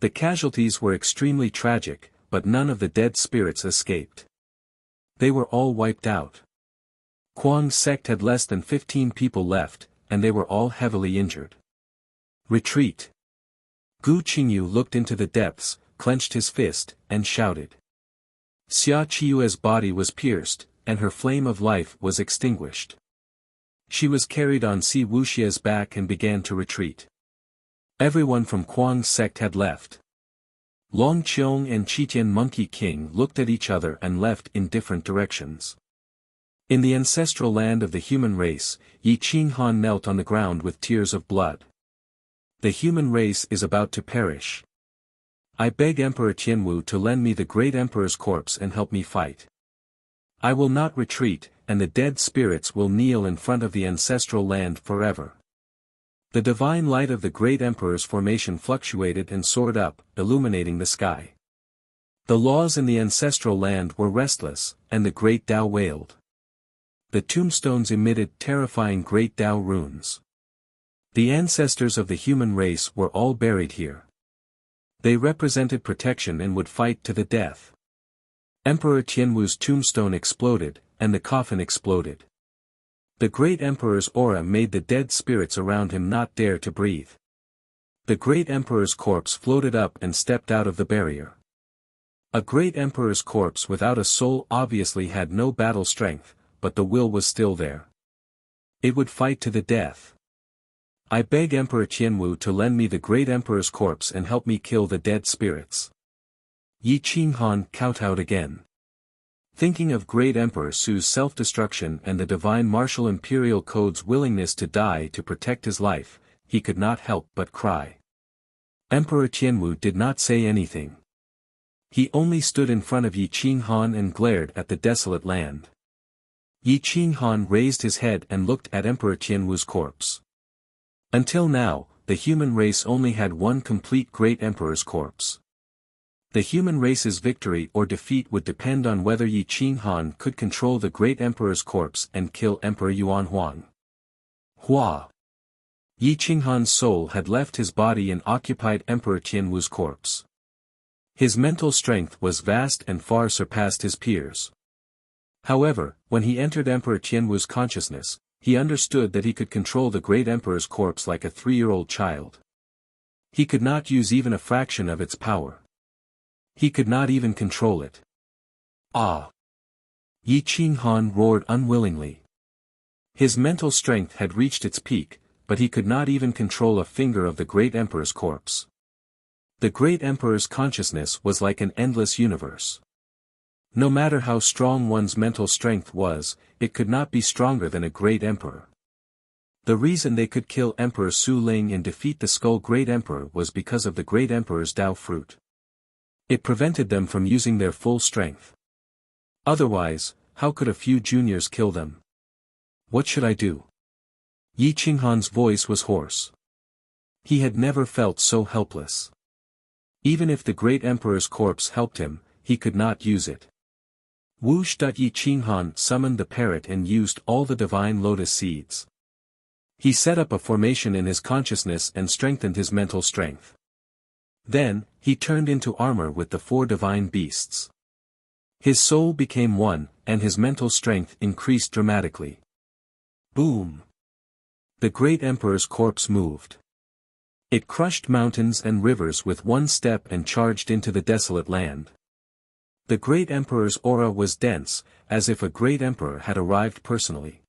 The casualties were extremely tragic, but none of the dead spirits escaped. They were all wiped out. Kuang's sect had less than 15 people left, and they were all heavily injured. Retreat! Gu Qingyu looked into the depths, clenched his fist, and shouted. Xia Qiyue's body was pierced, and her flame of life was extinguished. She was carried on Si Wuxia's back and began to retreat. Everyone from Kuang's sect had left. Long Qiong and Qitian Monkey King looked at each other and left in different directions. In the ancestral land of the human race, Yi Qinghan knelt on the ground with tears of blood. The human race is about to perish. I beg Emperor Tianwu to lend me the great emperor's corpse and help me fight. I will not retreat, and the dead spirits will kneel in front of the ancestral land forever. The divine light of the great emperor's formation fluctuated and soared up, illuminating the sky. The laws in the ancestral land were restless, and the great Tao wailed. The tombstones emitted terrifying great Tao runes. The ancestors of the human race were all buried here. They represented protection and would fight to the death. Emperor Tianwu's tombstone exploded, and the coffin exploded. The great emperor's aura made the dead spirits around him not dare to breathe. The great emperor's corpse floated up and stepped out of the barrier. A great emperor's corpse without a soul obviously had no battle strength, but the will was still there. It would fight to the death. I beg Emperor Qianwu to lend me the great emperor's corpse and help me kill the dead spirits. Yi Qinghan kowtowed again. Thinking of great Emperor Su's self-destruction and the divine martial imperial code's willingness to die to protect his life, he could not help but cry. Emperor Qianwu did not say anything. He only stood in front of Yi Qinghan and glared at the desolate land. Yi Qinghan raised his head and looked at Emperor Qianwu's corpse. Until now, the human race only had one complete great emperor's corpse. The human race's victory or defeat would depend on whether Yi Qinghan could control the great emperor's corpse and kill Emperor Yuan Huang. Hua! Yi Qinghan's soul had left his body and occupied Emperor Qianwu's corpse. His mental strength was vast and far surpassed his peers. However, when he entered Emperor Qianwu's consciousness, he understood that he could control the great emperor's corpse like a 3-year-old child. He could not use even a fraction of its power. He could not even control it. Ah! Yi Qinghan roared unwillingly. His mental strength had reached its peak, but he could not even control a finger of the great emperor's corpse. The great emperor's consciousness was like an endless universe. No matter how strong one's mental strength was, it could not be stronger than a great emperor. The reason they could kill Emperor Su Ling and defeat the Skull Great Emperor was because of the great emperor's Tao fruit. It prevented them from using their full strength. Otherwise, how could a few juniors kill them? What should I do? Yi Qinghan's voice was hoarse. He had never felt so helpless. Even if the great emperor's corpse helped him, he could not use it. Whoosh! Yi Qinghan summoned the parrot and used all the divine lotus seeds. He set up a formation in his consciousness and strengthened his mental strength. Then, he turned into armor with the 4 divine beasts. His soul became one, and his mental strength increased dramatically. Boom! The great emperor's corpse moved. It crushed mountains and rivers with one step and charged into the desolate land. The great emperor's aura was dense, as if a great emperor had arrived personally.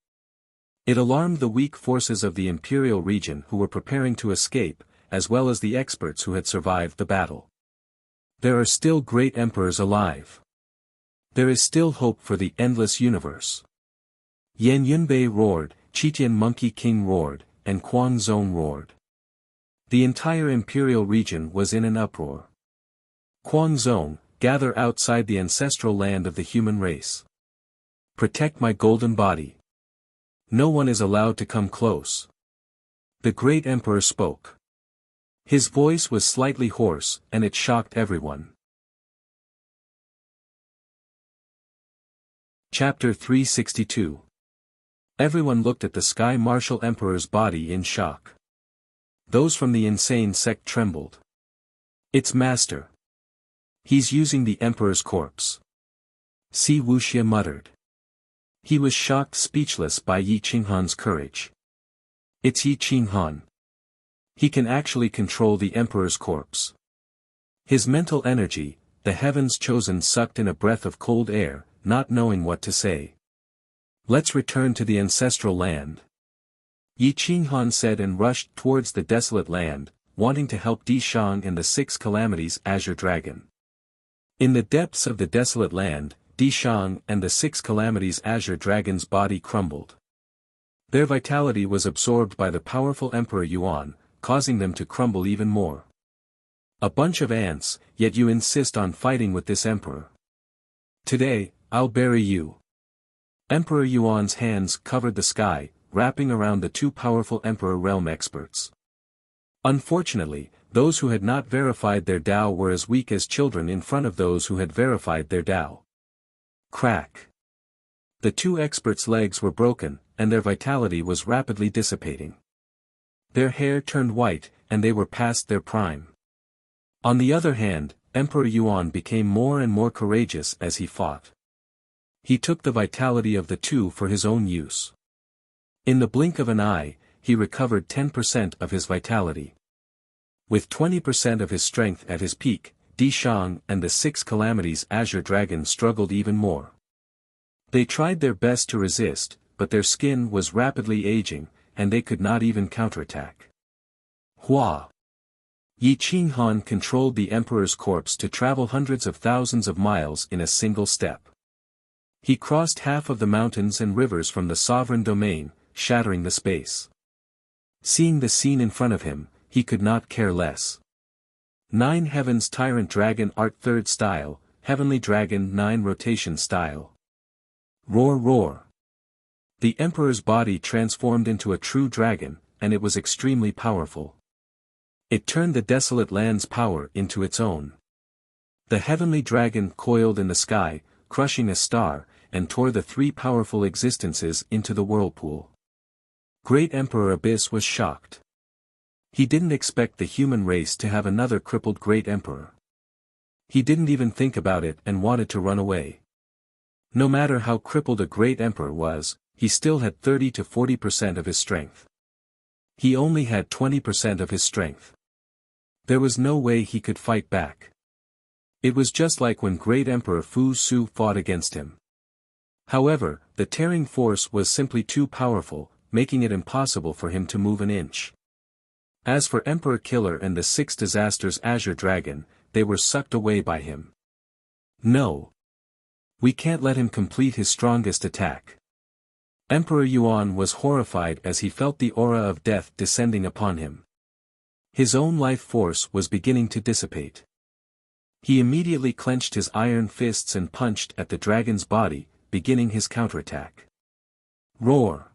It alarmed the weak forces of the imperial region who were preparing to escape, as well as the experts who had survived the battle. There are still great emperors alive. There is still hope for the endless universe. Yan Yunbei roared, Qitian Monkey King roared, and Quan Zong roared. The entire imperial region was in an uproar. Quan Zong, gather outside the ancestral land of the human race. Protect my golden body. No one is allowed to come close. The great emperor spoke. His voice was slightly hoarse, and it shocked everyone. Chapter 362. Everyone looked at the Sky Martial Emperor's body in shock. Those from the insane sect trembled. Its master. He's using the Emperor's corpse. Si Wuxia muttered. He was shocked speechless by Yi Qinghan's courage. It's Yi Qinghan. He can actually control the Emperor's corpse. His mental energy, the heavens chosen, sucked in a breath of cold air, not knowing what to say. Let's return to the ancestral land. Yi Qinghan said and rushed towards the desolate land, wanting to help Di Shang and the 6 calamities Azure Dragon. In the depths of the desolate land, Di Shang and the 6 calamities Azure Dragon's body crumbled. Their vitality was absorbed by the powerful Emperor Yuan, causing them to crumble even more. A bunch of ants, yet you insist on fighting with this emperor. Today, I'll bury you. Emperor Yuan's hands covered the sky, wrapping around the 2 powerful Emperor Realm experts. Unfortunately, those who had not verified their Tao were as weak as children in front of those who had verified their Tao. Crack. The 2 experts' legs were broken, and their vitality was rapidly dissipating. Their hair turned white, and they were past their prime. On the other hand, Emperor Yuan became more and more courageous as he fought. He took the vitality of the two for his own use. In the blink of an eye, he recovered 10% of his vitality. With 20% of his strength at his peak, Di Shang and the Six Calamities Azure Dragon struggled even more. They tried their best to resist, but their skin was rapidly aging, and they could not even counterattack. Hua! Yi Qinghan controlled the Emperor's corpse to travel hundreds of thousands of miles in a single step. He crossed half of the mountains and rivers from the sovereign domain, shattering the space. Seeing the scene in front of him, he could not care less. 9 Heavens Tyrant Dragon Art 3rd Style, Heavenly Dragon 9 Rotation Style. Roar roar. The Emperor's body transformed into a true dragon, and it was extremely powerful. It turned the desolate land's power into its own. The heavenly dragon coiled in the sky, crushing a star, and tore the 3 powerful existences into the whirlpool. Great Emperor Abyss was shocked. He didn't expect the human race to have another crippled Great Emperor. He didn't even think about it and wanted to run away. No matter how crippled a Great Emperor was, he still had 30 to 40% of his strength. He only had 20% of his strength. There was no way he could fight back. It was just like when Great Emperor Fu Su fought against him. However, the tearing force was simply too powerful, making it impossible for him to move an inch. As for Emperor Killer and the 6 Disasters Azure Dragon, they were sucked away by him. No. We can't let him complete his strongest attack. Emperor Yuan was horrified as he felt the aura of death descending upon him. His own life force was beginning to dissipate. He immediately clenched his iron fists and punched at the dragon's body, beginning his counterattack. Roar!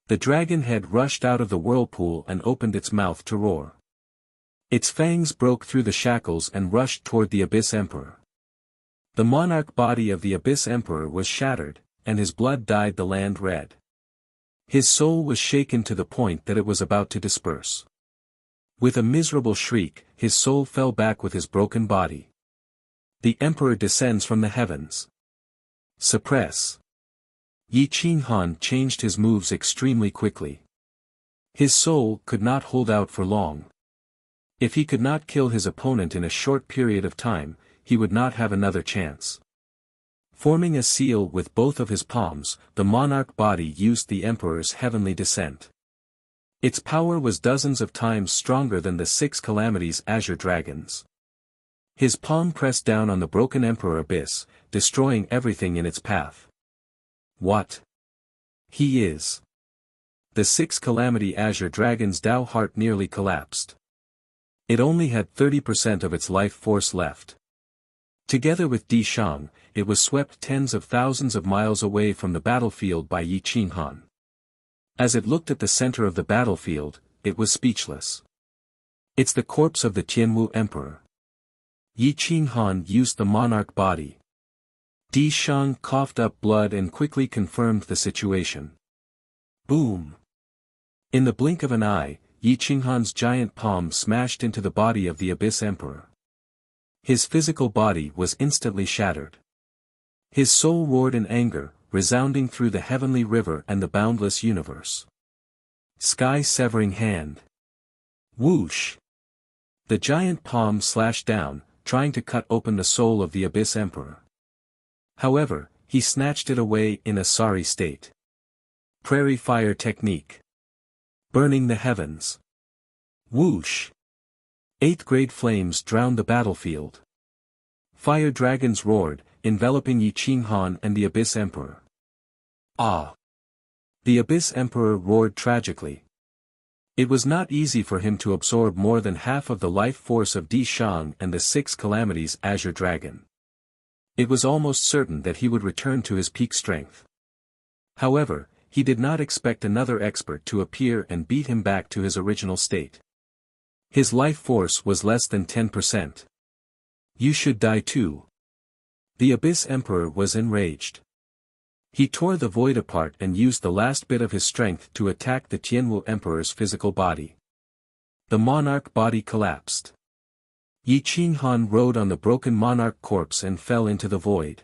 The dragon head rushed out of the whirlpool and opened its mouth to roar. Its fangs broke through the shackles and rushed toward the Abyss Emperor. The monarch body of the Abyss Emperor was shattered, and his blood dyed the land red. His soul was shaken to the point that it was about to disperse. With a miserable shriek, his soul fell back with his broken body. The Emperor descends from the heavens. Suppress. Yi Qinghan changed his moves extremely quickly. His soul could not hold out for long. If he could not kill his opponent in a short period of time, he would not have another chance. Forming a seal with both of his palms, the monarch body used the Emperor's heavenly descent. Its power was dozens of times stronger than the 6 Calamities Azure Dragons. His palm pressed down on the broken Emperor Abyss, destroying everything in its path. What? He is. The 6 Calamity Azure Dragon's Tao heart nearly collapsed. It only had 30% of its life force left. Together with Di Shang, it was swept tens of thousands of miles away from the battlefield by Yi Qinghan. As it looked at the center of the battlefield, it was speechless. It's the corpse of the Tianwu Emperor. Yi Qinghan used the monarch body. Di Shang coughed up blood and quickly confirmed the situation. Boom! In the blink of an eye, Yi Qinghan's giant palm smashed into the body of the Abyss Emperor. His physical body was instantly shattered. His soul roared in anger, resounding through the heavenly river and the boundless universe. Sky-severing hand. Whoosh! The giant palm slashed down, trying to cut open the soul of the Abyss Emperor. However, he snatched it away in a sorry state. Prairie Fire Technique. Burning the heavens. Whoosh! 8th grade flames drowned the battlefield. Fire dragons roared, enveloping Yi Qinghan and the Abyss Emperor. Ah! The Abyss Emperor roared tragically. It was not easy for him to absorb more than half of the life force of Di Shang and the 6 Calamities Azure Dragon. It was almost certain that he would return to his peak strength. However, he did not expect another expert to appear and beat him back to his original state. His life force was less than 10%. You should die too. The Abyss Emperor was enraged. He tore the void apart and used the last bit of his strength to attack the Tianwu Emperor's physical body. The monarch body collapsed. Yi Qinghan rode on the broken monarch corpse and fell into the void.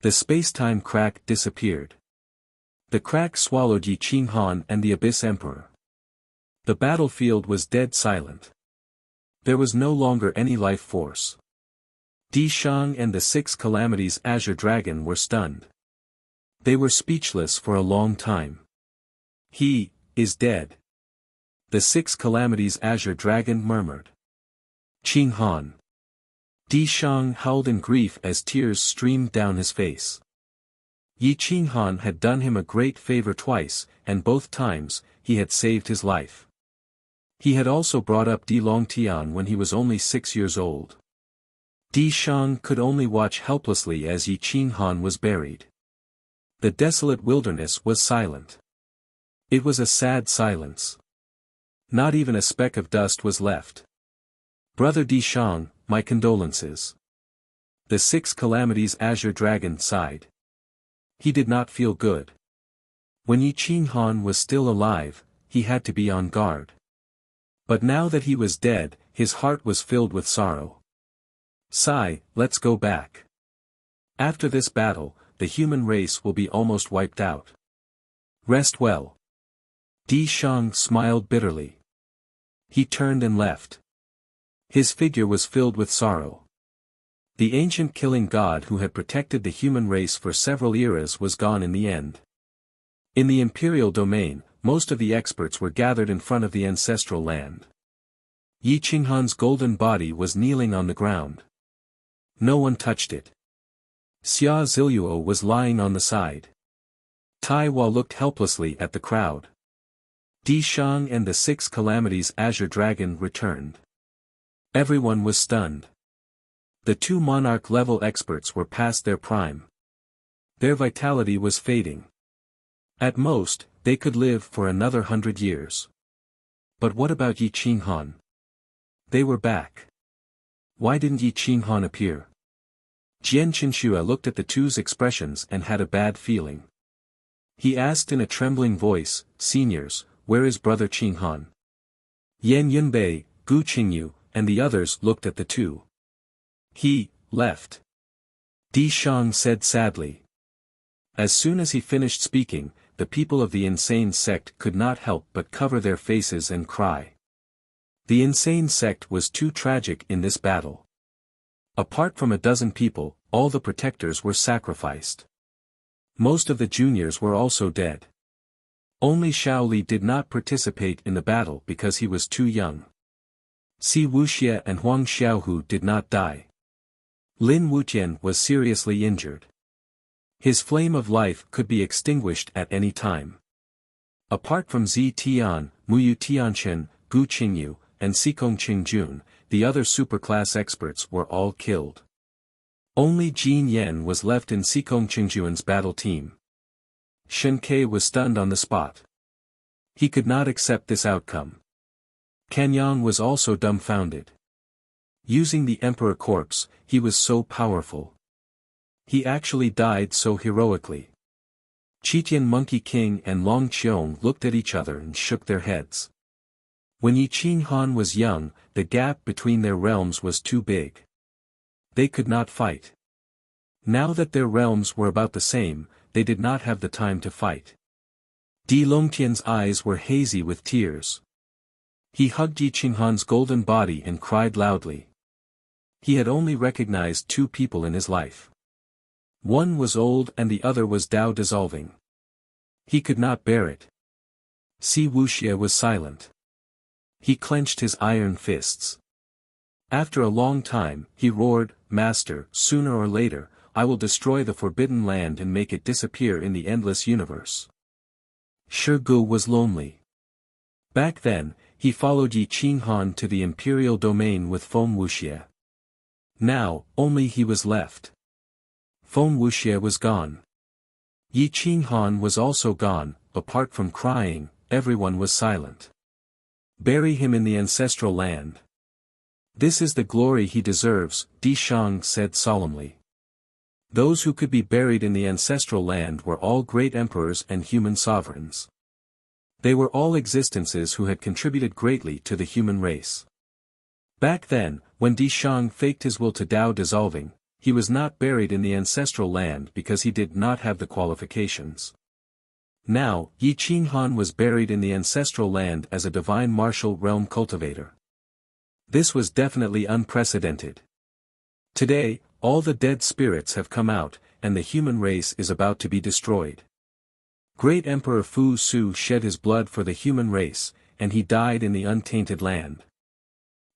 The space-time crack disappeared. The crack swallowed Yi Qinghan and the Abyss Emperor. The battlefield was dead silent. There was no longer any life force. Di Shang and the Six Calamities Azure Dragon were stunned. They were speechless for a long time. He is dead. The Six Calamities Azure Dragon murmured. Qinghan. Di Shang howled in grief as tears streamed down his face. Yi Qinghan had done him a great favor twice, and both times, he had saved his life. He had also brought up Di Longtian when he was only 6 years old. Di Shang could only watch helplessly as Yi Qinghan was buried. The desolate wilderness was silent. It was a sad silence. Not even a speck of dust was left. Brother Di Shang, my condolences. The Six Calamities Azure Dragon sighed. He did not feel good. When Yi Qinghan was still alive, he had to be on guard. But now that he was dead, his heart was filled with sorrow. Sigh, let's go back. After this battle, the human race will be almost wiped out. Rest well. Di Shang smiled bitterly. He turned and left. His figure was filled with sorrow. The ancient killing god who had protected the human race for several eras was gone in the end. In the imperial domain, most of the experts were gathered in front of the ancestral land. Yi Qinghan's golden body was kneeling on the ground. No one touched it. Xia Ziluo was lying on the side. Tai Hua looked helplessly at the crowd. Di Shang and the Six Calamities Azure Dragon returned. Everyone was stunned. The two monarch-level experts were past their prime. Their vitality was fading. At most, they could live for another 100 years. But what about Yi Qinghan? They were back. Why didn't Yi Qinghan appear? Jian Qinxue looked at the two's expressions and had a bad feeling. He asked in a trembling voice, "Seniors, where is brother Qinghan?" Yan Yunbei, Gu Qingyu, and the others looked at the two. He left. Di Shang said sadly. As soon as he finished speaking, the people of the insane sect could not help but cover their faces and cry. The insane sect was too tragic in this battle. Apart from a dozen people, all the protectors were sacrificed. Most of the juniors were also dead. Only Shaoli did not participate in the battle because he was too young. Si Wuxia and Huang Xiaohu did not die. Lin Wutian was seriously injured. His flame of life could be extinguished at any time. Apart from Zi Tian, Muyu Tianchen, Gu Qingyu, and Xikong Qingjun, the other superclass experts were all killed. Only Jin Yen was left in Xikong Qingjun's battle team. Shen Ke was stunned on the spot. He could not accept this outcome. Kanyang was also dumbfounded. Using the Emperor corpse, he was so powerful. He actually died so heroically. Qitian Monkey King and Long Qiong looked at each other and shook their heads. When Yi Qinghan was young, the gap between their realms was too big. They could not fight. Now that their realms were about the same, they did not have the time to fight. Di Longtian's eyes were hazy with tears. He hugged Yi Qinghan's golden body and cried loudly. He had only recognized two people in his life. One was old and the other was Tao dissolving. He could not bear it. Si Wuxia was silent. He clenched his iron fists. After a long time, he roared, "Master, sooner or later, I will destroy the Forbidden Land and make it disappear in the endless universe." Shi Gu was lonely. Back then, he followed Yi Qinghan to the imperial domain with Feng Wuxia. Now, only he was left. Feng Wuxia was gone. Yi Qinghan was also gone. Apart from crying, everyone was silent. Bury him in the ancestral land. This is the glory he deserves, Di Shang said solemnly. Those who could be buried in the ancestral land were all great emperors and human sovereigns. They were all existences who had contributed greatly to the human race. Back then, when Di Shang faked his will to Tao dissolving, he was not buried in the ancestral land because he did not have the qualifications. Now, Yi Qinghan was buried in the ancestral land as a divine martial realm cultivator. This was definitely unprecedented. Today, all the dead spirits have come out, and the human race is about to be destroyed. Great Emperor Fu Su shed his blood for the human race, and he died in the untainted land.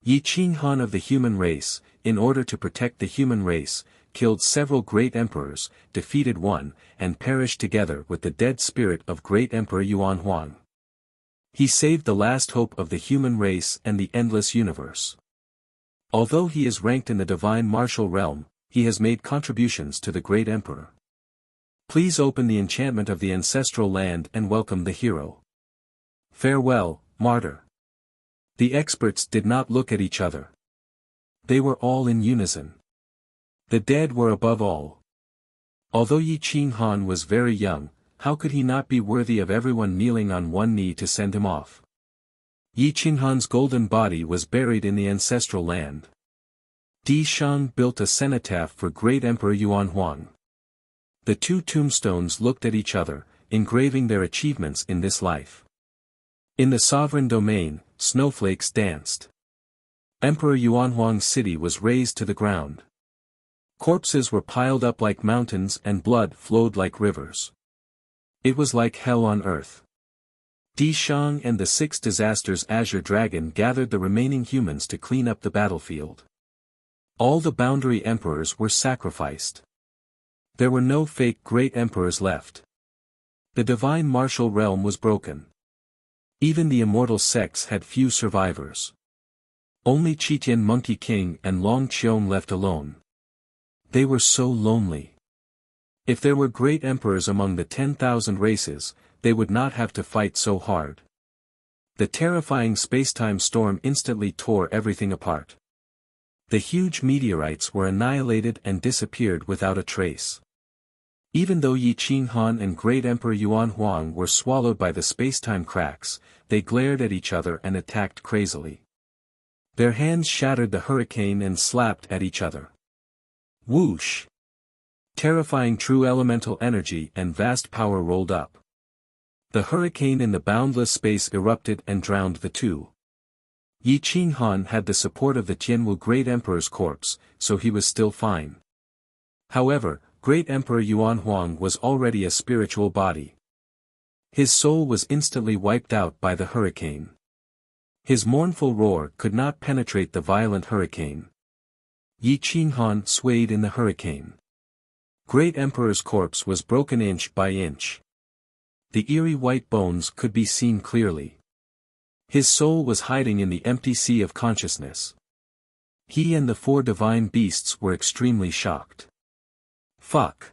Yi Qinghan of the human race, in order to protect the human race, killed several great emperors, defeated one, and perished together with the dead spirit of great Emperor Yuan Huang. He saved the last hope of the human race and the endless universe. Although he is ranked in the divine martial realm, he has made contributions to the great emperor. Please open the enchantment of the ancestral land and welcome the hero. Farewell, martyr. The experts did not look at each other. They were all in unison. The dead were above all. Although Yi Qinghan was very young, how could he not be worthy of everyone kneeling on one knee to send him off? Yi Qinghan's golden body was buried in the ancestral land. Di Shang built a cenotaph for great Emperor Yuan Huang. The two tombstones looked at each other, engraving their achievements in this life. In the sovereign domain, snowflakes danced. Emperor Yuan Huang's city was razed to the ground. Corpses were piled up like mountains and blood flowed like rivers. It was like hell on earth. Di Shang and the 6 Disasters Azure Dragon gathered the remaining humans to clean up the battlefield. All the boundary emperors were sacrificed. There were no fake great emperors left. The divine martial realm was broken. Even the immortal sects had few survivors. Only Qitian Monkey King and Long Qiong left alone. They were so lonely. If there were great emperors among the 10,000 races, they would not have to fight so hard. The terrifying spacetime storm instantly tore everything apart. The huge meteorites were annihilated and disappeared without a trace. Even though Yi Qinghan and great Emperor Yuan Huang were swallowed by the spacetime cracks, they glared at each other and attacked crazily. Their hands shattered the hurricane and slapped at each other. Whoosh! Terrifying true elemental energy and vast power rolled up. The hurricane in the boundless space erupted and drowned the two. Yi Qinghan had the support of the Tianwu Great Emperor's corpse, so he was still fine. However, Great Emperor Yuan Huang was already a spiritual body. His soul was instantly wiped out by the hurricane. His mournful roar could not penetrate the violent hurricane. Yi Qinghan swayed in the hurricane. Great Emperor's corpse was broken inch by inch. The eerie white bones could be seen clearly. His soul was hiding in the empty sea of consciousness. He and the 4 divine beasts were extremely shocked. Fuck.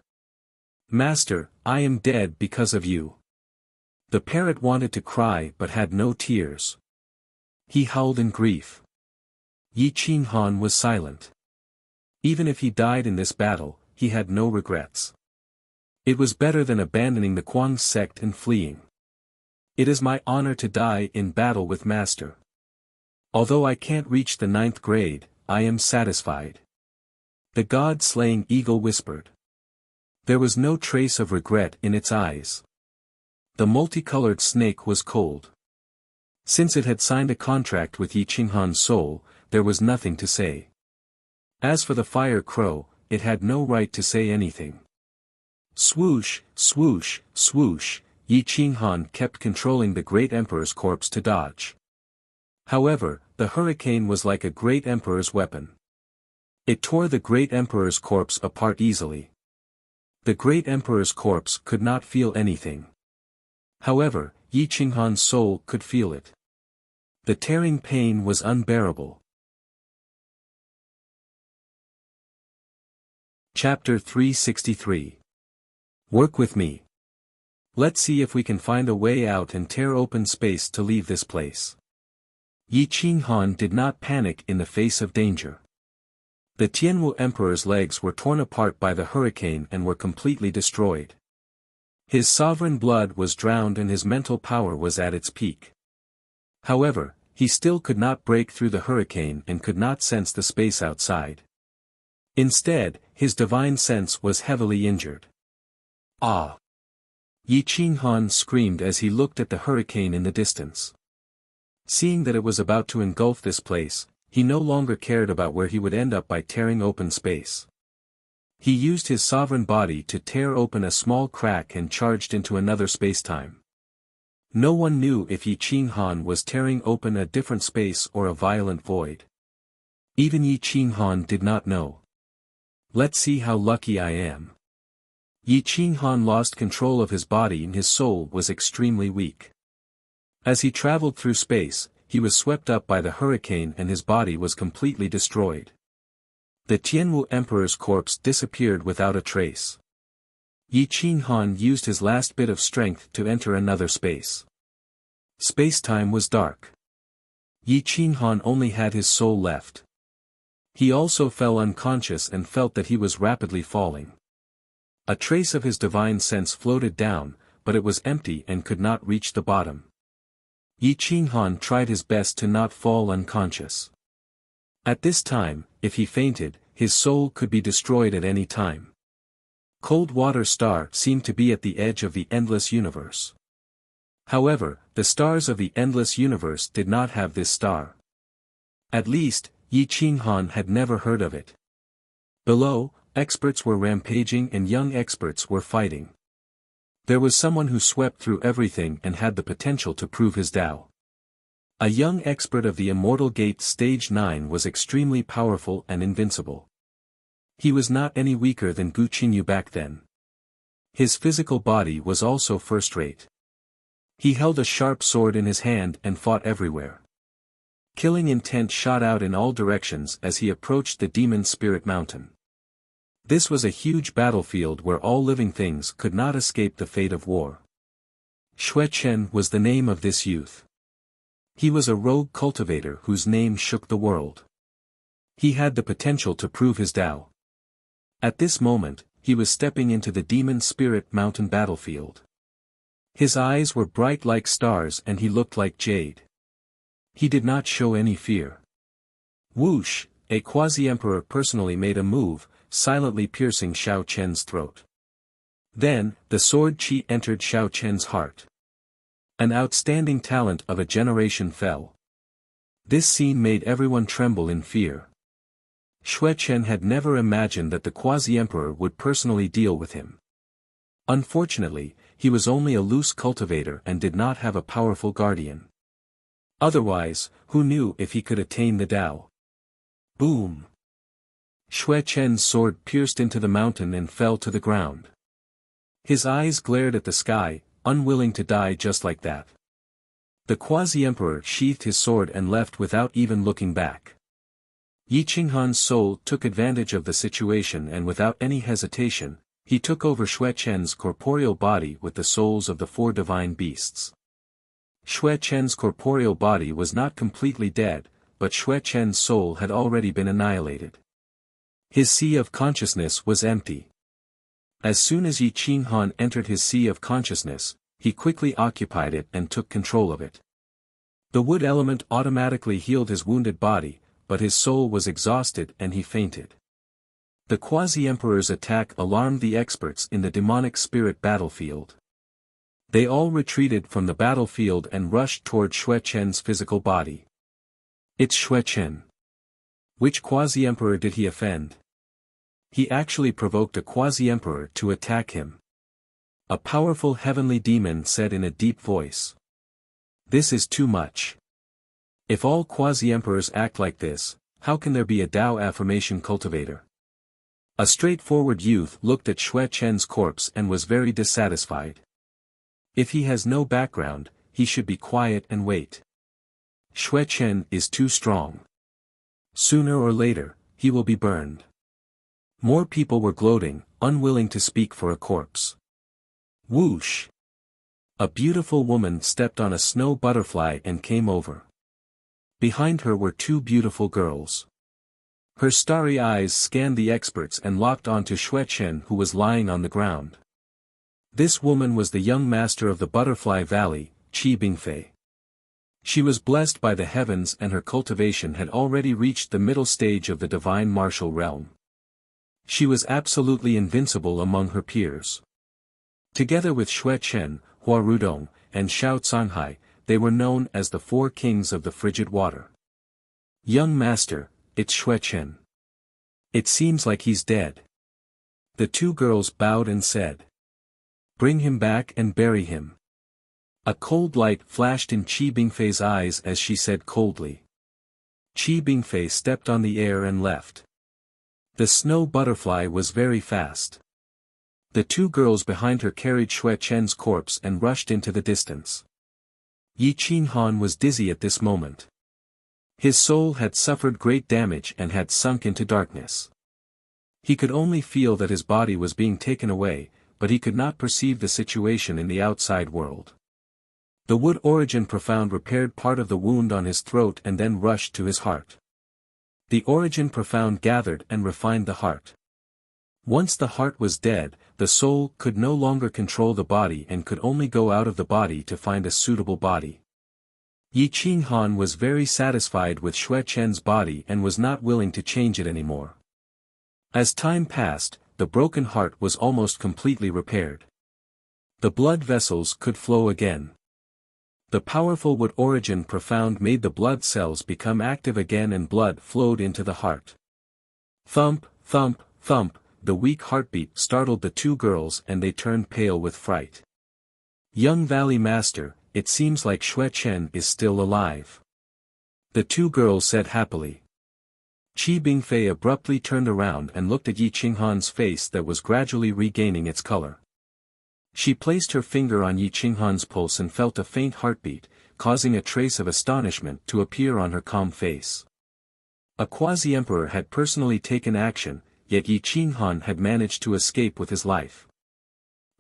Master, I am dead because of you. The parrot wanted to cry but had no tears. He howled in grief. Yi Qinghan was silent. Even if he died in this battle, he had no regrets. It was better than abandoning the Kuang sect and fleeing. It is my honor to die in battle with Master. Although I can't reach the 9th grade, I am satisfied. The god-slaying eagle whispered. There was no trace of regret in its eyes. The multicolored snake was cold. Since it had signed a contract with Yi Qinghan's soul, there was nothing to say. As for the fire crow, it had no right to say anything. Swoosh, swoosh, swoosh, Yi Qinghan kept controlling the great emperor's corpse to dodge. However, the hurricane was like a great emperor's weapon. It tore the great emperor's corpse apart easily. The great emperor's corpse could not feel anything. However, Yi Qinghan's soul could feel it. The tearing pain was unbearable. Chapter 363. Work with me. Let's see if we can find a way out and tear open space to leave this place. Yi Qinghan did not panic in the face of danger. The Tianwu Emperor's legs were torn apart by the hurricane and were completely destroyed. His sovereign blood was drowned and his mental power was at its peak. However, he still could not break through the hurricane and could not sense the space outside. Instead, his divine sense was heavily injured. Ah! Yi Qinghan screamed as he looked at the hurricane in the distance. Seeing that it was about to engulf this place, he no longer cared about where he would end up by tearing open space. He used his sovereign body to tear open a small crack and charged into another spacetime. No one knew if Yi Qinghan was tearing open a different space or a violent void. Even Yi Qinghan did not know. Let's see how lucky I am. Yi Qinghan lost control of his body and his soul was extremely weak. As he traveled through space, he was swept up by the hurricane and his body was completely destroyed. The Tianwu Emperor's corpse disappeared without a trace. Yi Qinghan used his last bit of strength to enter another space. Space-time was dark. Yi Qinghan only had his soul left. He also fell unconscious and felt that he was rapidly falling. A trace of his divine sense floated down, but it was empty and could not reach the bottom. Yi Qinghan tried his best to not fall unconscious. At this time, if he fainted, his soul could be destroyed at any time. Cold Water Star seemed to be at the edge of the endless universe. However, the stars of the endless universe did not have this star. At least, Yi Qinghan had never heard of it. Below, experts were rampaging and young experts were fighting. There was someone who swept through everything and had the potential to prove his Tao. A young expert of the Immortal Gate Stage 9 was extremely powerful and invincible. He was not any weaker than Gu Qinyu back then. His physical body was also first-rate. He held a sharp sword in his hand and fought everywhere. Killing intent shot out in all directions as he approached the Demon Spirit Mountain. This was a huge battlefield where all living things could not escape the fate of war. Xue Chen was the name of this youth. He was a rogue cultivator whose name shook the world. He had the potential to prove his Tao. At this moment, he was stepping into the Demon Spirit Mountain battlefield. His eyes were bright like stars and he looked like jade. He did not show any fear. Whoosh, a quasi-emperor personally made a move, silently piercing Xiao Chen's throat. Then, the sword qi entered Xiao Chen's heart. An outstanding talent of a generation fell. This scene made everyone tremble in fear. Xue Chen had never imagined that the quasi-emperor would personally deal with him. Unfortunately, he was only a loose cultivator and did not have a powerful guardian. Otherwise, who knew if he could attain the Tao? Boom! Xue Chen's sword pierced into the mountain and fell to the ground. His eyes glared at the sky, unwilling to die just like that. The quasi-emperor sheathed his sword and left without even looking back. Yi Qinghan's soul took advantage of the situation and without any hesitation, he took over Xue Chen's corporeal body with the souls of the 4 divine beasts. Xue Chen's corporeal body was not completely dead, but Xue Chen's soul had already been annihilated. His sea of consciousness was empty. As soon as Yi Qinghan entered his sea of consciousness, he quickly occupied it and took control of it. The wood element automatically healed his wounded body, but his soul was exhausted and he fainted. The quasi-emperor's attack alarmed the experts in the demonic spirit battlefield. They all retreated from the battlefield and rushed toward Xue Chen's physical body. It's Xue Chen. Which quasi-emperor did he offend? He actually provoked a quasi-emperor to attack him. A powerful heavenly demon said in a deep voice. This is too much. If all quasi-emperors act like this, how can there be a Tao affirmation cultivator? A straightforward youth looked at Xue Chen's corpse and was very dissatisfied. If he has no background, he should be quiet and wait. Xue Chen is too strong. Sooner or later, he will be burned. More people were gloating, unwilling to speak for a corpse. Whoosh! A beautiful woman stepped on a snow butterfly and came over. Behind her were 2 beautiful girls. Her starry eyes scanned the experts and locked onto Xue Chen who was lying on the ground. This woman was the young master of the Butterfly Valley, Qi Bingfei. She was blessed by the heavens and her cultivation had already reached the middle stage of the divine martial realm. She was absolutely invincible among her peers. Together with Xue Chen, Hua Rudong, and Xiao Canghai, they were known as the Four Kings of the Frigid Water. Young master, it's Xue Chen. It seems like he's dead. The two girls bowed and said. Bring him back and bury him. A cold light flashed in Qi Bingfei's eyes as she said coldly. Qi Bingfei stepped on the air and left. The snow butterfly was very fast. The two girls behind her carried Xue Chen's corpse and rushed into the distance. Yi Qinghan was dizzy at this moment. His soul had suffered great damage and had sunk into darkness. He could only feel that his body was being taken away, but he could not perceive the situation in the outside world. The wood origin profound repaired part of the wound on his throat and then rushed to his heart. The origin profound gathered and refined the heart. Once the heart was dead, the soul could no longer control the body and could only go out of the body to find a suitable body. Yi Qinghan was very satisfied with Xue Chen's body and was not willing to change it anymore. As time passed, the broken heart was almost completely repaired. The blood vessels could flow again. The powerful wood origin profound made the blood cells become active again and blood flowed into the heart. Thump, thump, thump, the weak heartbeat startled the two girls and they turned pale with fright. Young Valley Master, it seems like Xue Chen is still alive. The two girls said happily. Qi Bingfei abruptly turned around and looked at Yi Qinghan's face that was gradually regaining its color. She placed her finger on Yi Qinghan's pulse and felt a faint heartbeat, causing a trace of astonishment to appear on her calm face. A quasi-emperor had personally taken action, yet Yi Qinghan had managed to escape with his life.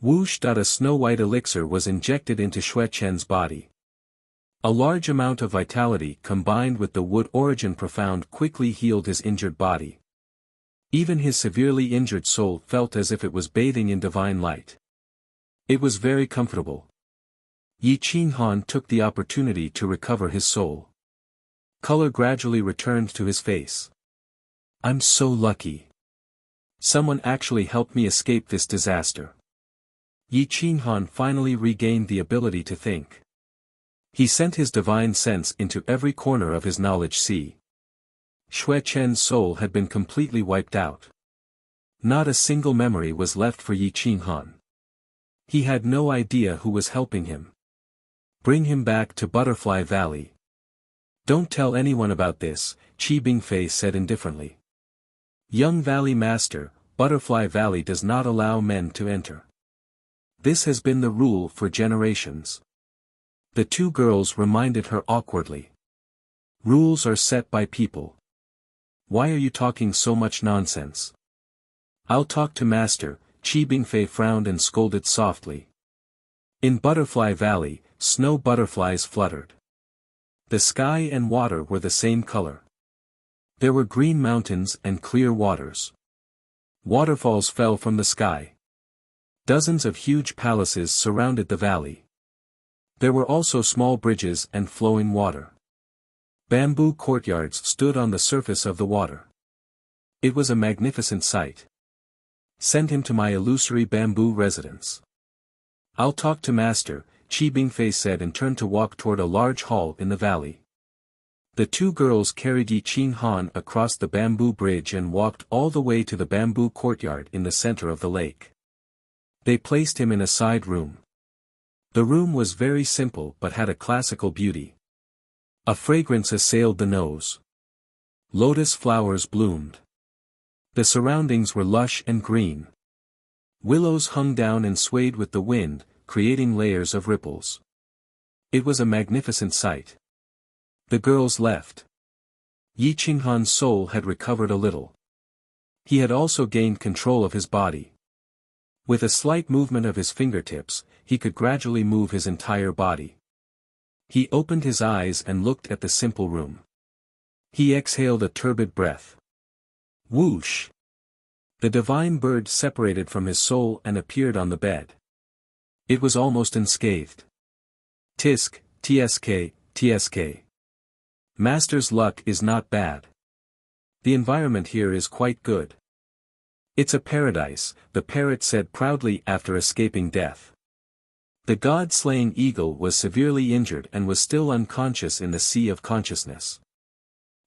Whoosh! A snow-white elixir was injected into Xue Chen's body. A large amount of vitality combined with the wood origin profound quickly healed his injured body. Even his severely injured soul felt as if it was bathing in divine light. It was very comfortable. Yi Qinghan took the opportunity to recover his soul. Color gradually returned to his face. I'm so lucky. Someone actually helped me escape this disaster. Yi Qinghan finally regained the ability to think. He sent his divine sense into every corner of his knowledge sea. Xue Chen's soul had been completely wiped out. Not a single memory was left for Yi Qinghan. He had no idea who was helping him. Bring him back to Butterfly Valley. Don't tell anyone about this, Qi Bingfei said indifferently. Young Valley Master, Butterfly Valley does not allow men to enter. This has been the rule for generations. The two girls reminded her awkwardly. Rules are set by people. Why are you talking so much nonsense? I'll talk to Master, Qi Bingfei frowned and scolded softly. In Butterfly Valley, snow butterflies fluttered. The sky and water were the same color. There were green mountains and clear waters. Waterfalls fell from the sky. Dozens of huge palaces surrounded the valley. There were also small bridges and flowing water. Bamboo courtyards stood on the surface of the water. It was a magnificent sight. Send him to my illusory bamboo residence. I'll talk to Master, Qi Bingfei said and turned to walk toward a large hall in the valley. The two girls carried Yi Qinghan across the bamboo bridge and walked all the way to the bamboo courtyard in the center of the lake. They placed him in a side room. The room was very simple but had a classical beauty. A fragrance assailed the nose. Lotus flowers bloomed. The surroundings were lush and green. Willows hung down and swayed with the wind, creating layers of ripples. It was a magnificent sight. The girls left. Yi Qinghan's soul had recovered a little. He had also gained control of his body. With a slight movement of his fingertips, he could gradually move his entire body. He opened his eyes and looked at the simple room. He exhaled a turbid breath. Whoosh! The divine bird separated from his soul and appeared on the bed. It was almost unscathed. Tisk, tsk, tsk. Master's luck is not bad. The environment here is quite good. It's a paradise, the parrot said proudly after escaping death. The god-slaying eagle was severely injured and was still unconscious in the sea of consciousness.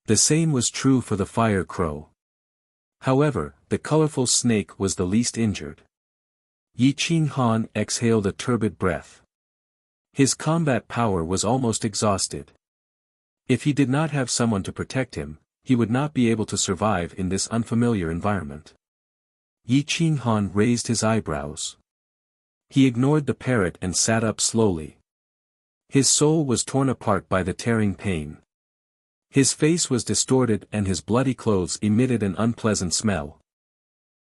The same was true for the fire crow. However, the colorful snake was the least injured. Yi Qing Han exhaled a turbid breath. His combat power was almost exhausted. If he did not have someone to protect him, he would not be able to survive in this unfamiliar environment. Yi Qing Han raised his eyebrows. He ignored the parrot and sat up slowly. His soul was torn apart by the tearing pain. His face was distorted and his bloody clothes emitted an unpleasant smell.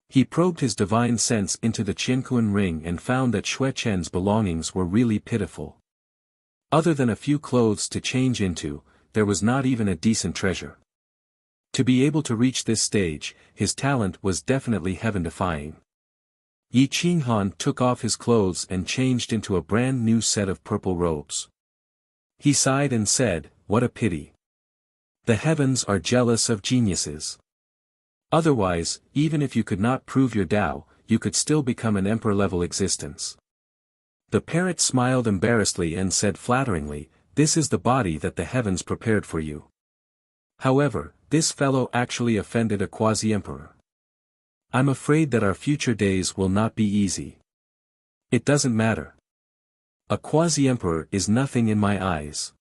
He probed his divine sense into the Qianquan ring and found that Xue Chen's belongings were really pitiful. Other than a few clothes to change into, there was not even a decent treasure. To be able to reach this stage, his talent was definitely heaven-defying. Yi Qing Han took off his clothes and changed into a brand new set of purple robes. He sighed and said, "What a pity. The heavens are jealous of geniuses. Otherwise, even if you could not prove your Tao, you could still become an emperor-level existence." The parrot smiled embarrassedly and said flatteringly, "This is the body that the heavens prepared for you." However, this fellow actually offended a quasi-emperor. "I'm afraid that our future days will not be easy." "It doesn't matter. A quasi-emperor is nothing in my eyes.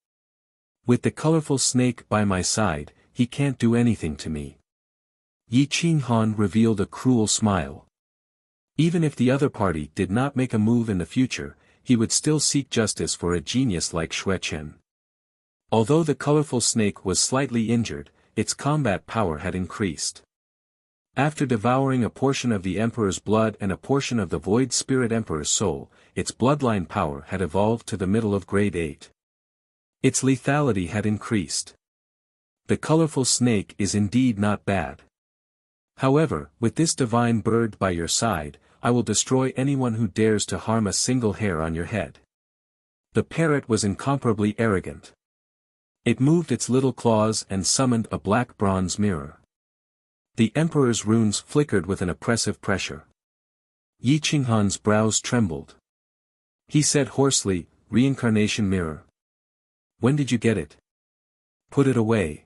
With the colorful snake by my side, he can't do anything to me." Yi Qing Han revealed a cruel smile. Even if the other party did not make a move in the future, he would still seek justice for a genius like Xue Chen. Although the colorful snake was slightly injured, its combat power had increased. After devouring a portion of the Emperor's blood and a portion of the Void Spirit Emperor's soul, its bloodline power had evolved to the middle of grade 8. Its lethality had increased. The colorful snake is indeed not bad. However, with this divine bird by your side, I will destroy anyone who dares to harm a single hair on your head. The parrot was incomparably arrogant. It moved its little claws and summoned a black bronze mirror. The Emperor's runes flickered with an oppressive pressure. Yi Qing Han's brows trembled. He said hoarsely, "Reincarnation mirror. When did you get it? Put it away."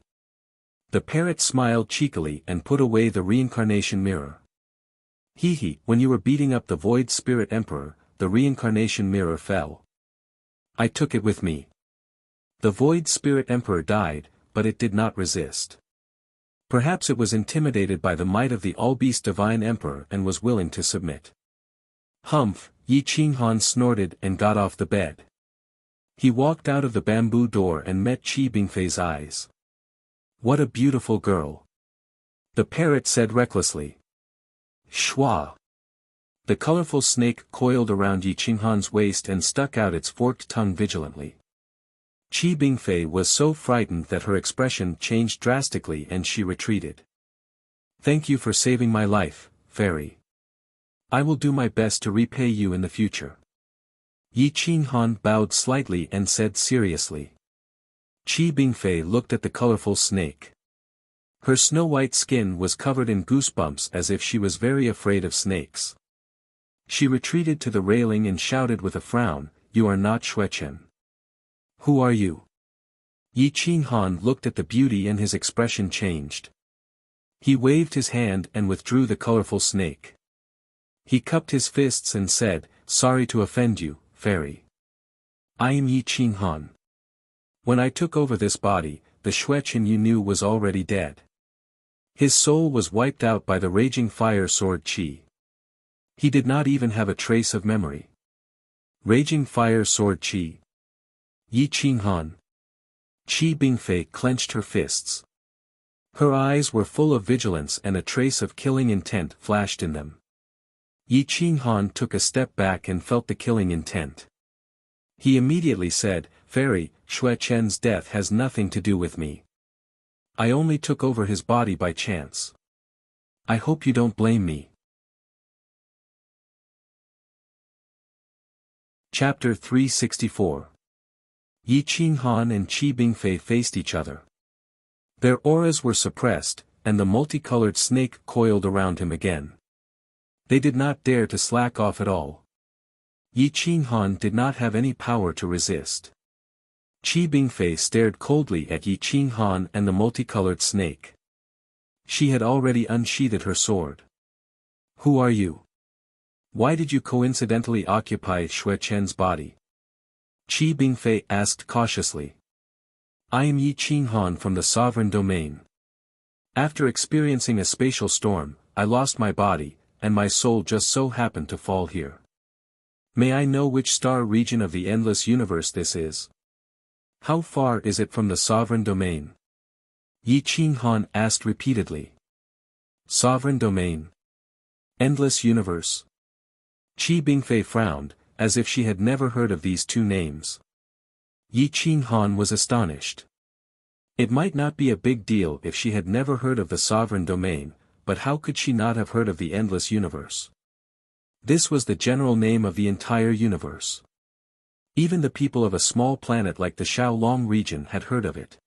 The parrot smiled cheekily and put away the reincarnation mirror. "Hee, when you were beating up the Void Spirit Emperor, the reincarnation mirror fell. I took it with me. The Void Spirit Emperor died, but it did not resist. Perhaps it was intimidated by the might of the All-Beast Divine Emperor and was willing to submit." "Humph," Yi Qing Han snorted and got off the bed. He walked out of the bamboo door and met Qi Bingfei's eyes. "What a beautiful girl," the parrot said recklessly. "Shua." The colorful snake coiled around Yi Qing Han's waist and stuck out its forked tongue vigilantly. Qi Bingfei was so frightened that her expression changed drastically and she retreated. "Thank you for saving my life, fairy. I will do my best to repay you in the future." Yi Qing Han bowed slightly and said seriously. Qi Bingfei looked at the colorful snake. Her snow-white skin was covered in goosebumps as if she was very afraid of snakes. She retreated to the railing and shouted with a frown, "You are not Xue Chen. Who are you?" Yi Qing Han looked at the beauty and his expression changed. He waved his hand and withdrew the colorful snake. He cupped his fists and said, "Sorry to offend you, fairy. I am Yi Qing Han. When I took over this body, the Xue Chen you knew was already dead. His soul was wiped out by the raging fire sword Qi. He did not even have a trace of memory." Raging fire sword Qi. Yi Qing Han. Qi Bingfei clenched her fists. Her eyes were full of vigilance and a trace of killing intent flashed in them. Yi Qing Han took a step back and felt the killing intent. He immediately said, "Fairy, Xue Chen's death has nothing to do with me. I only took over his body by chance. I hope you don't blame me." Chapter 364. Yi Qing Han and Qi Bingfei faced each other. Their auras were suppressed, and the multicolored snake coiled around him again. They did not dare to slack off at all. Yi Qinghan did not have any power to resist. Qi Bingfei stared coldly at Yi Qinghan and the multicolored snake. She had already unsheathed her sword. Who are you? Why did you coincidentally occupy Xue Chen's body? Qi Bingfei asked cautiously. I am Yi Qinghan from the sovereign domain. After experiencing a spatial storm, I lost my body, and my soul just so happened to fall here. May I know which star region of the endless universe this is? How far is it from the sovereign domain? Yi Qinghan asked repeatedly. Sovereign domain. Endless universe. Qi Bingfei frowned, as if she had never heard of these two names. Yi Qinghan was astonished. It might not be a big deal if she had never heard of the sovereign domain, but how could she not have heard of the endless universe? This was the general name of the entire universe. Even the people of a small planet like the Xiaolong region had heard of it.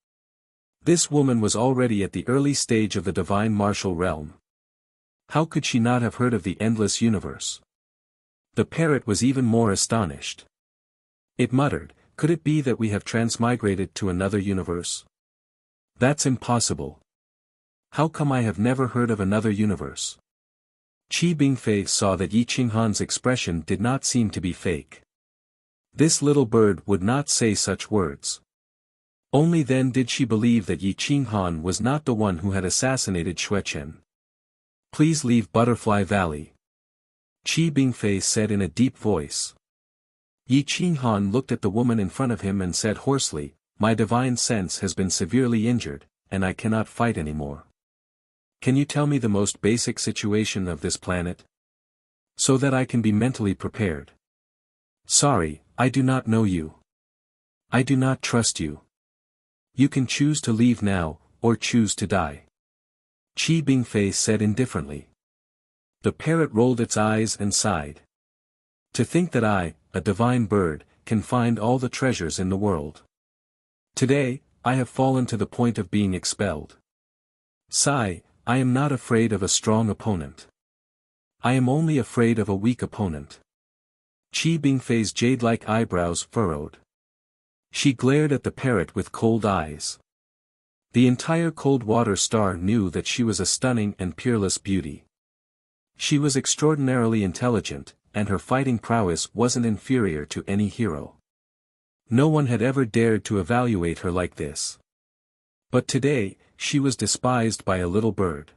This woman was already at the early stage of the divine martial realm. How could she not have heard of the endless universe? The parrot was even more astonished. It muttered, could it be that we have transmigrated to another universe? That's impossible. How come I have never heard of another universe? Qi Bingfei saw that Yi Qinghan's expression did not seem to be fake. This little bird would not say such words. Only then did she believe that Yi Qinghan was not the one who had assassinated Xue Chen. Please leave Butterfly Valley. Qi Bingfei said in a deep voice. Yi Qinghan looked at the woman in front of him and said hoarsely, my divine sense has been severely injured, and I cannot fight anymore. Can you tell me the most basic situation of this planet? So that I can be mentally prepared. Sorry, I do not know you. I do not trust you. You can choose to leave now, or choose to die. Qi Bingfei said indifferently. The parrot rolled its eyes and sighed. To think that I, a divine bird, can find all the treasures in the world. Today, I have fallen to the point of being expelled. Sigh, I am not afraid of a strong opponent. I am only afraid of a weak opponent. Qi Bingfei's jade-like eyebrows furrowed. She glared at the parrot with cold eyes. The entire cold water star knew that she was a stunning and peerless beauty. She was extraordinarily intelligent, and her fighting prowess wasn't inferior to any hero. No one had ever dared to evaluate her like this. But today, she was despised by a little bird.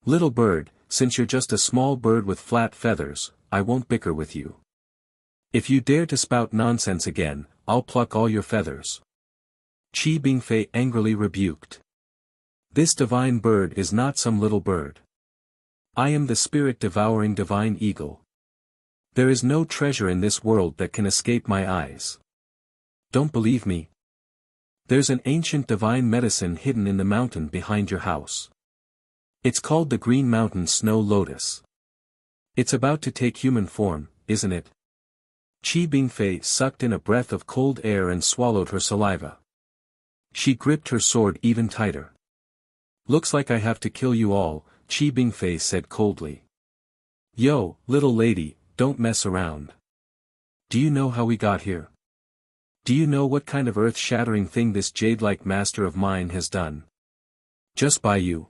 Little bird, since you're just a small bird with flat feathers, I won't bicker with you. If you dare to spout nonsense again, I'll pluck all your feathers. Qi Bingfei angrily rebuked. This divine bird is not some little bird. I am the spirit-devouring divine eagle. There is no treasure in this world that can escape my eyes. Don't believe me? There's an ancient divine medicine hidden in the mountain behind your house. It's called the Green Mountain Snow Lotus. It's about to take human form, isn't it? Qi Bingfei sucked in a breath of cold air and swallowed her saliva. She gripped her sword even tighter. Looks like I have to kill you all, Qi Bingfei said coldly. Yo, little lady, don't mess around. Do you know how we got here? Do you know what kind of earth-shattering thing this jade-like master of mine has done? Just by you.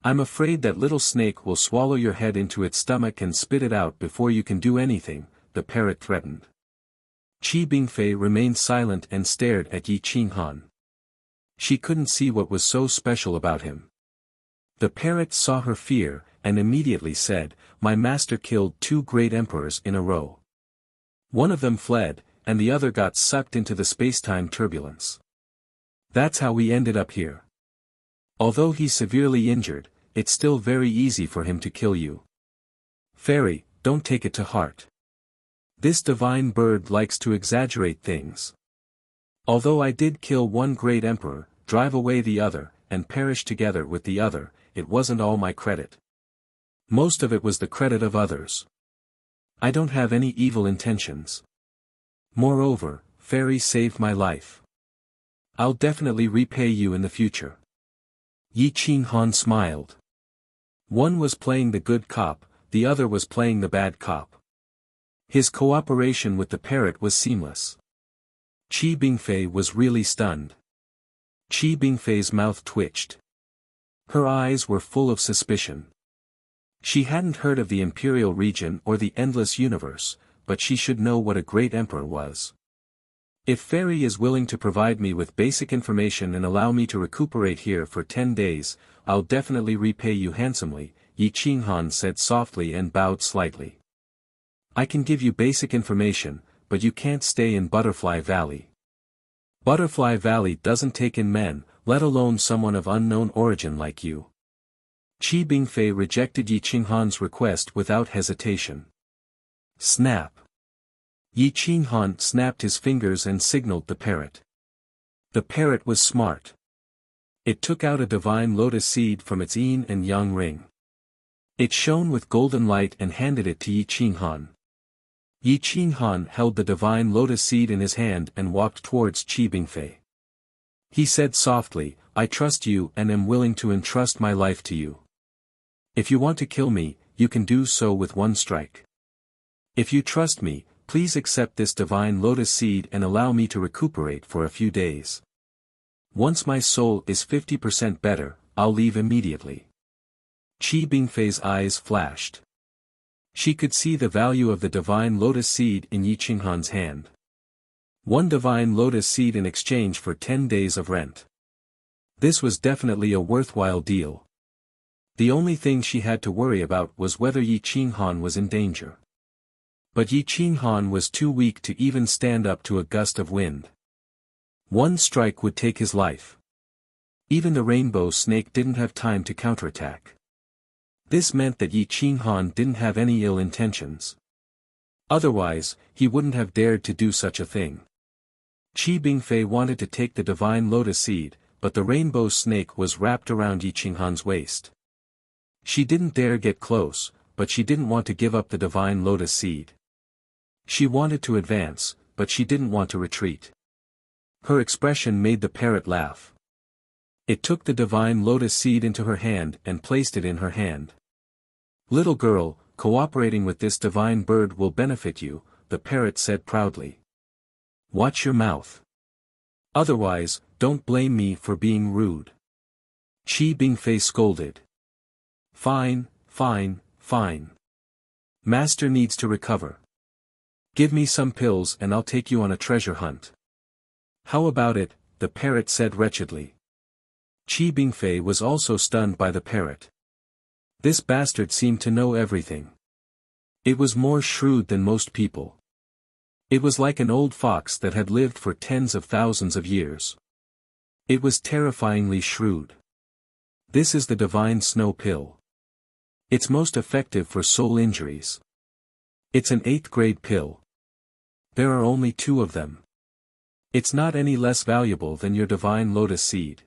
I'm afraid that little snake will swallow your head into its stomach and spit it out before you can do anything, the parrot threatened. Qi Bingfei remained silent and stared at Yi Qinghan. She couldn't see what was so special about him. The parrot saw her fear, and immediately said, my master killed 2 great emperors in a row. One of them fled, and the other got sucked into the space-time turbulence. That's how we ended up here. Although he's severely injured, it's still very easy for him to kill you. Fairy, don't take it to heart. This divine bird likes to exaggerate things. Although I did kill one great emperor, drive away the other, and perish together with the other, it wasn't all my credit. Most of it was the credit of others. I don't have any evil intentions. Moreover, Fairy saved my life. I'll definitely repay you in the future. Yi Qinghan smiled. One was playing the good cop, the other was playing the bad cop. His cooperation with the parrot was seamless. Qi Bingfei was really stunned. Qi Bingfei's mouth twitched. Her eyes were full of suspicion. She hadn't heard of the Imperial region or the endless universe, but she should know what a great emperor was. If Fairy is willing to provide me with basic information and allow me to recuperate here for 10 days, I'll definitely repay you handsomely, Yi Qinghan said softly and bowed slightly. I can give you basic information, but you can't stay in Butterfly Valley. Butterfly Valley doesn't take in men, let alone someone of unknown origin like you. Qi Bingfei rejected Yi Qinghan's request without hesitation. Snap. Yi Qinghan snapped his fingers and signaled the parrot. The parrot was smart. It took out a divine lotus seed from its yin and yang ring. It shone with golden light and handed it to Yi Qinghan. Yi Qinghan held the divine lotus seed in his hand and walked towards Qi Bingfei. He said softly, I trust you and am willing to entrust my life to you. If you want to kill me, you can do so with one strike. If you trust me, please accept this divine lotus seed and allow me to recuperate for a few days. Once my soul is 50% better, I'll leave immediately. Qi Bingfei's eyes flashed. She could see the value of the divine lotus seed in Yi Qinghan's hand. One divine lotus seed in exchange for 10 days of rent. This was definitely a worthwhile deal. The only thing she had to worry about was whether Yi Qinghan was in danger. But Yi Qinghan was too weak to even stand up to a gust of wind. One strike would take his life. Even the rainbow snake didn't have time to counterattack. This meant that Yi Qinghan didn't have any ill intentions. Otherwise, he wouldn't have dared to do such a thing. Qi Bingfei wanted to take the divine lotus seed, but the rainbow snake was wrapped around Yi Qinghan's waist. She didn't dare get close, but she didn't want to give up the divine lotus seed. She wanted to advance, but she didn't want to retreat. Her expression made the parrot laugh. It took the divine lotus seed into her hand and placed it in her hand. Little girl, cooperating with this divine bird will benefit you, the parrot said proudly. Watch your mouth. Otherwise, don't blame me for being rude. Qi Bingfei scolded. Fine, fine, fine. Master needs to recover. Give me some pills and I'll take you on a treasure hunt. How about it? The parrot said wretchedly. Qi Bingfei was also stunned by the parrot. This bastard seemed to know everything. It was more shrewd than most people. It was like an old fox that had lived for tens of thousands of years. It was terrifyingly shrewd. This is the divine snow pill. It's most effective for soul injuries. It's an 8th grade pill. There are only 2 of them. It's not any less valuable than your divine lotus seed.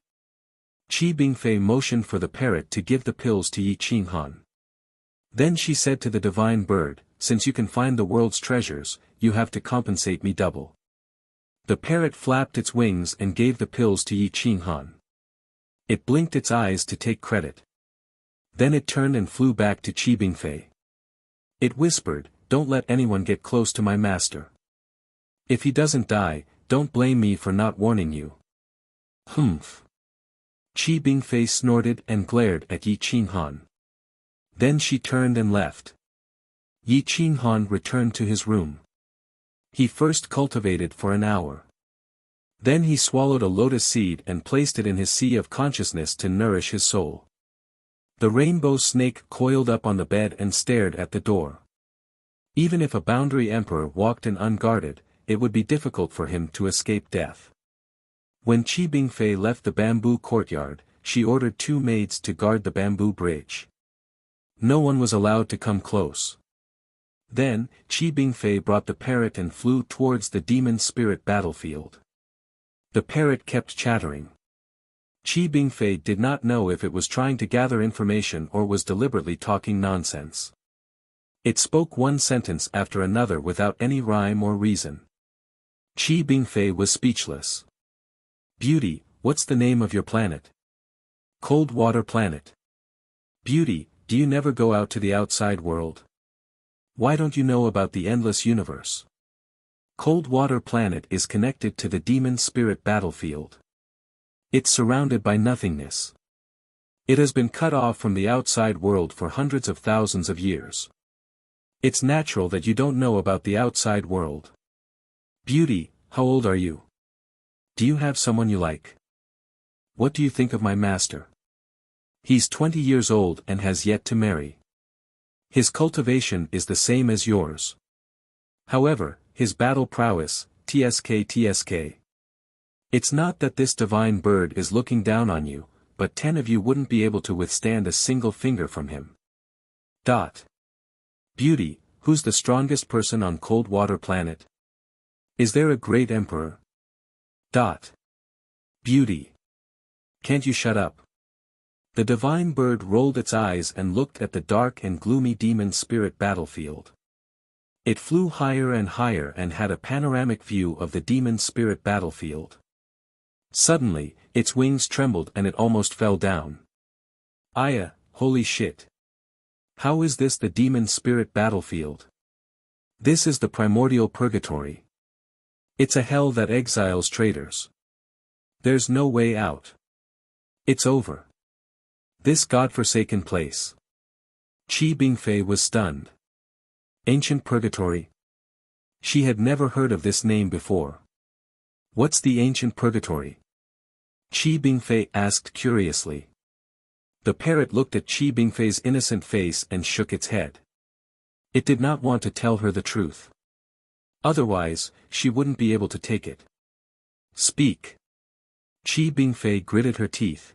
Qi Bingfei motioned for the parrot to give the pills to Yi Qinghan. Then she said to the divine bird, since you can find the world's treasures, you have to compensate me double. The parrot flapped its wings and gave the pills to Yi Qinghan. It blinked its eyes to take credit. Then it turned and flew back to Qi Bingfei. It whispered, don't let anyone get close to my master. If he doesn't die, don't blame me for not warning you. Humph. Qi Bingfei snorted and glared at Yi Qinghan. Then she turned and left. Yi Qinghan returned to his room. He first cultivated for an hour. Then he swallowed a lotus seed and placed it in his sea of consciousness to nourish his soul. The rainbow snake coiled up on the bed and stared at the door. Even if a boundary emperor walked in unguarded, it would be difficult for him to escape death. When Qi Bingfei left the bamboo courtyard, she ordered 2 maids to guard the bamboo bridge. No one was allowed to come close. Then, Qi Bingfei brought the parrot and flew towards the demon spirit battlefield. The parrot kept chattering. Qi Bingfei did not know if it was trying to gather information or was deliberately talking nonsense. It spoke one sentence after another without any rhyme or reason. Qi Bingfei was speechless. Beauty, what's the name of your planet? Cold Water Planet. Beauty, Do you never go out to the outside world? Why don't you know about the endless universe? Cold Water Planet is connected to the demon spirit battlefield. It's surrounded by nothingness. It has been cut off from the outside world for hundreds of thousands of years. It's natural that you don't know about the outside world. Beauty, how old are you? Do you have someone you like? What do you think of my master? He's 20 years old and has yet to marry. His cultivation is the same as yours. However, his battle prowess, tsk. It's not that this divine bird is looking down on you, but 10 of you wouldn't be able to withstand a single finger from him. Beauty, who's the strongest person on Cold Water Planet? Is there a great emperor? Beauty. Can't you shut up? The divine bird rolled its eyes and looked at the dark and gloomy demon spirit battlefield. It flew higher and higher and had a panoramic view of the demon spirit battlefield. Suddenly, its wings trembled and it almost fell down. Aya, holy shit. How is this the demon spirit battlefield? This is the primordial purgatory. It's a hell that exiles traitors. There's no way out. It's over. This godforsaken place. Qi Bingfei was stunned. Ancient purgatory? She had never heard of this name before. What's the ancient purgatory? Qi Bingfei asked curiously. The parrot looked at Qi Bingfei's innocent face and shook its head. It did not want to tell her the truth. Otherwise, she wouldn't be able to take it. Speak. Qi Bingfei gritted her teeth.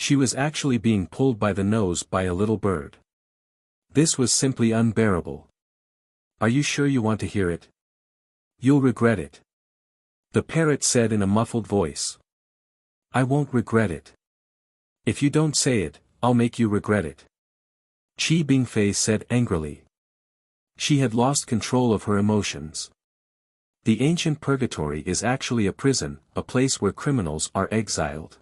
She was actually being pulled by the nose by a little bird. This was simply unbearable. Are you sure you want to hear it? You'll regret it. The parrot said in a muffled voice. I won't regret it. If you don't say it, I'll make you regret it. Qi Bingfei said angrily. She had lost control of her emotions. The ancient purgatory is actually a prison, a place where criminals are exiled.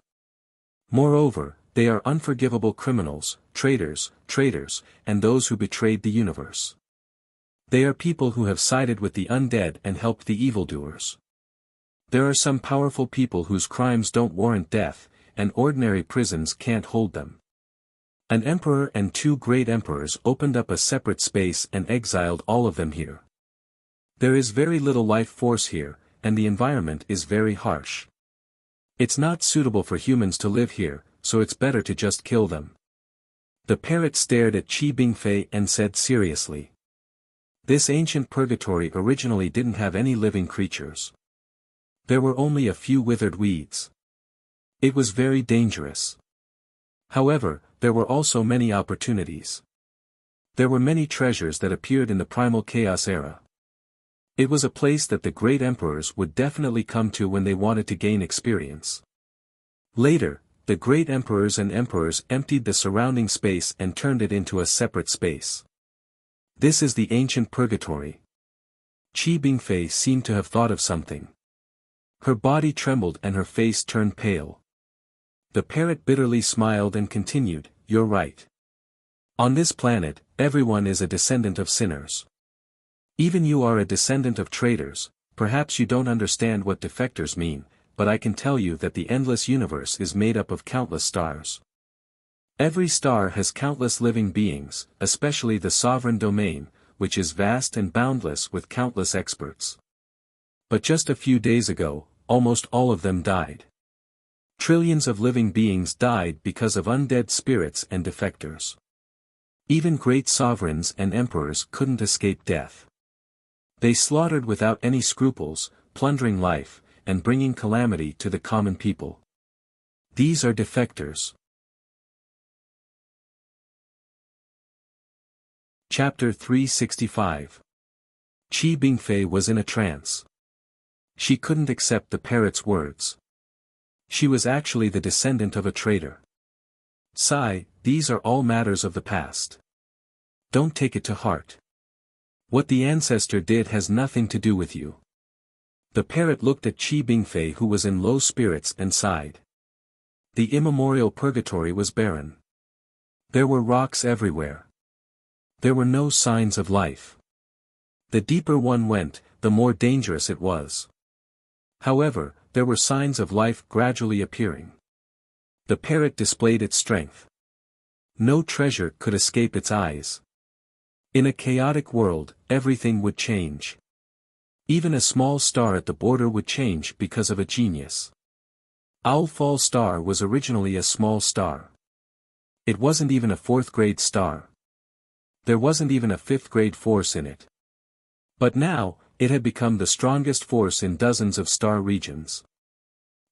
Moreover, they are unforgivable criminals, traitors, and those who betrayed the universe. They are people who have sided with the undead and helped the evildoers. There are some powerful people whose crimes don't warrant death, and ordinary prisons can't hold them. An emperor and 2 great emperors opened up a separate space and exiled all of them here. There is very little life force here, and the environment is very harsh. It's not suitable for humans to live here, so it's better to just kill them. The parrot stared at Qi Bingfei and said seriously. This ancient purgatory originally didn't have any living creatures. There were only a few withered weeds. It was very dangerous. However, there were also many opportunities. There were many treasures that appeared in the primal chaos era. It was a place that the great emperors would definitely come to when they wanted to gain experience. Later, the great emperors and emperors emptied the surrounding space and turned it into a separate space. This is the ancient purgatory. Qi Bingfei seemed to have thought of something. Her body trembled and her face turned pale. The parrot bitterly smiled and continued, You're right. On this planet, everyone is a descendant of sinners. Even you are a descendant of traitors. Perhaps you don't understand what defectors mean, but I can tell you that the endless universe is made up of countless stars. Every star has countless living beings, especially the sovereign domain, which is vast and boundless with countless experts. But just a few days ago, almost all of them died. Trillions of living beings died because of undead spirits and defectors. Even great sovereigns and emperors couldn't escape death. They slaughtered without any scruples, plundering life, and bringing calamity to the common people. These are defectors. Chapter 365. Qi Bingfei was in a trance. She couldn't accept the parrot's words. She was actually the descendant of a traitor. Sigh, these are all matters of the past. Don't take it to heart. What the ancestor did has nothing to do with you. The parrot looked at Qi Bingfei, who was in low spirits, and sighed. The immemorial purgatory was barren. There were rocks everywhere. There were no signs of life. The deeper one went, the more dangerous it was. However, there were signs of life gradually appearing. The parrot displayed its strength. No treasure could escape its eyes. In a chaotic world, everything would change. Even a small star at the border would change because of a genius. Owlfall Star was originally a small star. It wasn't even a 4th grade star. There wasn't even a 5th grade force in it. But now, it had become the strongest force in dozens of star regions.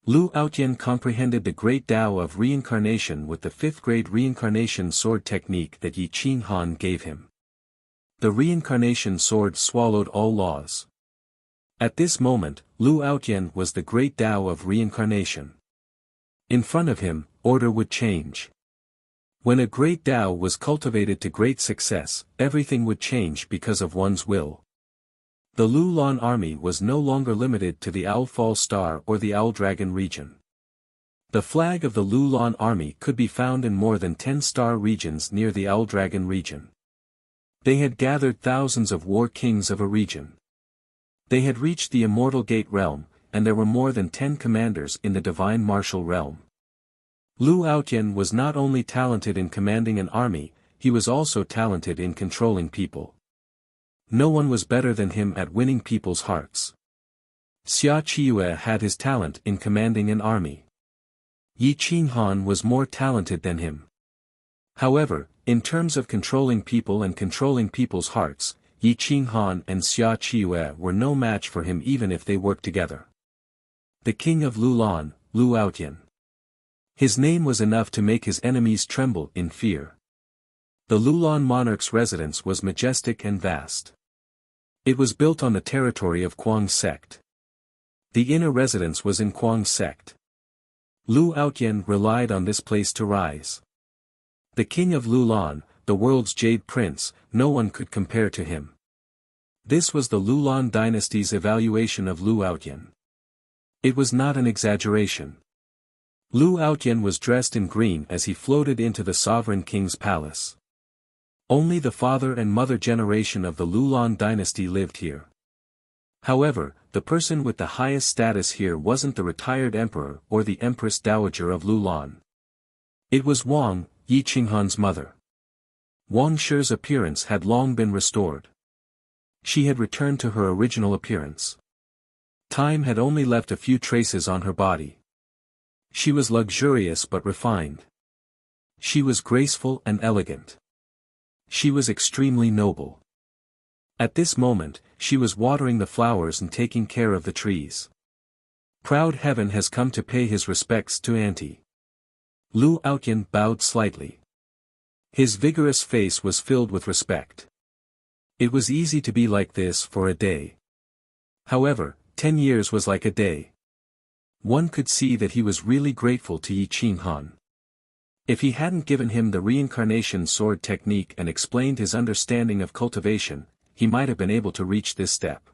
Lu Outyen comprehended the great Tao of reincarnation with the 5th grade reincarnation sword technique that Yi Qing Han gave him. The reincarnation sword swallowed all laws. At this moment, Lu Outyen was the great Tao of reincarnation. In front of him, order would change. When a great Tao was cultivated to great success, everything would change because of one's will. The Lu Lan army was no longer limited to the Owlfall Star or the Owl Dragon region. The flag of the Lu Lan army could be found in more than 10 star regions near the Owl Dragon region. They had gathered thousands of war kings of a region. They had reached the Immortal Gate realm, and there were more than 10 commanders in the Divine Martial realm. Lu Outyen was not only talented in commanding an army, he was also talented in controlling people. No one was better than him at winning people's hearts. Xia Qiue had his talent in commanding an army. Yi Qing Han was more talented than him. However, in terms of controlling people and controlling people's hearts, Yi Qing Han and Xia Qiue were no match for him even if they worked together. The king of Lulan, Lu Outyen. His name was enough to make his enemies tremble in fear. The Lulan monarch's residence was majestic and vast. It was built on the territory of Kuang sect. The inner residence was in Kuang sect. Lu Outyen relied on this place to rise. The king of Lulan, the world's Jade Prince, no one could compare to him. This was the Lulan dynasty's evaluation of Lu Outyen. It was not an exaggeration. Lu Outyen was dressed in green as he floated into the sovereign king's palace. Only the father and mother generation of the Lulan dynasty lived here. However, the person with the highest status here wasn't the retired emperor or the empress dowager of Lulan. It was Wang, Yi Qinghan's mother. Wang Shi's appearance had long been restored. She had returned to her original appearance. Time had only left a few traces on her body. She was luxurious but refined. She was graceful and elegant. She was extremely noble. At this moment, she was watering the flowers and taking care of the trees. Proud Heaven has come to pay his respects to Auntie. Lu Outyen bowed slightly. His vigorous face was filled with respect. It was easy to be like this for a day. However, 10 years was like a day. One could see that he was really grateful to Yi Qing Han. If he hadn't given him the reincarnation sword technique and explained his understanding of cultivation, he might have been able to reach this step.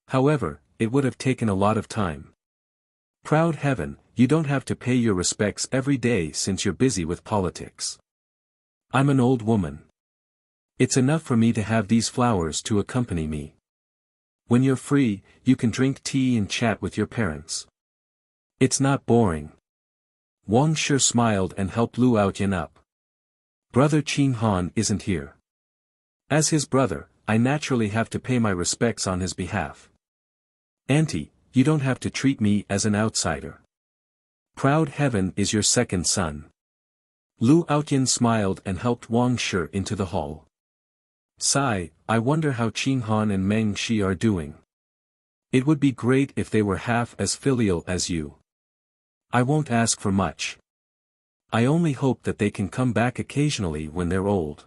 However, it would have taken a lot of time. Proud Heaven, you don't have to pay your respects every day since you're busy with politics. I'm an old woman. It's enough for me to have these flowers to accompany me. When you're free, you can drink tea and chat with your parents. It's not boring. Wang Shi smiled and helped Lu Outyen up. Brother Qing Han isn't here. As his brother, I naturally have to pay my respects on his behalf. Auntie, you don't have to treat me as an outsider. Proud Heaven is your second son. Lu Outyen smiled and helped Wang Shi into the hall. Sigh, I wonder how Qing Han and Meng Shi are doing. It would be great if they were half as filial as you. I won't ask for much. I only hope that they can come back occasionally when they're old.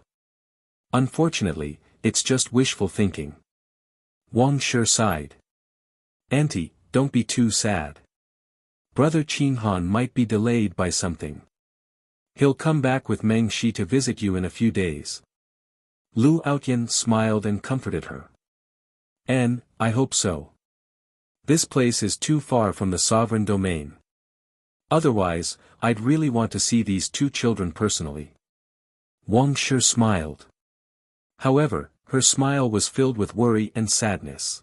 Unfortunately, it's just wishful thinking. Wang Shi sighed. Auntie, don't be too sad. Brother Qing Han might be delayed by something. He'll come back with Meng Shi to visit you in a few days. Lu Outyen smiled and comforted her. I hope so. This place is too far from the sovereign domain. Otherwise, I'd really want to see these two children personally. Wang Shi smiled. However, her smile was filled with worry and sadness.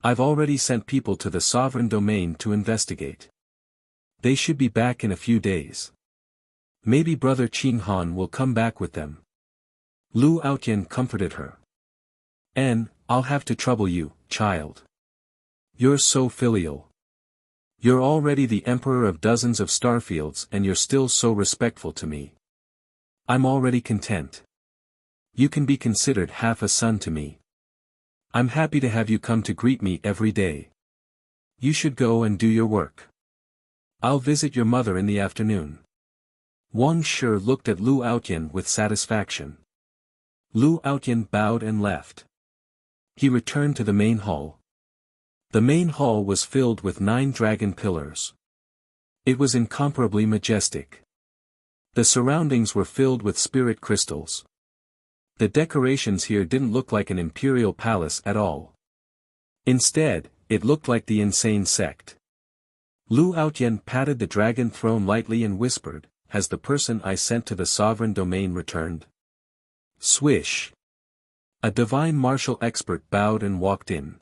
I've already sent people to the sovereign domain to investigate. They should be back in a few days. Maybe Brother Qing Han will come back with them. Lu Outyan comforted her. I'll have to trouble you, child. You're so filial. You're already the emperor of dozens of starfields and you're still so respectful to me. I'm already content. You can be considered half a son to me. I'm happy to have you come to greet me every day. You should go and do your work. I'll visit your mother in the afternoon. Wang Shi looked at Lu Outyan with satisfaction. Lu Outyan bowed and left. He returned to the main hall. The main hall was filled with 9 dragon pillars. It was incomparably majestic. The surroundings were filled with spirit crystals. The decorations here didn't look like an imperial palace at all. Instead, it looked like the insane sect. Lu Outyan patted the dragon throne lightly and whispered, "Has the person I sent to the sovereign domain returned?" Swish! A divine martial expert bowed and walked in.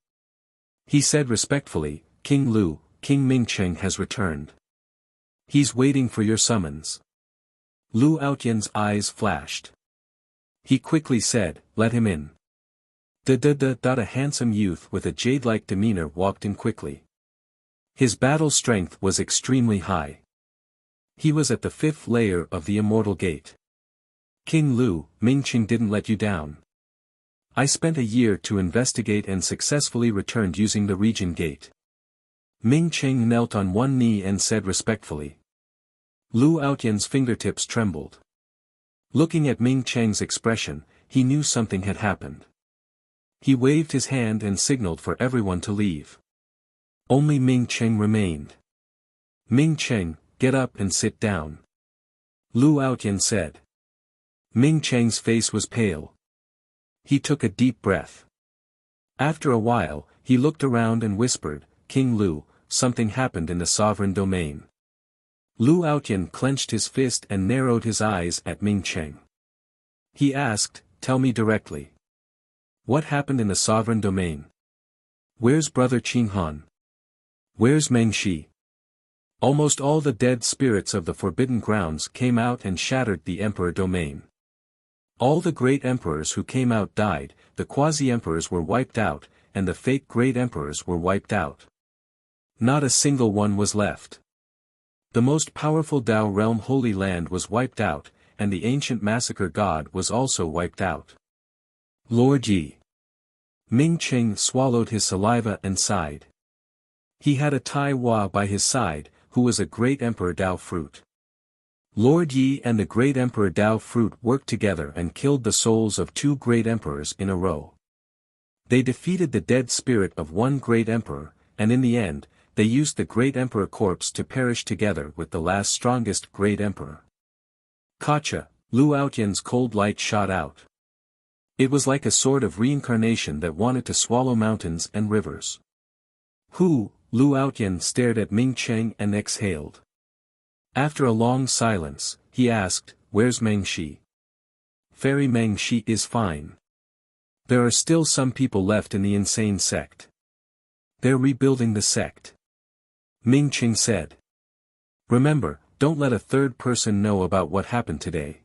He said respectfully, "King Lu, King Mingcheng has returned. He's waiting for your summons." Lu Outyan's eyes flashed. He quickly said, "Let him in." A handsome youth with a jade-like demeanor walked in quickly. His battle strength was extremely high. He was at the 5th layer of the Immortal Gate. "King Lu, Mingcheng didn't let you down. I spent a year to investigate and successfully returned using the Region Gate." Mingcheng knelt on one knee and said respectfully. Lu Outyan's fingertips trembled. Looking at Mingcheng's expression, he knew something had happened. He waved his hand and signaled for everyone to leave. Only Mingcheng remained. "Mingcheng, get up and sit down," Lu Outyan said. Mingcheng's face was pale. He took a deep breath. After a while, he looked around and whispered, "King Lu, something happened in the sovereign domain." Lu Outyan clenched his fist and narrowed his eyes at Mingcheng. He asked, "Tell me directly. What happened in the sovereign domain? Where's Brother Qing Han? Where's Meng Shi?" Almost all the dead spirits of the Forbidden Grounds came out and shattered the Emperor domain. All the great emperors who came out died, the quasi-emperors were wiped out, and the fake great emperors were wiped out. Not a single one was left. The most powerful Dao realm Holy Land was wiped out, and the ancient massacre god was also wiped out. Lord Yi. Mingcheng swallowed his saliva and sighed. He had a Tai Hua by his side, who was a great Emperor Dao fruit. Lord Yi and the great Emperor Dao fruit worked together and killed the souls of 2 great emperors in a row. They defeated the dead spirit of one great emperor, and in the end, they used the great emperor corpse to perish together with the last strongest great emperor. Gotcha, Lu Outyan's cold light shot out. It was like a sort of reincarnation that wanted to swallow mountains and rivers. "Who?" Lu Outyan stared at Mingcheng and exhaled. After a long silence, he asked, "Where's Meng Shi?" "Fairy Meng Shi is fine. There are still some people left in the insane sect. They're rebuilding the sect," Mingcheng said. "Remember, don't let a third person know about what happened today.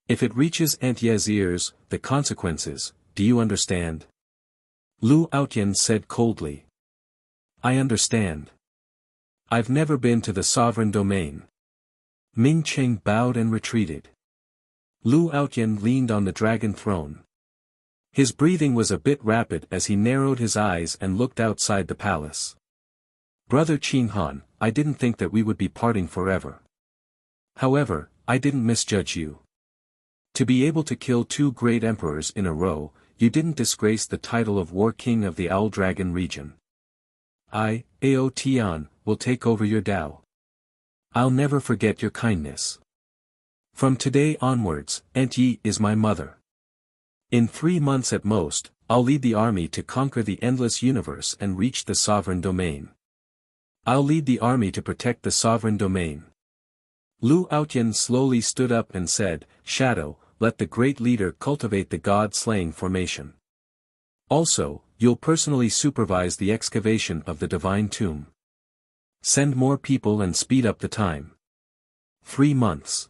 If it reaches Aunt Ye's ears, the consequences, do you understand?" Lu Outyan said coldly. "I understand. I've never been to the sovereign domain." Mingcheng bowed and retreated. Lu Outyan leaned on the dragon throne. His breathing was a bit rapid as he narrowed his eyes and looked outside the palace. "Brother Qing Han, I didn't think that we would be parting forever. However, I didn't misjudge you. To be able to kill 2 great emperors in a row, you didn't disgrace the title of War King of the Owl Dragon region. I, Ao Tian, will take over your Dao. I'll never forget your kindness. From today onwards, Aunt Yi is my mother. In 3 months at most, I'll lead the army to conquer the endless universe and reach the sovereign domain. I'll lead the army to protect the sovereign domain." Lu Outyan slowly stood up and said, "Shadow, let the great leader cultivate the god-slaying formation. Also, you'll personally supervise the excavation of the divine tomb. Send more people and speed up the time." 3 months.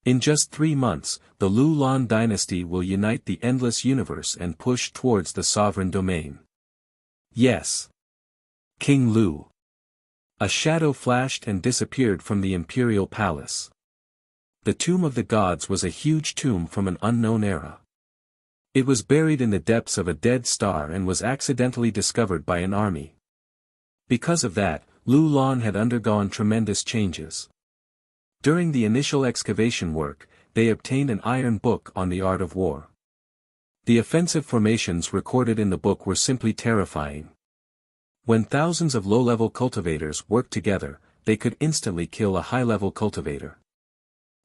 In just 3 months, the Lu Lan dynasty will unite the endless universe and push towards the sovereign domain. Yes. King Lu. A shadow flashed and disappeared from the imperial palace. The Tomb of the Gods was a huge tomb from an unknown era. It was buried in the depths of a dead star and was accidentally discovered by an army. Because of that, Lu Lan had undergone tremendous changes. During the initial excavation work, they obtained an iron book on the art of war. The offensive formations recorded in the book were simply terrifying. When thousands of low-level cultivators worked together, they could instantly kill a high-level cultivator.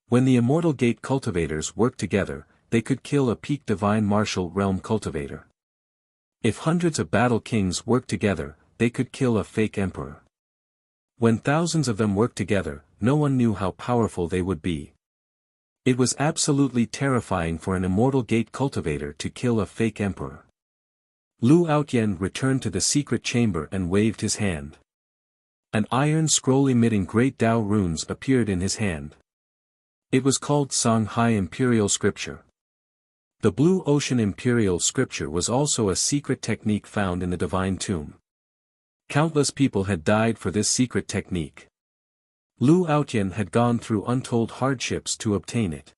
When the Immortal Gate cultivators worked together, they could kill a peak Divine Martial Realm cultivator. If hundreds of battle kings worked together, they could kill a fake emperor. When thousands of them worked together, no one knew how powerful they would be. It was absolutely terrifying for an Immortal Gate cultivator to kill a fake emperor. Lu Outyan returned to the secret chamber and waved his hand. An iron scroll emitting great Dao runes appeared in his hand. It was called Songhai Imperial Scripture. The Blue Ocean Imperial Scripture was also a secret technique found in the Divine Tomb. Countless people had died for this secret technique. Lu Outyan had gone through untold hardships to obtain it.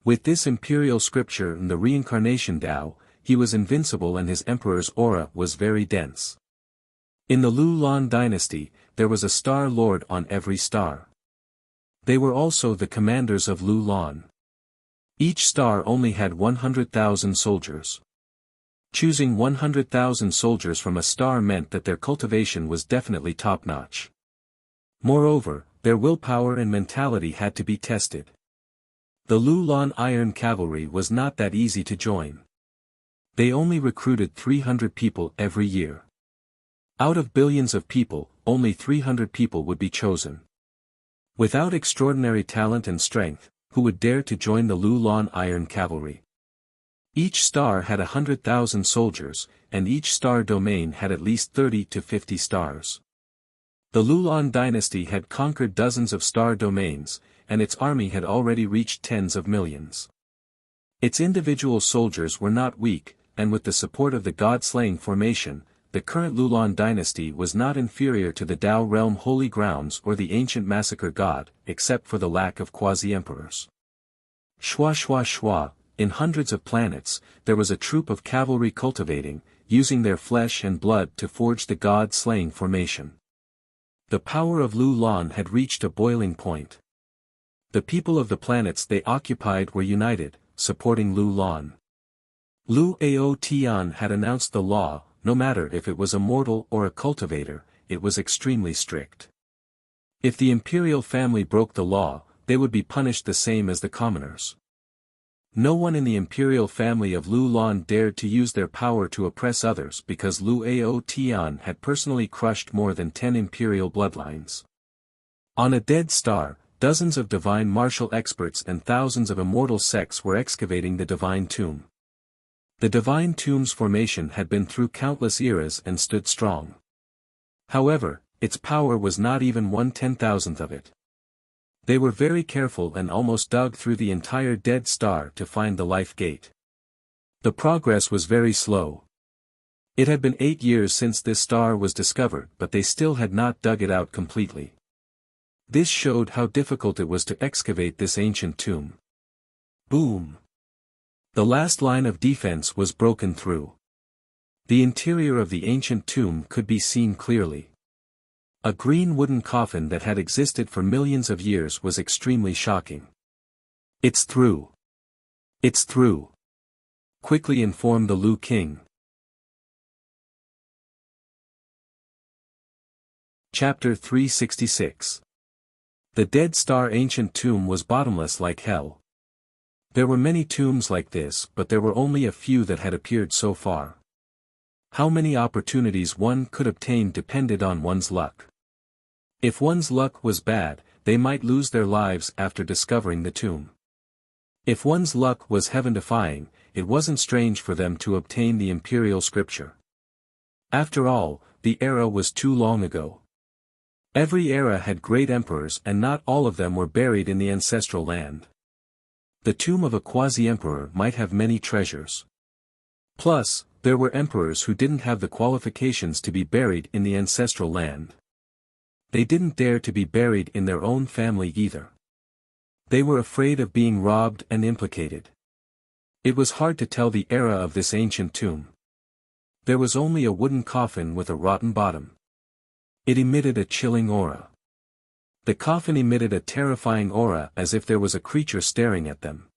With this imperial scripture and the reincarnation Dao, he was invincible and his emperor's aura was very dense. In the Lu Lan dynasty, there was a Star Lord on every star. They were also the commanders of Lu Lan. Each star only had 100,000 soldiers. Choosing 100,000 soldiers from a star meant that their cultivation was definitely top-notch. Moreover, their willpower and mentality had to be tested. The Lu Lan Iron Cavalry was not that easy to join. They only recruited 300 people every year. Out of billions of people, only 300 people would be chosen. Without extraordinary talent and strength, who would dare to join the Lu Lan Iron Cavalry? Each star had 100,000 soldiers, and each star domain had at least 30 to 50 stars. The Lu Lan dynasty had conquered dozens of star domains, and its army had already reached tens of millions. Its individual soldiers were not weak, and with the support of the god-slaying formation, the current Lu Lan dynasty was not inferior to the Dao realm holy grounds or the ancient massacre god, except for the lack of quasi-emperors. Shwa shwa shwa, in hundreds of planets, there was a troop of cavalry cultivating, using their flesh and blood to forge the god-slaying formation. The power of Lu Lan had reached a boiling point. The people of the planets they occupied were united, supporting Lu Lan. Lu Ao Tian had announced the law, no matter if it was a mortal or a cultivator, it was extremely strict. If the imperial family broke the law, they would be punished the same as the commoners. No one in the imperial family of Lu Lan dared to use their power to oppress others because Lu Ao Tian had personally crushed more than 10 imperial bloodlines. On a dead star, dozens of divine martial experts and thousands of immortal sects were excavating the divine tomb. The divine tomb's formation had been through countless eras and stood strong. However, its power was not even 1/10,000th of it. They were very careful and almost dug through the entire dead star to find the life gate. The progress was very slow. It had been 8 years since this star was discovered, but they still had not dug it out completely. This showed how difficult it was to excavate this ancient tomb. Boom! The last line of defense was broken through. The interior of the ancient tomb could be seen clearly. A green wooden coffin that had existed for millions of years was extremely shocking. "It's through. It's through," quickly informed the Lu King. Chapter 366. The Dead Star Ancient Tomb was bottomless like hell. There were many tombs like this, but there were only a few that had appeared so far. How many opportunities one could obtain depended on one's luck. If one's luck was bad, they might lose their lives after discovering the tomb. If one's luck was heaven-defying, it wasn't strange for them to obtain the imperial scripture. After all, the era was too long ago. Every era had great emperors and not all of them were buried in the ancestral land. The tomb of a quasi-emperor might have many treasures. Plus, there were emperors who didn't have the qualifications to be buried in the ancestral land. They didn't dare to be buried in their own family either. They were afraid of being robbed and implicated. It was hard to tell the era of this ancient tomb. There was only a wooden coffin with a rotten bottom. It emitted a chilling aura. The coffin emitted a terrifying aura as if there was a creature staring at them.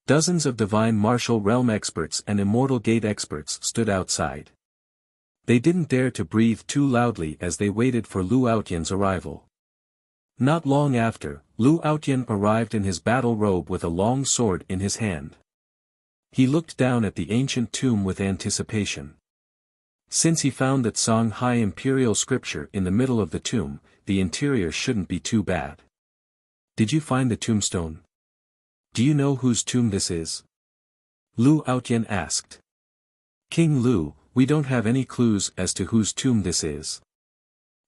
Dozens of divine martial realm experts and immortal gate experts stood outside. They didn't dare to breathe too loudly as they waited for Lu Aotian's arrival. Not long after, Lu Aotian arrived in his battle robe with a long sword in his hand. He looked down at the ancient tomb with anticipation. Since he found that Songhai imperial scripture in the middle of the tomb, the interior shouldn't be too bad. Did you find the tombstone? Do you know whose tomb this is? Lu Aotian asked. King Lu, we don't have any clues as to whose tomb this is.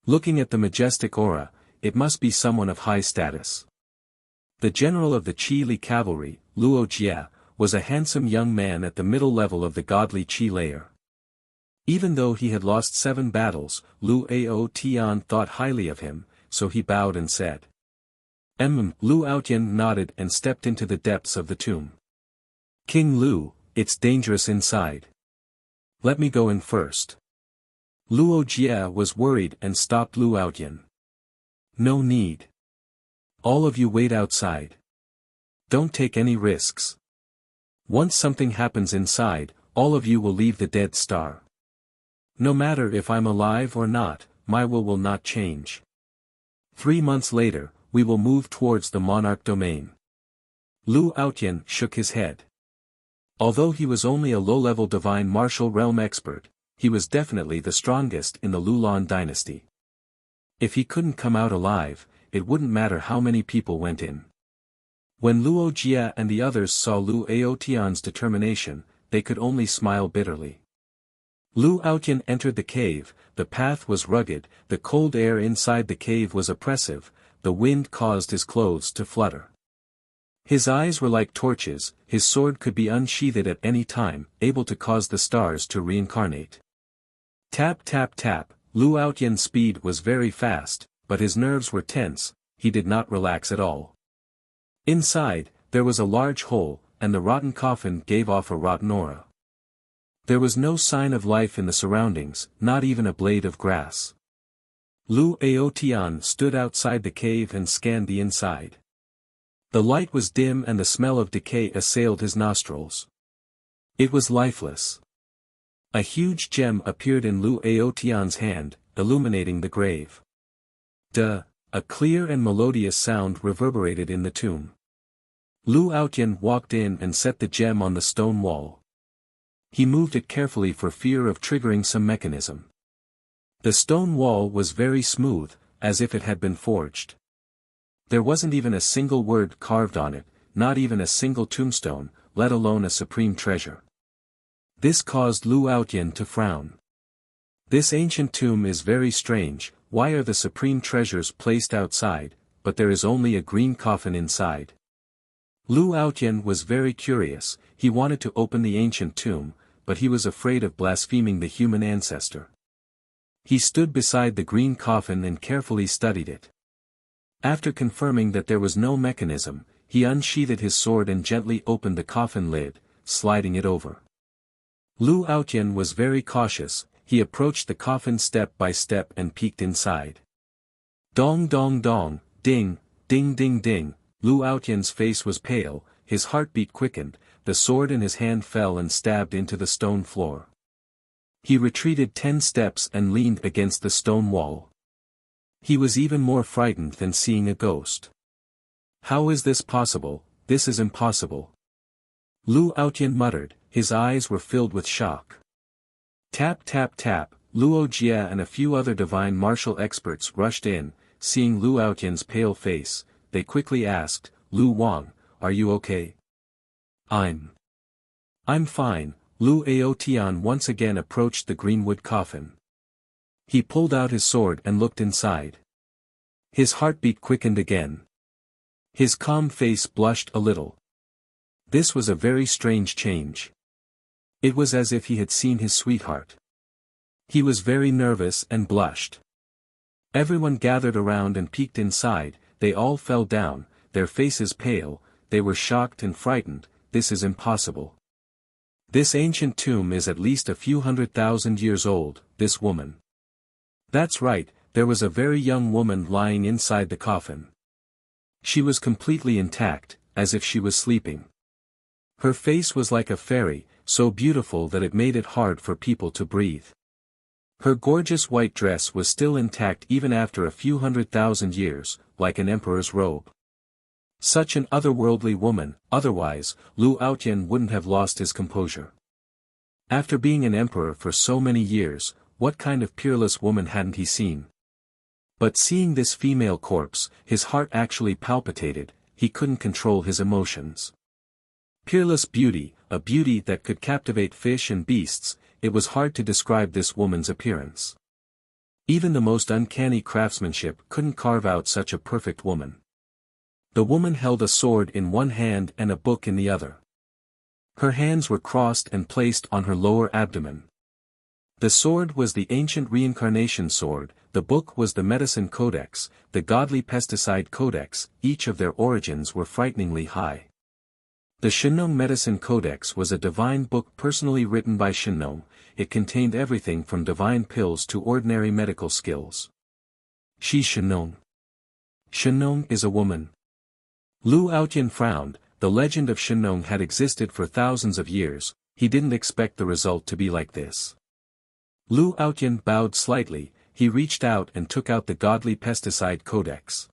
Looking at the majestic aura, it must be someone of high status. The general of the Qi Li cavalry, Wuxia, was a handsome young man at the middle level of the godly Qi layer. Even though he had lost 7 battles, Lu Aotian thought highly of him, so he bowed and said. Lu Aotian nodded and stepped into the depths of the tomb. King Lu, it's dangerous inside. Let me go in first. Lu Jie was worried and stopped Lu Aotian. No need. All of you wait outside. Don't take any risks. Once something happens inside, all of you will leave the Dead Star. No matter if I'm alive or not, my will not change. 3 months later, we will move towards the monarch domain. Lu Aotian shook his head. Although he was only a low-level divine martial realm expert, he was definitely the strongest in the Lulan dynasty. If he couldn't come out alive, it wouldn't matter how many people went in. When Luo Jia and the others saw Lu Aotian's determination, they could only smile bitterly. Lu Aotian entered the cave, the path was rugged, the cold air inside the cave was oppressive, the wind caused his clothes to flutter. His eyes were like torches, his sword could be unsheathed at any time, able to cause the stars to reincarnate. Tap tap tap, Lu Aotian's speed was very fast, but his nerves were tense, he did not relax at all. Inside, there was a large hole, and the rotten coffin gave off a rotten aura. There was no sign of life in the surroundings, not even a blade of grass. Lu Aotian stood outside the cave and scanned the inside. The light was dim and the smell of decay assailed his nostrils. It was lifeless. A huge gem appeared in Lu Aotian's hand, illuminating the grave. Duh! A clear and melodious sound reverberated in the tomb. Lu Aotian walked in and set the gem on the stone wall. He moved it carefully for fear of triggering some mechanism. The stone wall was very smooth, as if it had been forged. There wasn't even a single word carved on it, not even a single tombstone, let alone a supreme treasure. This caused Lu Aotian to frown. This ancient tomb is very strange, why are the supreme treasures placed outside, but there is only a green coffin inside? Lu Aotian was very curious, he wanted to open the ancient tomb, but he was afraid of blaspheming the human ancestor. He stood beside the green coffin and carefully studied it. After confirming that there was no mechanism, he unsheathed his sword and gently opened the coffin lid, sliding it over. Lu Aotian was very cautious, he approached the coffin step by step and peeked inside. Dong dong dong, ding, ding ding ding, Lu Aotian's face was pale, his heartbeat quickened, the sword in his hand fell and stabbed into the stone floor. He retreated 10 steps and leaned against the stone wall. He was even more frightened than seeing a ghost. How is this possible? This is impossible. Lu Aotian muttered, his eyes were filled with shock. Tap tap tap, Luo Jia and a few other divine martial experts rushed in, seeing Lu Aotian's pale face, they quickly asked, "Lu Wang, are you okay?" I'm fine." Lu Aotian once again approached the greenwood coffin. He pulled out his sword and looked inside. His heartbeat quickened again. His calm face blushed a little. This was a very strange change. It was as if he had seen his sweetheart. He was very nervous and blushed. Everyone gathered around and peeked inside, they all fell down, their faces pale, they were shocked and frightened. This is impossible. This ancient tomb is at least a few 100,000 years old, this woman. That's right, there was a very young woman lying inside the coffin. She was completely intact, as if she was sleeping. Her face was like a fairy, so beautiful that it made it hard for people to breathe. Her gorgeous white dress was still intact even after a few 100,000 years, like an emperor's robe. Such an otherworldly woman, otherwise, Lu Aotian wouldn't have lost his composure. After being an emperor for so many years, what kind of peerless woman hadn't he seen? But seeing this female corpse, his heart actually palpitated, he couldn't control his emotions. Peerless beauty, a beauty that could captivate fish and beasts, it was hard to describe this woman's appearance. Even the most uncanny craftsmanship couldn't carve out such a perfect woman. The woman held a sword in one hand and a book in the other. Her hands were crossed and placed on her lower abdomen. The sword was the ancient reincarnation sword, the book was the medicine codex, the godly pesticide codex, each of their origins were frighteningly high. The Shenong Medicine Codex was a divine book personally written by Shenong, it contained everything from divine pills to ordinary medical skills. She's Shenong. Shenong is a woman. Lu Aotian frowned, the legend of Shenong had existed for thousands of years, he didn't expect the result to be like this. Lu Aotian bowed slightly, he reached out and took out the godly pesticide codex.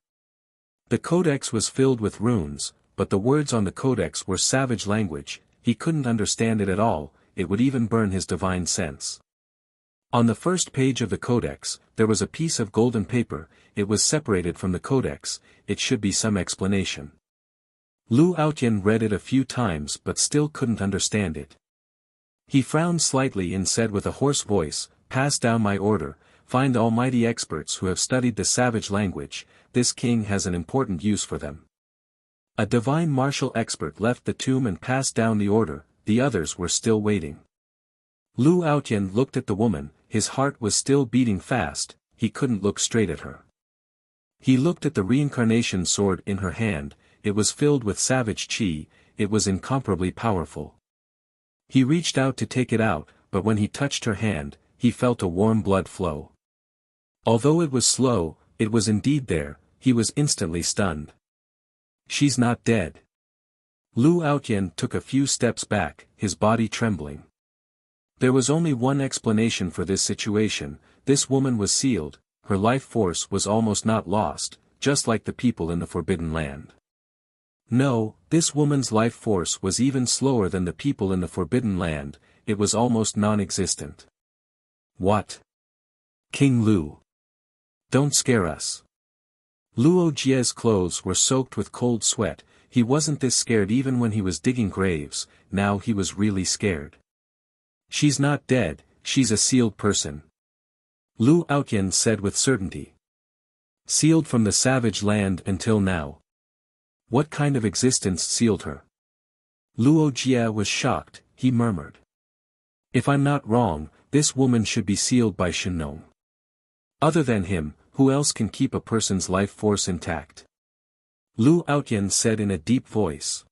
The codex was filled with runes, but the words on the codex were savage language, he couldn't understand it at all, it would even burn his divine sense. On the first page of the codex, there was a piece of golden paper, it was separated from the codex, it should be some explanation. Lu Aotian read it a few times but still couldn't understand it. He frowned slightly and said with a hoarse voice, "Pass down my order, find almighty experts who have studied the savage language, this king has an important use for them." A divine martial expert left the tomb and passed down the order, the others were still waiting. Lu Aotian looked at the woman, his heart was still beating fast, he couldn't look straight at her. He looked at the reincarnation sword in her hand, it was filled with savage qi, it was incomparably powerful. He reached out to take it out, but when he touched her hand, he felt a warm blood flow. Although it was slow, it was indeed there, he was instantly stunned. She's not dead. Lu Aotian took a few steps back, his body trembling. There was only one explanation for this situation, this woman was sealed, her life force was almost not lost, just like the people in the Forbidden Land. No, this woman's life force was even slower than the people in the Forbidden Land, it was almost non-existent. What? King Lu. Don't scare us. Luo Jie's clothes were soaked with cold sweat, he wasn't this scared even when he was digging graves, now he was really scared. She's not dead, she's a sealed person. Lu Aotian said with certainty. Sealed from the savage land until now. What kind of existence sealed her? Luo Jie was shocked, he murmured. If I'm not wrong, this woman should be sealed by Shenong. Other than him, who else can keep a person's life force intact? Lu Aotian said in a deep voice.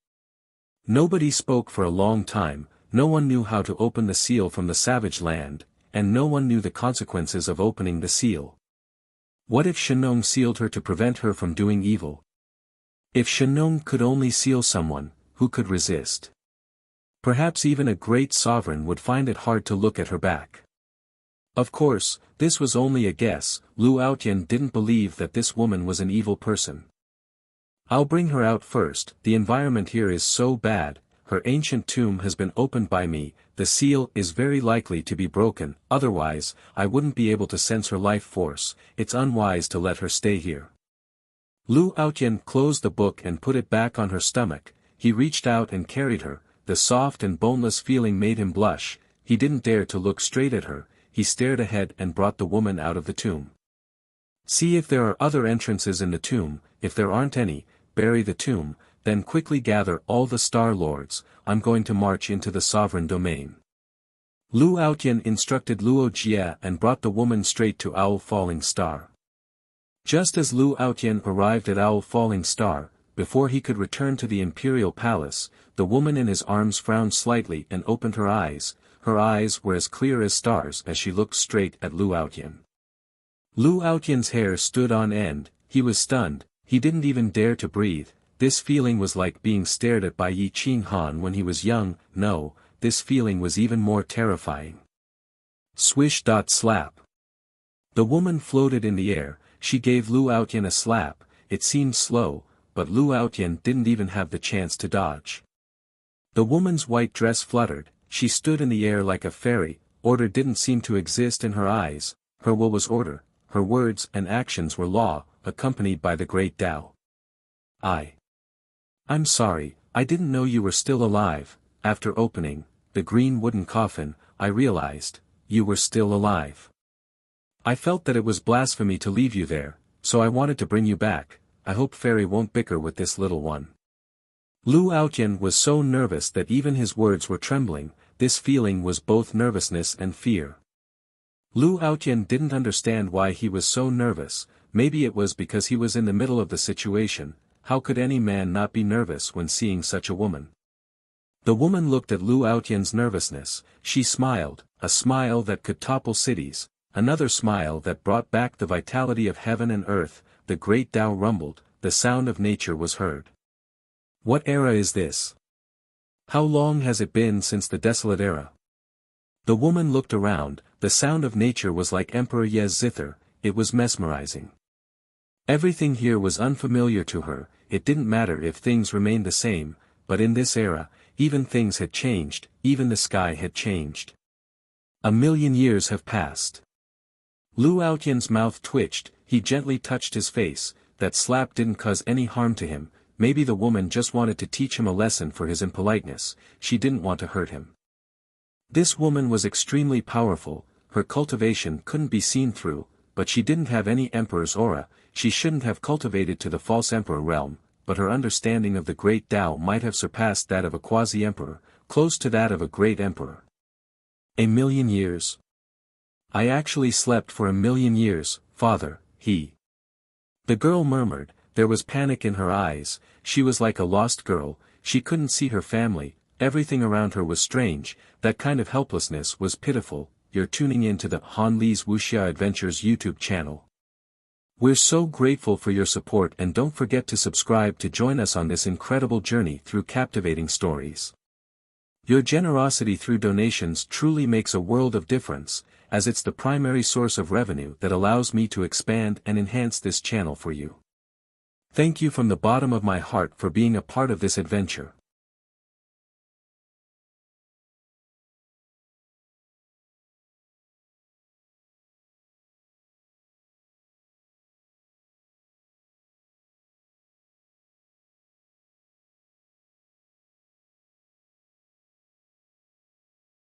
Nobody spoke for a long time, no one knew how to open the seal from the savage land, and no one knew the consequences of opening the seal. What if Shenong sealed her to prevent her from doing evil? If Shenong could only seal someone, who could resist? Perhaps even a great sovereign would find it hard to look at her back. Of course, this was only a guess, Lu Aotian didn't believe that this woman was an evil person. I'll bring her out first, the environment here is so bad, her ancient tomb has been opened by me, the seal is very likely to be broken, otherwise, I wouldn't be able to sense her life force, it's unwise to let her stay here. Lu Aotian closed the book and put it back on her stomach, he reached out and carried her, the soft and boneless feeling made him blush, he didn't dare to look straight at her, he stared ahead and brought the woman out of the tomb. See if there are other entrances in the tomb, if there aren't any, bury the tomb, then quickly gather all the Star Lords, I'm going to march into the sovereign domain. Lu Aotian instructed Luo Jie and brought the woman straight to Owl Falling Star. Just as Lu Aotian arrived at Owl Falling Star, before he could return to the imperial palace, the woman in his arms frowned slightly and opened her eyes were as clear as stars as she looked straight at Lu Aotian. Lu Aotian's hair stood on end, he was stunned, he didn't even dare to breathe, this feeling was like being stared at by Yi Qing Han when he was young, no, this feeling was even more terrifying. Swish. Slap. The woman floated in the air, she gave Lu Aotian a slap, it seemed slow, but Lu Aotian didn't even have the chance to dodge. The woman's white dress fluttered, she stood in the air like a fairy, order didn't seem to exist in her eyes, her will was order, her words and actions were law, accompanied by the great Tao. I'm sorry, I didn't know you were still alive, after opening the green wooden coffin, I realized, you were still alive. I felt that it was blasphemy to leave you there, so I wanted to bring you back, I hope Fairy won't bicker with this little one. Lu Aotian was so nervous that even his words were trembling, this feeling was both nervousness and fear. Lu Aotian didn't understand why he was so nervous, maybe it was because he was in the middle of the situation, how could any man not be nervous when seeing such a woman? The woman looked at Lu Aotian's nervousness, she smiled, a smile that could topple cities, another smile that brought back the vitality of heaven and earth, the great Tao rumbled, the sound of nature was heard. What era is this? How long has it been since the desolate era? The woman looked around, the sound of nature was like Emperor Ye's zither, it was mesmerizing. Everything here was unfamiliar to her, it didn't matter if things remained the same, but in this era, even things had changed, even the sky had changed. 1,000,000 years have passed. Lu Aotian's mouth twitched, he gently touched his face, that slap didn't cause any harm to him, maybe the woman just wanted to teach him a lesson for his impoliteness, she didn't want to hurt him. This woman was extremely powerful, her cultivation couldn't be seen through, but she didn't have any emperor's aura, she shouldn't have cultivated to the false emperor realm, but her understanding of the great Tao might have surpassed that of a quasi-emperor, close to that of a great emperor. 1,000,000 years? I actually slept for 1,000,000 years, father, The girl murmured, there was panic in her eyes, she was like a lost girl, she couldn't see her family, everything around her was strange, that kind of helplessness was pitiful. You're tuning in to the Han Li's Wuxia Adventures YouTube channel. We're so grateful for your support and don't forget to subscribe to join us on this incredible journey through captivating stories. Your generosity through donations truly makes a world of difference, as it's the primary source of revenue that allows me to expand and enhance this channel for you. Thank you from the bottom of my heart for being a part of this adventure.